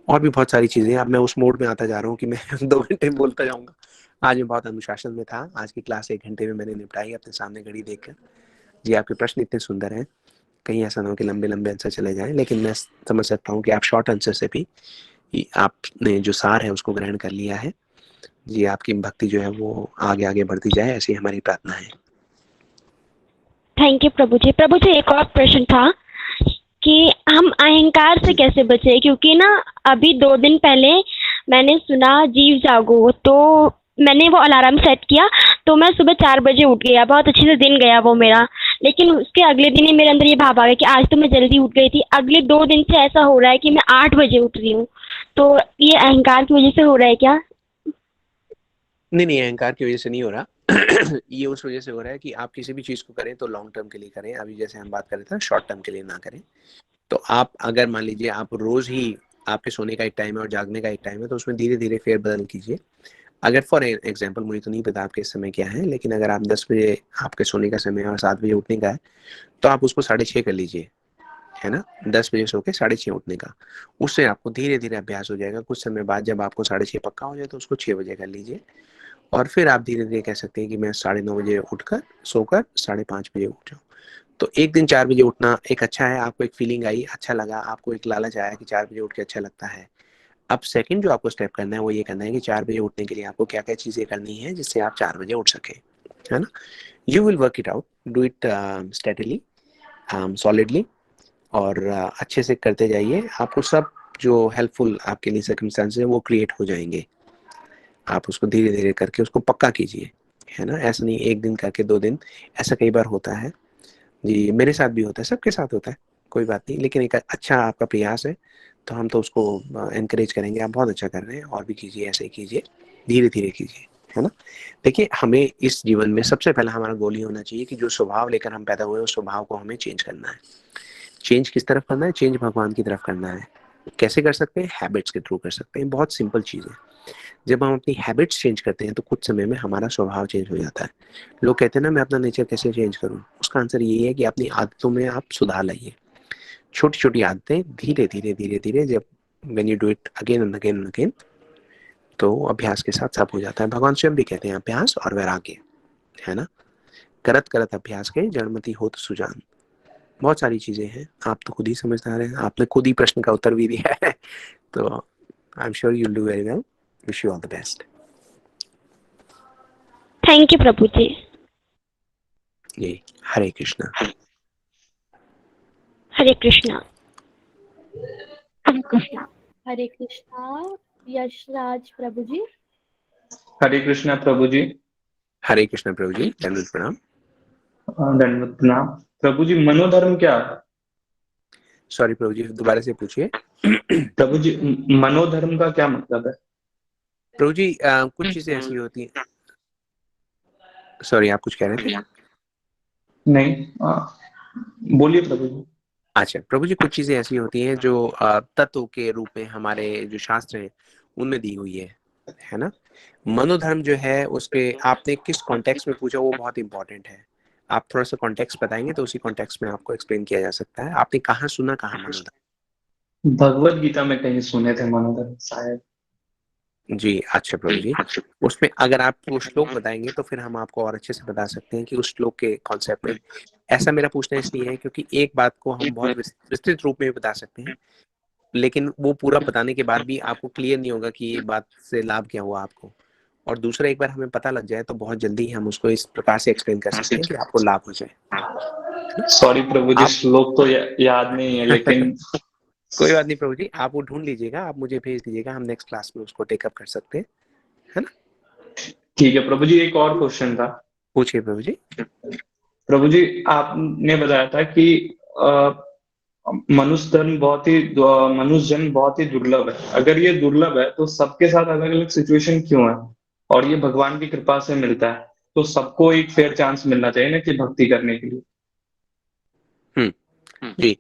और भी बहुत सारी चीजें। अब मैं उस मोड में आता जा रहा हूँ कि मैं 2 घंटे बोलता जाऊंगा। आज मैं बहुत अनुशासन में था। आज की क्लास 1 घंटे में मैंने निपटाई अपने सामने घड़ी देखकर। जी, आपके प्रश्न इतने सुंदर हैं, कहीं ऐसा ना हो कि लंबे लंबे आंसर चले जाएं, लेकिन मैं समझ सकता हूँ कि आप शॉर्ट आंसर से भी आपने जो सार है उसको ग्रहण कर लिया है। जी, आपकी भक्ति जो है वो आगे आगे बढ़ती जाए, ऐसी हमारी प्रार्थना है। थैंक यू प्रभु जी। प्रभु जी, एक और प्रश्न था कि हम अहंकार से कैसे बचे, क्योंकि ना अभी 2 दिन पहले मैंने सुना जीव जागो, तो मैंने वो अलार्म सेट किया, तो मैं सुबह 4 बजे उठ गया, बहुत अच्छे से दिन गया वो मेरा। लेकिन उसके अगले दिन ही मेरे अंदर ये भाव आ गया कि आज तो मैं जल्दी उठ गई थी। अगले 2 दिन से ऐसा हो रहा है कि मैं 8 बजे उठ रही हूँ, तो ये अहंकार की वजह से हो रहा है क्या? नहीं, अहंकार की वजह से नहीं हो रहा। ये उस वजह से हो रहा है कि आप किसी भी चीज को करें तो लॉन्ग टर्म के लिए करें। अभी जैसे हम बात कर रहे थे, शॉर्ट टर्म के लिए ना करें। तो आप अगर मान लीजिए आप रोज ही, आपके सोने का एक टाइम है और जागने का एक टाइम है, तो उसमें धीरे धीरे फेरबदल कीजिए। अगर फॉर एग्जाम्पल, मुझे तो नहीं पता आपके समय क्या है, लेकिन अगर आप 10 बजे आपके सोने का समय है और 7 बजे उठने का है, तो आप उसको 6:30 कर लीजिए, है ना। 10 बजे सो के 6:30 उठने का, उससे आपको धीरे धीरे अभ्यास हो जाएगा। कुछ समय बाद जब आपको 6:30 पक्का हो जाए तो उसको 6 बजे कर लीजिए, और फिर आप धीरे धीरे कह सकते हैं कि मैं 9:30 बजे उठकर सोकर 5:30 बजे उठ जाऊँ। तो एक दिन 4 बजे उठना एक अच्छा है। आपको एक फीलिंग आई, अच्छा लगा, आपको एक लालच आया कि 4 बजे उठ के अच्छा लगता है। अब सेकंड जो आपको स्टेप करना है वो ये करना है कि 4 बजे उठने के लिए आपको क्या क्या चीजें करनी है जिससे आप 4 बजे उठ सके, है ना। You will work it out, do it steadily, solidly, और अच्छे से करते जाइए। आपको सब जो हेल्पफुल आपके लिए सर्कमस्टेंसेस है वो क्रिएट हो जाएंगे। आप उसको धीरे धीरे करके उसको पक्का कीजिए, है ना। ऐसा नहीं एक दिन करके 2 दिन, ऐसा कई बार होता है जी, मेरे साथ भी होता है, सबके साथ होता है, कोई बात नहीं। लेकिन एक अच्छा आपका प्रयास है तो हम तो उसको एनकरेज करेंगे। आप बहुत अच्छा कर रहे हैं, और भी कीजिए, ऐसे ही कीजिए, धीरे धीरे कीजिए, है ना। देखिए, हमें इस जीवन में सबसे पहला हमारा गोल ही होना चाहिए कि जो स्वभाव लेकर हम पैदा हुए उस स्वभाव को हमें चेंज करना है। चेंज किस तरफ करना है? चेंज भगवान की तरफ करना है। कैसे कर सकते हैं? हैबिट्स के थ्रू कर सकते हैं। बहुत सिंपल चीज़ है। जब हम अपनी हैबिट्स चेंज करते हैं तो कुछ समय में हमारा स्वभाव चेंज हो जाता है। लोग कहते हैं ना, मैं अपना नेचर कैसे चेंज करूं? उसका आंसर यही है कि अपनी आदतों में आप सुधार लाइए। छोटी छोटी आदतें धीरे धीरे धीरे धीरे, जब when you do it again and again and again, तो अभ्यास के साथ सब हो जाता है। भगवान स्वयं भी कहते हैं अभ्यास और वैराग्य, है ना। करत करत अभ्यास के जड़मति हो तो सुजान। बहुत सारी चीजें हैं, आप तो खुद ही समझदार हैं, आपने खुद ही प्रश्न का उत्तर भी दिया है। तो I am sure you will do very well. Wish you all the best. Thank you प्रभु जी। जी, हरे कृष्णा। हरे कृष्णा। हरे कृष्णा। हरे कृष्णा। यशराज प्रभु जी। हरे कृष्णा प्रभु जी। हरे कृष्णा प्रभु जी, दंडवत प्रणाम। दंडवत प्रणाम प्रभु जी। मनोधर्म क्या है? सॉरी प्रभु जी, दोबारा से पूछिए। प्रभु जी, मनोधर्म का क्या मतलब है? प्रभु जी, कुछ चीजें ऐसी होती हैं। सॉरी, आप कुछ कह रहे थे? नहीं, बोलिए प्रभु जी। अच्छा प्रभु जी, कुछ चीजें ऐसी होती हैं जो तत्व के रूप में हमारे जो शास्त्र हैं उनमें दी हुई है ना। मनोधर्म जो है, उसके आपने किस कॉन्टेक्स्ट में पूछा वो बहुत इंपॉर्टेंट है। आप थोड़ा सा कॉन्टेक्स्ट बताएंगे तो उसी कॉन्टेक्स्ट में आपको एक्सप्लेन किया जा सकता है। आपने कहाँ सुना, कहाँ मनोधर्म? भगवत गीता में कहीं सुने थे मनोधर्म शायद। जी, अच्छा प्रभु जी, उसमें अगर आप वो श्लोक बताएंगे तो फिर हम आपको और अच्छे से बता सकते हैं कि उस श्लोक के कॉन्सेप्ट में। ऐसा मेरा पूछना इसलिए है क्योंकि एक बात को हम बहुत विस्तृत रूप में बता सकते हैं, लेकिन वो पूरा बताने के बाद भी आपको क्लियर नहीं होगा कि ये बात से लाभ क्या हुआ आपको। और दूसरा, एक बार हमें पता लग जाए तो बहुत जल्दी हम उसको इस प्रकार से एक्सप्लेन कर सकते हैं कि आपको लाभ हो जाए। सॉरी प्रभु जी, आप श्लोक तो याद नहीं है लेकिन कोई बात नहीं प्रभु जी, आप वो ढूंढ लीजिएगा, आप मुझे भेज दीजिएगा, हम नेक्स्ट क्लास में उसको टेकअप कर सकते हैं, है ना। ठीक है प्रभु जी। एक और क्वेश्चन था। पूछिए प्रभु जी। प्रभु जी आपने बताया था कि मनुष्य जन्म बहुत ही दुर्लभ है। अगर ये दुर्लभ है तो सबके साथ अलग अलग सिचुएशन क्यों है, और ये भगवान की कृपा से मिलता है, तो सबको एक फेयर चांस मिलना चाहिए ना कि भक्ति करने के लिए। जी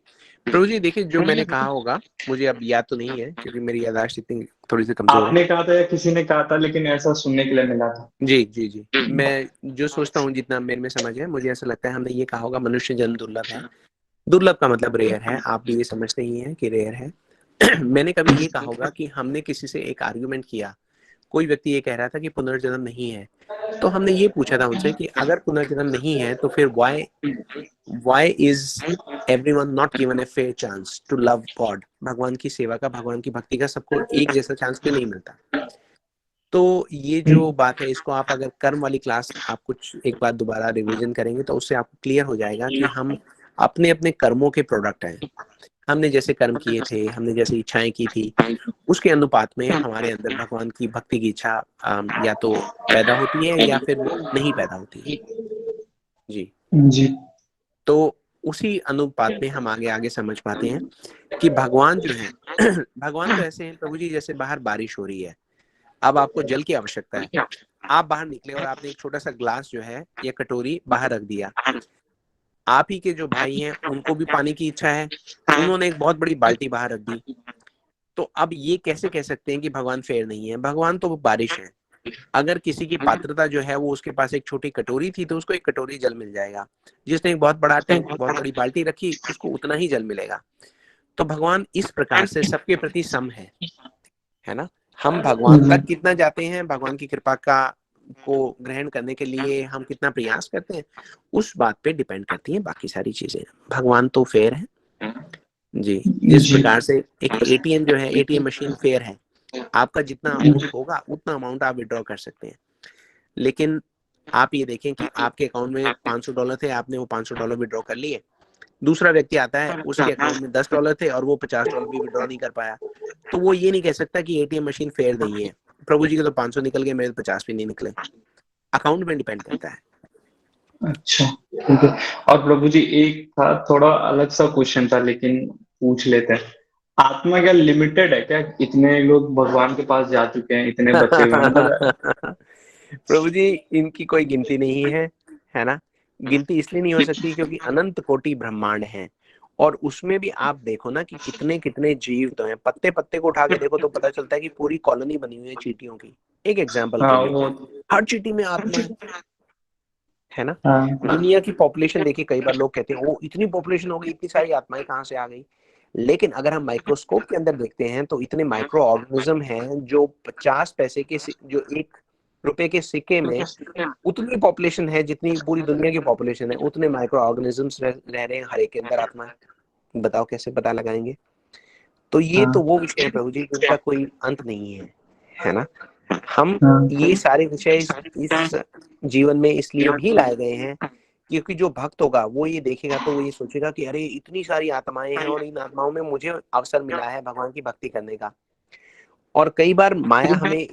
प्रभु जी, देखिए जो मैंने कहा होगा, मुझे अब याद तो नहीं है क्योंकि मेरी याददाश्त इतनी थोड़ी सी कमजोर है। आपने कहा था या किसी ने कहा था, लेकिन ऐसा सुनने के लिए मिला था। जी जी जी, मैं जो सोचता हूँ, जितना मेरे में समझ है, मुझे ऐसा लगता है हमने ये कहा होगा मनुष्य जन्म दुर्लभ है। दुर्लभ का मतलब रेयर है, आप भी ये समझते ही हैं कि रेयर है। मैंने कभी ये कहा होगा कि हमने किसी से एक आर्गुमेंट किया, कोई व्यक्ति ये कह रहा था कि पुनर्जन्म नहीं है, तो हमने ये पूछा था उनसे कि अगर पुनर्जन्म नहीं है तो फिर why is everyone not given a fair chance to love God? भगवान की सेवा का, भगवान की भक्ति का सबको एक जैसा चांस क्यों नहीं मिलता? तो ये जो बात है, इसको आप अगर कर्म वाली क्लास आप कुछ एक बार दोबारा रिवीजन करेंगे तो उससे आपको क्लियर हो जाएगा कि हम अपने अपने कर्मों के प्रोडक्ट हैं। हमने जैसे कर्म किए थे, हमने जैसे इच्छाएं की थी, उसके अनुपात में हमारे अंदर भगवान की भक्ति की इच्छा या तो पैदा होती है या फिर वो नहीं पैदा होती है। जी जी तो उसी अनुपात में हम आगे आगे समझ पाते हैं कि भगवान जो है भगवान तो ऐसे हैं प्रभु जी, जैसे बाहर बारिश हो रही है, अब आपको जल की आवश्यकता है, आप बाहर निकले और आपने एक छोटा सा ग्लास जो है या कटोरी बाहर रख दिया। आप ही के जो भाई हैं उनको भी पानी की इच्छा है, उन्होंने एक बहुत बड़ी बाल्टी बाहर रख दी। तो अब ये कैसे कह सकते हैं कि भगवान फेयर नहीं है? भगवान तो बारिश है। अगर किसी की पात्रता जो है वो उसके पास एक छोटी कटोरी थी तो उसको एक कटोरी जल मिल जाएगा, जिसने एक बहुत बड़ा टैंक, बहुत बड़ी बाल्टी रखी, उसको उतना ही जल मिलेगा। तो भगवान इस प्रकार से सबके प्रति सम है ना। हम भगवान तक कितना जाते हैं, भगवान की कृपा का को ग्रहण करने के लिए हम कितना प्रयास करते हैं, उस बात पे डिपेंड करती हैं बाकी सारी चीजें। भगवान तो फेयर है जी। जिस जी प्रकार से एक एटीएम जो है, एटीएम मशीन फेयर है, आपका जितना अमाउंट होगा उतना अमाउंट आप विड्रॉ कर सकते हैं। लेकिन आप ये देखें कि आपके अकाउंट में $500 थे, आपने वो $500 विड्रॉ कर लिए, दूसरा व्यक्ति आता है, उसके अकाउंट में $10 थे और वो $50 भी विड्रॉ नहीं कर पाया, तो वो ये नहीं कह सकता कि एटीएम मशीन फेयर नहीं है। प्रभु जी के तो 500 निकल गए, मेरे 50 भी नहीं निकले। अकाउंट में डिपेंड करता है। अच्छा ठीक है। और प्रभु जी एक था, थोड़ा अलग सा क्वेश्चन था लेकिन पूछ लेते हैं। आत्मा क्या लिमिटेड है क्या? इतने लोग भगवान के पास जा चुके हैं, इतने बचे हुए हैं, मतलब प्रभु जी इनकी कोई गिनती नहीं है ना। गिनती इसलिए नहीं हो सकती क्योंकि अनंत कोटि ब्रह्मांड है, और उसमें भी आप देखो ना कि कितने कितने जीव तो हैं। पत्ते पत्ते को उठा के देखो तो पता चलता है कि पूरी कॉलोनी बनी हुई है चींटियों की, एक एग्जाम्पल के हाँ लिए। वो हर चींटी में आत्मा है ना। हाँ दुनिया की पॉपुलेशन देखिए, कई बार लोग कहते हैं वो इतनी पॉपुलेशन हो गई, इतनी सारी आत्माएं कहाँ से आ गई। लेकिन अगर हम माइक्रोस्कोप के अंदर देखते हैं तो इतने माइक्रो ऑर्गेनिज्म हैं जो 50 पैसे के जो ₹1 के सिक्के में उतनी पॉपुलेशन है जितनी पूरी दुनिया की पॉपुलेशन है, उतने माइक्रो ऑर्गेनिजम्स रह रहे हैं हर एक के अंदर आत्मा। बताओ कैसे पता लगाएंगे? तो ये तो वो विषय है प्रभु जी जिनका कोई अंत नहीं है ना। हम ये सारे विषय इस जीवन में इसलिए भी लाए गए हैं क्योंकि जो भक्त होगा वो ये देखेगा तो वो ये सोचेगा कि अरे इतनी सारी आत्माएं हैं और इन आत्माओं में मुझे अवसर मिला है भगवान की भक्ति करने का। और कई बार माया हमें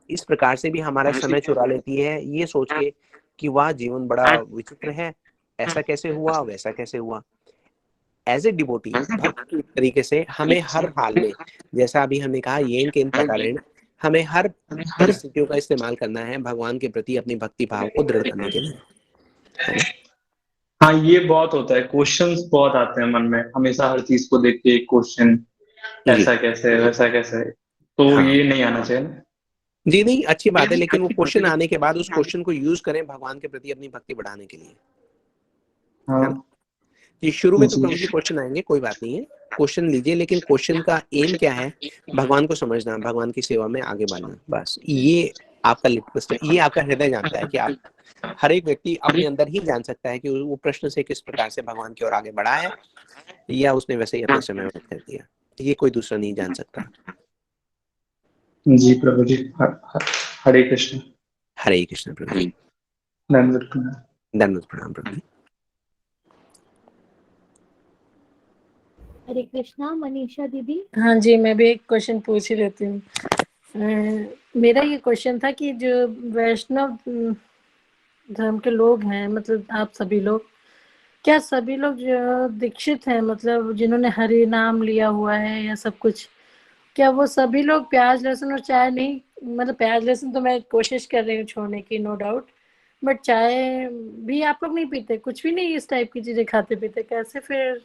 इस प्रकार से भी हमारा समय चुरा लेती है, ये सोच के कि वाह जीवन बड़ा विचित्र है, ऐसा कैसे हुआ, वैसा कैसे हुआ। एज ए डिवोटी भक्त की तरीके से हमें हर हाल में, जैसा अभी हमने कहा येन केन प्रकारेण, हमें हर परिस्थितियों का इस्तेमाल करना है भगवान के प्रति अपनी भक्ति भाव को दृढ़ करने के लिए। हाँ ये बहुत होता है, क्वेश्चंस बहुत आते हैं मन में हमेशा, हर चीज को देख के क्वेश्चन, ऐसा कैसे वैसा कैसे, तो हाँ। ये नहीं आना चाहिए ना। जी नहीं, अच्छी बात है, लेकिन वो क्वेश्चन आने के बाद उस क्वेश्चन को यूज करें भगवान के प्रति अपनी भक्ति बढ़ाने के लिए, है ना। ये शुरू में तो प्रभु जी क्वेश्चन आएंगे, कोई बात नहीं है, क्वेश्चन लीजिए, लेकिन क्वेश्चन का एम क्या है? भगवान को समझना, भगवान की सेवा में आगे बढ़ना, बस ये आपका लिटमस टेस्ट, ये आपका हृदय जानता है कि आप, हर एक व्यक्ति अपने अंदर ही जान सकता है कि वो प्रश्न से किस प्रकार से भगवान की ओर आगे बढ़ा है या उसने वैसे ही अपने समय व्यतीत कर दिया। ये कोई दूसरा नहीं जान सकता। जी प्रभु जी, हरे कृष्ण। हरे कृष्ण प्रभु जी। धन्यवाद प्रणाम प्रभु जी। हरे कृष्णा। मनीषा दीदी। हाँ जी, मैं भी एक क्वेश्चन पूछ ही लेती हूँ। मेरा ये क्वेश्चन था कि जो वैष्णव धर्म के लोग हैं, मतलब आप सभी लोग, क्या सभी लोग जो दीक्षित हैं, मतलब जिन्होंने हरि नाम लिया हुआ है या सब कुछ, क्या वो सभी लोग प्याज लहसुन और चाय नहीं, मतलब प्याज लहसुन तो मैं कोशिश कर रही हूँ छोड़ने की, नो डाउट, बट चाय भी आप लोग नहीं पीते, कुछ भी नहीं इस टाइप की चीजें खाते पीते, कैसे फिर,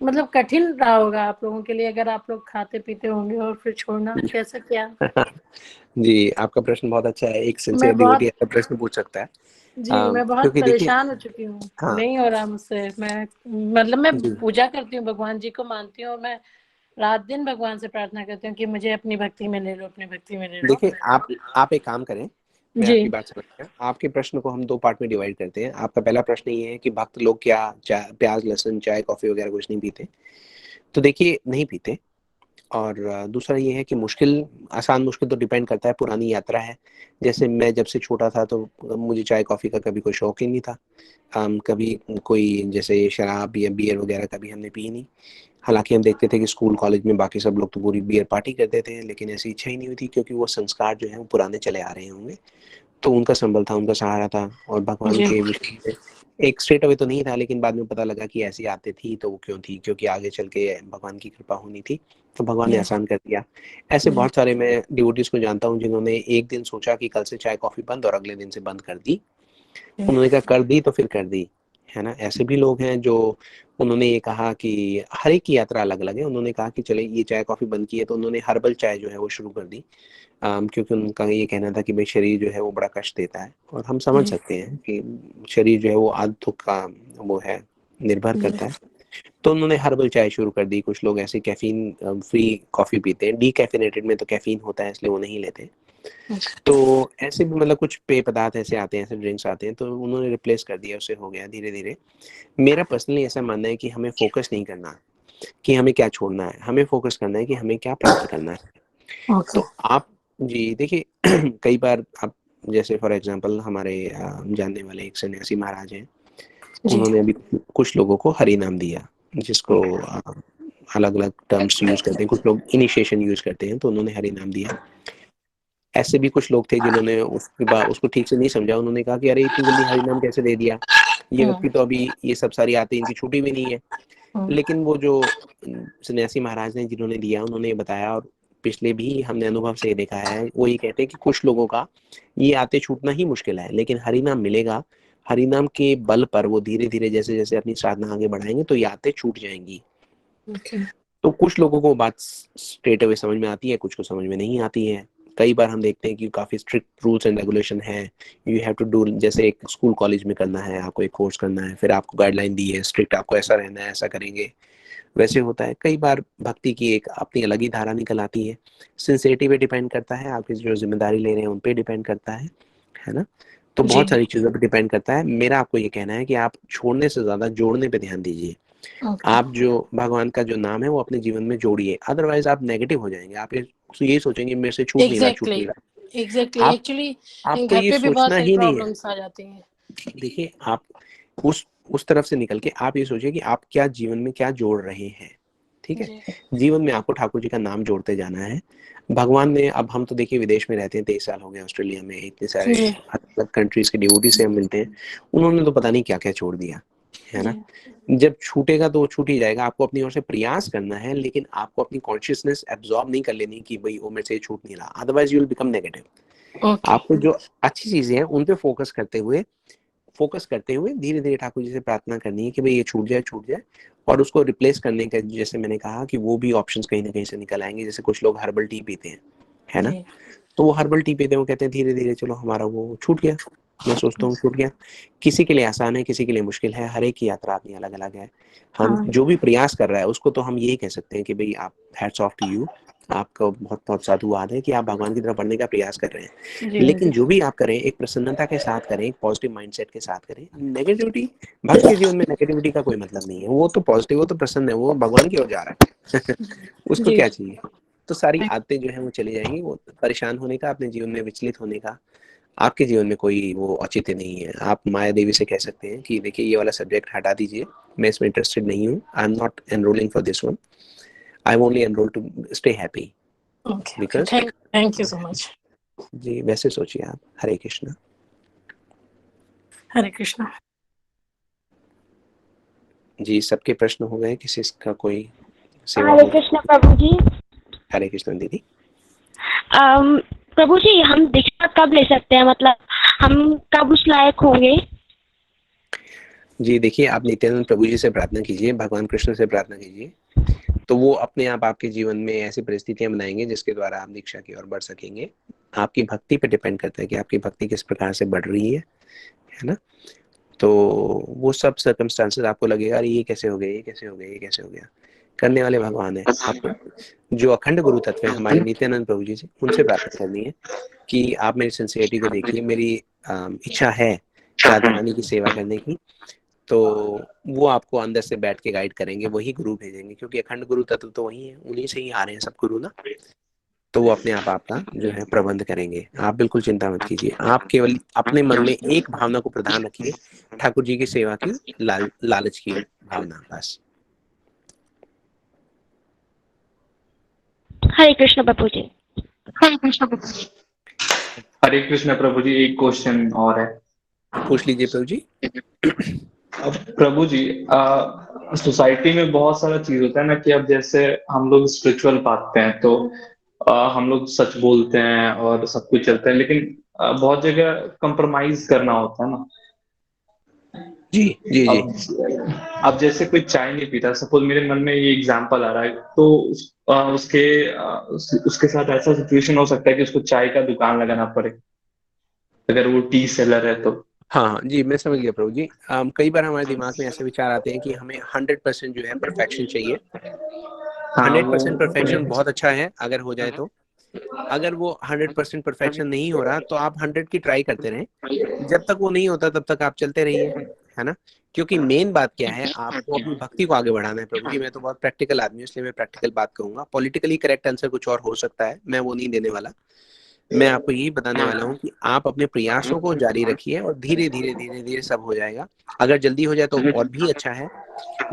मतलब कठिन रहा होगा आप लोगों के लिए अगर आप लोग खाते पीते होंगे और फिर छोड़ना कैसे क्या? जी, आपका प्रश्न बहुत अच्छा है। एक मैं सिंसियर डिवोटी बहुत ऐसा प्रश्न पूछ सकता है। जी मैं बहुत क्योंकि देखिए, परेशान हो चुकी हूँ, हाँ नहीं हो रहा मुझसे। मैं मतलब मैं जी, पूजा करती हूँ, भगवान जी को मानती हूँ, और मैं रात दिन भगवान से प्रार्थना करती हूँ कि मुझे अपनी भक्ति में ले लो, अपनी भक्ति में ले लो। देखिए आप एक काम करें, मैं जी आपकी बात समझ गया। आपके प्रश्न को हम 2 पार्ट में डिवाइड करते हैं। आपका पहला प्रश्न ये है कि भक्त लोग क्या प्याज लहसुन चाय कॉफी वगैरह कुछ नहीं पीते? तो देखिए, नहीं पीते। और दूसरा ये है कि मुश्किल आसान मुश्किल तो डिपेंड करता है, पुरानी यात्रा है। जैसे मैं जब से छोटा था तो मुझे चाय कॉफी का कभी कोई शौक ही नहीं था। कभी कोई जैसे शराब या बियर वगैरह कभी हमने पी नहीं। हालांकि हम देखते थे कि स्कूल कॉलेज में बाकी सब लोग तो पूरी बियर पार्टी करते थे, लेकिन ऐसी इच्छा ही नहीं हुई थी, क्योंकि वो संस्कार जो है वो पुराने चले आ रहे होंगे। तो उनका संबल था, उनका सहारा था, और भगवान जी के विषय में एक स्ट्रेट अवे तो नहीं था, लेकिन बाद में पता लगा कि ऐसी आते थी तो वो क्यों थी, क्योंकि आगे चल के भगवान की कृपा होनी थी, तो भगवान ने जी आसान कर दिया। ऐसे जी बहुत सारे मैं डिवोटीज को जानता हूँ जिन्होंने एक दिन सोचा कि कल से चाय कॉफी बंद, और अगले दिन से बंद कर दी। उन्होंने कहा कर दी तो फिर कर दी, है ना। ऐसे भी लोग हैं जो उन्होंने ये कहा कि हर एक की यात्रा अलग अलग है। उन्होंने कहा कि चले ये चाय कॉफी बंद की है, तो उन्होंने हर्बल चाय जो है वो शुरू कर दी। क्योंकि उनका ये कहना था कि भाई शरीर जो है वो बड़ा कष्ट देता है, और हम समझ जी सकते हैं कि शरीर जो है वो आदतों का वो है, निर्भर जी करता है। तो उन्होंने हर्बल चाय शुरू कर दी। कुछ लोग ऐसे कैफीन फ्री कॉफी पीते हैं, डीकैफिनेटेड में तो कैफीन होता है इसलिए वो नहीं लेते। तो ऐसे भी मतलब कुछ पेय पदार्थ ऐसे आते हैं, ऐसे ड्रिंक्स आते हैं, तो उन्होंने रिप्लेस कर दिया, उससे हो गया धीरे धीरे। मेरा पर्सनली ऐसा मानना है कि हमें फोकस नहीं करना कि हमें क्या छोड़ना है, हमें फोकस करना है कि हमें क्या प्राप्त करना है। ओके तो आप जी देखिए, कई बार आप जैसे फॉर एग्जांपल हमारे जानने वाले एक सन्यासी महाराज हैं। जी उन्होंने अभी कुछ लोगों को हरि नाम दिया, जिसको अलग अलग टर्म्स यूज करते हैं, कुछ लोग इनिशिएशन यूज करते हैं, तो उन्होंने हरि नाम दिया। ऐसे भी कुछ लोग थे जिन्होंने उसके बाद उसको ठीक से नहीं समझा। उन्होंने कहा कि अरे इतनी जल्दी हरि नाम कैसे दे दिया, ये व्यक्ति तो अभी ये सब सारी आते इनकी छुट्टी भी नहीं है। लेकिन वो जो सन्यासी महाराज ने जिन्होंने दिया, उन्होंने ये बताया, और पिछले भी हमने अनुभव से ये देखा है, वो ये कहते हैं कि कुछ लोगों का ये आते छूटना ही मुश्किल है, लेकिन हरि नाम मिलेगा। हरि नाम के बल पर वो धीरे धीरे जैसे जैसे अपनी साधना आगे बढ़ाएंगे तो ये आते छूट जाएंगी। ओके तो कुछ लोगों को बात स्ट्रेट अवे समझ में आती है, कुछ को समझ में नहीं आती है। कई बार हम देखते हैं कि काफी स्ट्रिक्ट रूल्स एंड रेगुलेशन है, यू हैव टू डू, जैसे एक स्कूल कॉलेज में करना है, आपको एक कोर्स करना है, फिर आपको गाइडलाइन दी है स्ट्रिक्ट, आपको ऐसा रहना है, ऐसा करेंगे, वैसे होता है। कई बार भक्ति की एक अपनी अलग ही धारा निकल आती है। सिंसियरिटी पे डिपेंड करता है, आप जो जिम्मेदारी ले रहे हैं उन पे डिपेंड करता है ना। तो जी बहुत सारी चीजों पे डिपेंड करता है। मेरा आपको ये कहना है कि आप छोड़ने से ज्यादा जोड़ने पे ध्यान दीजिए। ओके आप जो भगवान का जो नाम है वो अपने जीवन में जोड़िए, अदरवाइज आप नेगेटिव हो जाएंगे। आप ये सोचेंगे मेरे से छूट नहीं रहा, छूट एग्जैक्टली नहीं रहा। एग्जैक्टली आप एक्चुअली आपको घर ये पे भी बहुत सोचना सारी ही नहीं है। प्रॉब्लम्स आ जाती हैं। देखिए, आप उस तरफ से निकल के आप ये सोचिए कि आप क्या जीवन में क्या जोड़ रहे हैं। ठीक है, जी जीवन में आपको ठाकुर जी का नाम जोड़ते जाना है। भगवान ने, अब हम तो देखिए विदेश में रहते हैं, 23 साल हो गए ऑस्ट्रेलिया में, इतने सारे जी अलग अलग कंट्रीज के डिवोटी से हम मिलते हैं। उन्होंने तो पता नहीं क्या क्या छोड़ दिया, है ना। जी जब छूटेगा तो वो छूट ही जाएगा। आपको अपनी ओर से प्रयास करना है, लेकिन आपको अपनी कॉन्शियसनेस एब्जॉर्ब नहीं कर लेनी कि भाई वो मेरे से छूट नहीं रहा, otherwise you will become negative. Okay आपको जो अच्छी चीजें हैं उन पे फोकस करते हुए धीरे धीरे ठाकुर जी से प्रार्थना करनी है कि भाई ये छूट जाए। और उसको रिप्लेस करने का, जैसे मैंने कहा कि वो भी ऑप्शंस कहीं ना कहीं से निकल आएंगे। जैसे कुछ लोग हर्बल टी पीते हैं, है ना। जी तो वो हर्बल टी पीते हैं, वो कहते हैं धीरे धीरे चलो हमारा वो छूट गया। मैं सोचता हूँ छूट गया। किसी के लिए आसान है, किसी के लिए मुश्किल है, हर एक की यात्रा अपनी अलग अलग है। हम हाँ जो भी प्रयास कर रहा है उसको तो हम यही कह सकते हैं कि भाई आप, हैट्स ऑफ टू यू, आपका बहुत बहुत साधुवाद है कि आप भगवान की तरफ बढ़ने का प्रयास कर रहे हैं। जी लेकिन जी जो भी आप करें एक प्रसन्नता के साथ करें, एक पॉजिटिव माइंडसेट के साथ करें। नेगेटिविटी, भक्त के जीवन में नेगेटिविटी का कोई मतलब नहीं है। वो तो पॉजिटिव, वो तो प्रसन्न है, वो भगवान की ओर जा रहा है। उसको जी क्या चाहिए। तो सारी आदतें जो है वो चली जाएंगी। वो परेशान होने का, अपने जीवन में विचलित होने का आपके जीवन में कोई वो औचित्य नहीं है। आप माया देवी से कह सकते हैं कि देखिए ये वाला सब्जेक्ट हटा दीजिए, मैं इसमें इंटरेस्टेड नहीं हूँ, I am not enrolling for this one, I only enrol to stay happy. Okay because thank you so much. जी वैसे सोचिए आप। हरे कृष्णा। हरे कृष्णा। जी, सबके प्रश्न हो गए, किसी का कोई सेवा हरे हो? कृष्णा प्रभु जी। हरे कृष्ण दीदी। प्रभु जी, हम दीक्षा कब ले सकते हैं, मतलब हम कब उस लायक होंगे? जी देखिए, आप नित्यानंद प्रभु जी से प्रार्थना कीजिए, भगवान कृष्ण से प्रार्थना कीजिए, तो वो अपने आप आपके जीवन में ऐसी परिस्थितियां बनाएंगे जिसके द्वारा आप दीक्षा की ओर बढ़ सकेंगे। आपकी भक्ति पे डिपेंड करता है कि आपकी भक्ति किस प्रकार से बढ़ रही है ना। तो वो सब सर्कमस्टांसेस आपको लगेगा अरे ये कैसे हो गया, ये कैसे हो गया, ये कैसे हो गया। करने वाले भगवान है। आपको जो अखंड गुरु तत्व है हमारे नित्यानंद प्रभु जी से, उनसे प्रार्थना करनी है कि आप मेरी सिंसियरिटी को देखिए, मेरी इच्छा है राधा रानी की सेवा करने की, तो वो आपको अंदर से बैठ के गाइड करेंगे, वही गुरु भेजेंगे, क्योंकि अखंड गुरु तत्व तो वही है, उन्हीं से ही आ रहे हैं सब गुरु ना। तो वो अपने आप आपका जो है प्रबंध करेंगे। आप बिल्कुल चिंता मत कीजिए, आप केवल अपने मन में एक भावना को प्रधान रखिए, ठाकुर जी की सेवा की लालच की भावना, बस। हरे कृष्ण प्रभु जी। हरे कृष्ण प्रभु जी। हरे कृष्ण प्रभु जी, एक क्वेश्चन और है। पूछ लीजिए प्रभु जी। अब प्रभु जी, सोसाइटी में बहुत सारा चीज होता है ना कि अब जैसे हम लोग स्पिरिचुअल पाते हैं तो हम लोग सच बोलते हैं और सब कुछ चलता है, लेकिन बहुत जगह कंप्रोमाइज करना होता है ना। जी जी जी। अब जैसे कोई चाय नहीं पीता, सपोज मेरे मन में ये एग्जांपल आ रहा है, तो उसके साथ ऐसा सिचुएशन हो सकता है कि उसको चाय का दुकान लगाना पड़े अगर वो टी सेलर है तो। हाँ हाँ जी, मैं समझ गया प्रभु जी। कई बार हमारे दिमाग में ऐसे विचार आते हैं कि हमें 100% जो है परफेक्शन चाहिए। हाँ 100% वो परफेक्शन बहुत अच्छा है अगर हो जाए तो। अगर वो 100% परफेक्शन नहीं हो रहा तो आप 100 की ट्राई करते रहें, जब तक वो नहीं होता तब तक आप चलते रहिए, है ना। क्योंकि मेन बात क्या है, आपको अपनी भक्ति को आगे बढ़ाना है प्रभु जी। मैं तो बहुत प्रैक्टिकल आदमी हूँ, इसलिए मैं प्रैक्टिकल बात कहूंगा। पॉलिटिकली करेक्ट आंसर कुछ और हो सकता है, मैं वो नहीं देने वाला। मैं आपको यही बताने वाला हूँ कि आप अपने प्रयासों को जारी रखिए और धीरे धीरे धीरे धीरे सब हो जाएगा। अगर जल्दी हो जाए तो और भी अच्छा है,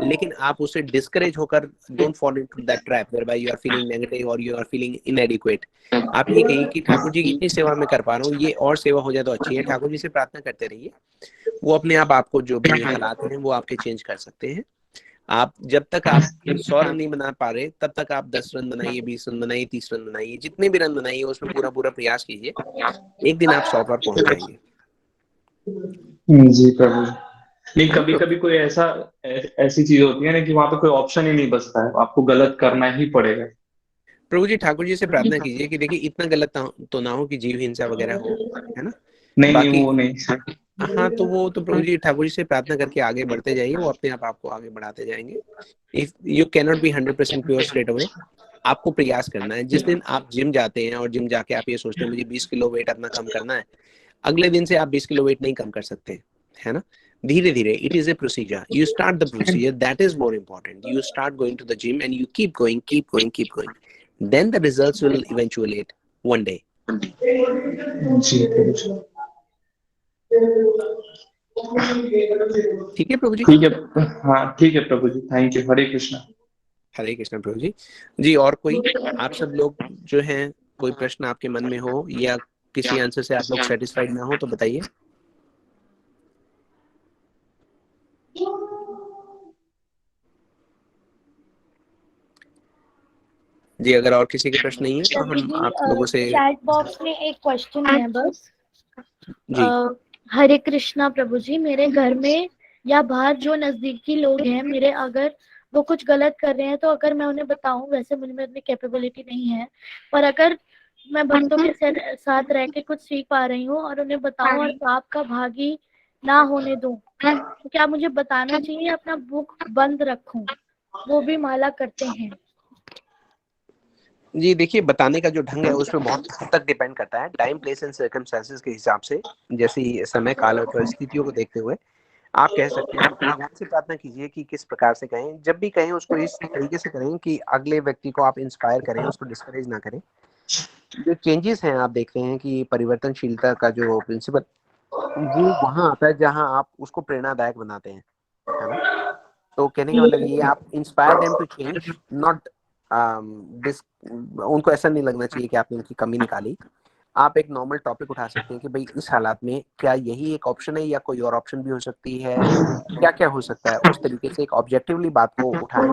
लेकिन आप उससे डिस्करेज होकर don't fall into that trap whereby you are feeling negative और यू आर फीलिंग इनएडिक्वेट। आप ये कहिए कि ठाकुर जी की इतनी सेवा मैं कर पा रहा हूँ, ये और सेवा हो जाए तो अच्छी है। ठाकुर जी से प्रार्थना करते रहिए, वो अपने आप आपको जो भी हालात हैं वो आपके चेंज कर सकते हैं। आप जब तक आप 100 रन नहीं बना पा रहे तब तक आप 10 रन बनाइए, 20 रन बनाइए, 30 रन बनाइए, जितने भी रन बनाइए उसमें पूरा पूरा प्रयास कीजिए। एक दिन आप 100 पर पहुंच जाएंगे। जी प्रभु। नहीं, कभी कभी कोई ऐसी चीज होती है ना कि वहां पे कोई ऑप्शन ही नहीं बचता है, आपको गलत करना ही पड़ेगा। प्रभु जी ठाकुर जी से प्रार्थना कीजिए कि देखिए इतना गलत तो ना हो कि जीव हिंसा वगैरह हो, है ना। नहीं बाकी वो नहीं। हाँ, तो वो तो प्रभु जी ठाकुर जी से प्रार्थना करके आगे बढ़ते जाइए, वो अपने आप आपको आगे बढ़ाते जाएंगे। If you can not be 100% pure straight away, आपको प्रयास करना है। जिस दिन आप जिम जाते हैं और जिम जाके आप ये सोचते हैं मुझे 20 किलो वेट अपना कम करना है, अगले दिन से आप 20 किलो वेट नहीं कम कर सकते, है ना। धीरे धीरे, it is a procedure, you start the procedure, that is more important. You start going to the gym and you keep going, keep going, keep going, then the results will eventuate one day. जी प्रभु जी। ठीक है प्रभु जी। ठीक है, हाँ ठीक है प्रभु जी, थैंक यू। हरे कृष्णा। हरे कृष्ण प्रभु जी। जी और कोई आप सब लोग जो हैं, कोई प्रश्न आपके मन में हो या किसी आंसर से आप लोग सेटिस्फाइड ना हो तो बताइए। जी अगर और किसी के प्रश्न नहीं है तो हम आप लोगों से। चैट बॉक्स में एक क्वेश्चन है बस। जी हरे कृष्णा प्रभु जी, मेरे घर में या बाहर जो नजदीकी लोग हैं मेरे, अगर वो कुछ गलत कर रहे हैं तो अगर मैं उन्हें बताऊं, वैसे मुझ में इतनी कैपेबिलिटी नहीं है, पर अगर मैं भक्तों के साथ रह के कुछ सीख पा रही हूँ और उन्हें बताऊं और पाप का भागी ना होने दूं, तो क्या मुझे बताना चाहिए, अपना मुख बंद रखूं? वो भी माला करते हैं। जी देखिए, बताने का जो ढंग है उस पर बहुत हद तक डिपेंड करता है, टाइम प्लेस एंड सर्कमस्टेंसेस के हिसाब से। जैसे समय काल और परिस्थितियों को देखते हुए आप कह सकते हैं। भगवान से प्रार्थना कीजिए कि किस प्रकार से कहें, जब भी कहें उसको इस तरीके से करें कि अगले व्यक्ति को आप इंस्पायर करें, उसको डिस्करेज ना करें। जो चेंजेस हैं आप देखते हैं कि परिवर्तनशीलता का जो प्रिंसिपल वो वहां आता है जहां आप उसको प्रेरणादायक बनाते हैं, है ना। तो कहने का मतलब ये, आप inspire them to change, not उनको ऐसा नहीं लगना चाहिए कि आपने उनकी कमी निकाली। आप एक नॉर्मल टॉपिक उठा सकते हैं कि भाई इस हालात में क्या यही एक ऑप्शन है या कोई और ऑप्शन भी हो सकती है, क्या क्या हो सकता है, उस तरीके से एक ऑब्जेक्टिवली बात को उठाएं।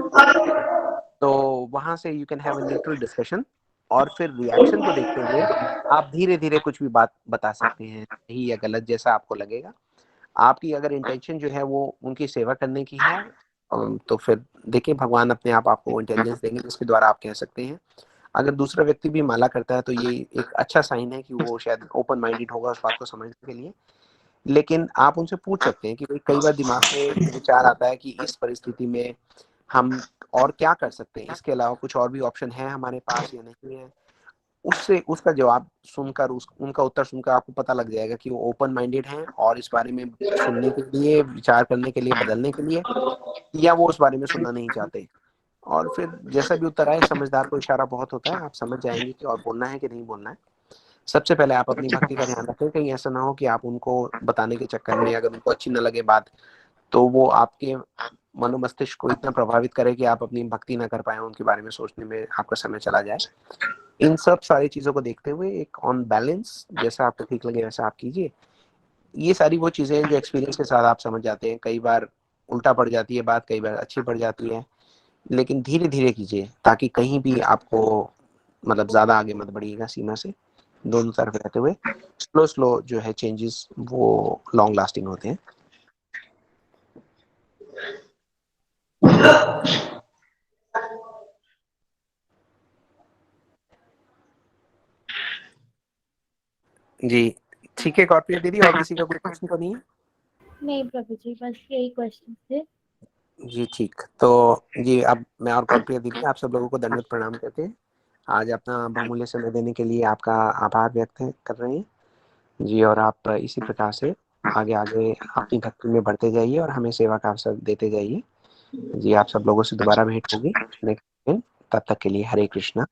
तो वहां से you can have a neutral discussion, और फिर रिएक्शन को देखते हुए आप धीरे धीरे कुछ भी बात बता सकते हैं, सही या गलत जैसा आपको लगेगा। आपकी अगर इंटेंशन जो है वो उनकी सेवा करने की है, तो फिर देखिए भगवान अपने आप आपको इंटेलिजेंस देंगे जिसके द्वारा आप कह सकते हैं। अगर दूसरा व्यक्ति भी माला करता है तो ये एक अच्छा साइन है कि वो शायद ओपन माइंडेड होगा उस बात को समझने के लिए। लेकिन आप उनसे पूछ सकते हैं कि भाई कई बार दिमाग में विचार आता है कि इस परिस्थिति में हम और क्या कर सकते हैं, इसके अलावा कुछ और भी ऑप्शन है हमारे पास या नहीं है। उससे उसका जवाब सुनकर उनका उत्तर सुनकर आपको पता लग जाएगा कि वो ओपन माइंडेड हैं और इस बारे में सुनने के लिए, विचार करने के लिए, बदलने के लिए, या वो उस बारे में सुनना नहीं चाहते। और फिर जैसा भी उत्तर आए, समझदार को इशारा बहुत होता है, आप समझ जाएंगे कि और बोलना है कि नहीं बोलना है। सबसे पहले आप अपनी भक्ति का ध्यान रखें, कहीं ऐसा ना हो कि आप उनको बताने के चक्कर में अगर उनको अच्छी न लगे बात, तो वो आपके मनोमस्तिष्क को इतना प्रभावित करे कि आप अपनी भक्ति ना कर पाए, उनके बारे में सोचने में आपका समय चला जाए। इन सब सारी चीजों को देखते हुए एक ऑन बैलेंस जैसा आपको ठीक लगे वैसा आप कीजिए। ये सारी वो चीजें हैं जो एक्सपीरियंस के साथ आप समझ जाते हैं। कई बार उल्टा पड़ जाती है बात, कई बार अच्छी पड़ जाती है, लेकिन धीरे धीरे कीजिए ताकि कहीं भी आपको मतलब ज्यादा आगे मत बढ़िएगा सीमा से, दोनों तरफ रहते हुए स्लो स्लो जो है चेंजेस वो लॉन्ग लास्टिंग होते हैं। जी ठीक है कॉर्पिया दीदी, और किसी का कोई प्रश्न तो नहीं है? नहीं प्रभु जी, बस यही क्वेश्चन थे। जी ठीक, तो जी अब मैं और कॉर्पिया दीदी आप सब लोगों को दंडवत प्रणाम करते हैं। आज अपना बहुमूल्य समय देने के लिए आपका आभार व्यक्त कर रहे हैं जी, और आप इसी प्रकार से आगे आगे अपनी भक्ति में बढ़ते जाइए और हमें सेवा का अवसर देते जाइए जी। आप सब लोगों से दोबारा भेंट होगी नेक्स्ट दिन, तब तक के लिए हरे कृष्णा।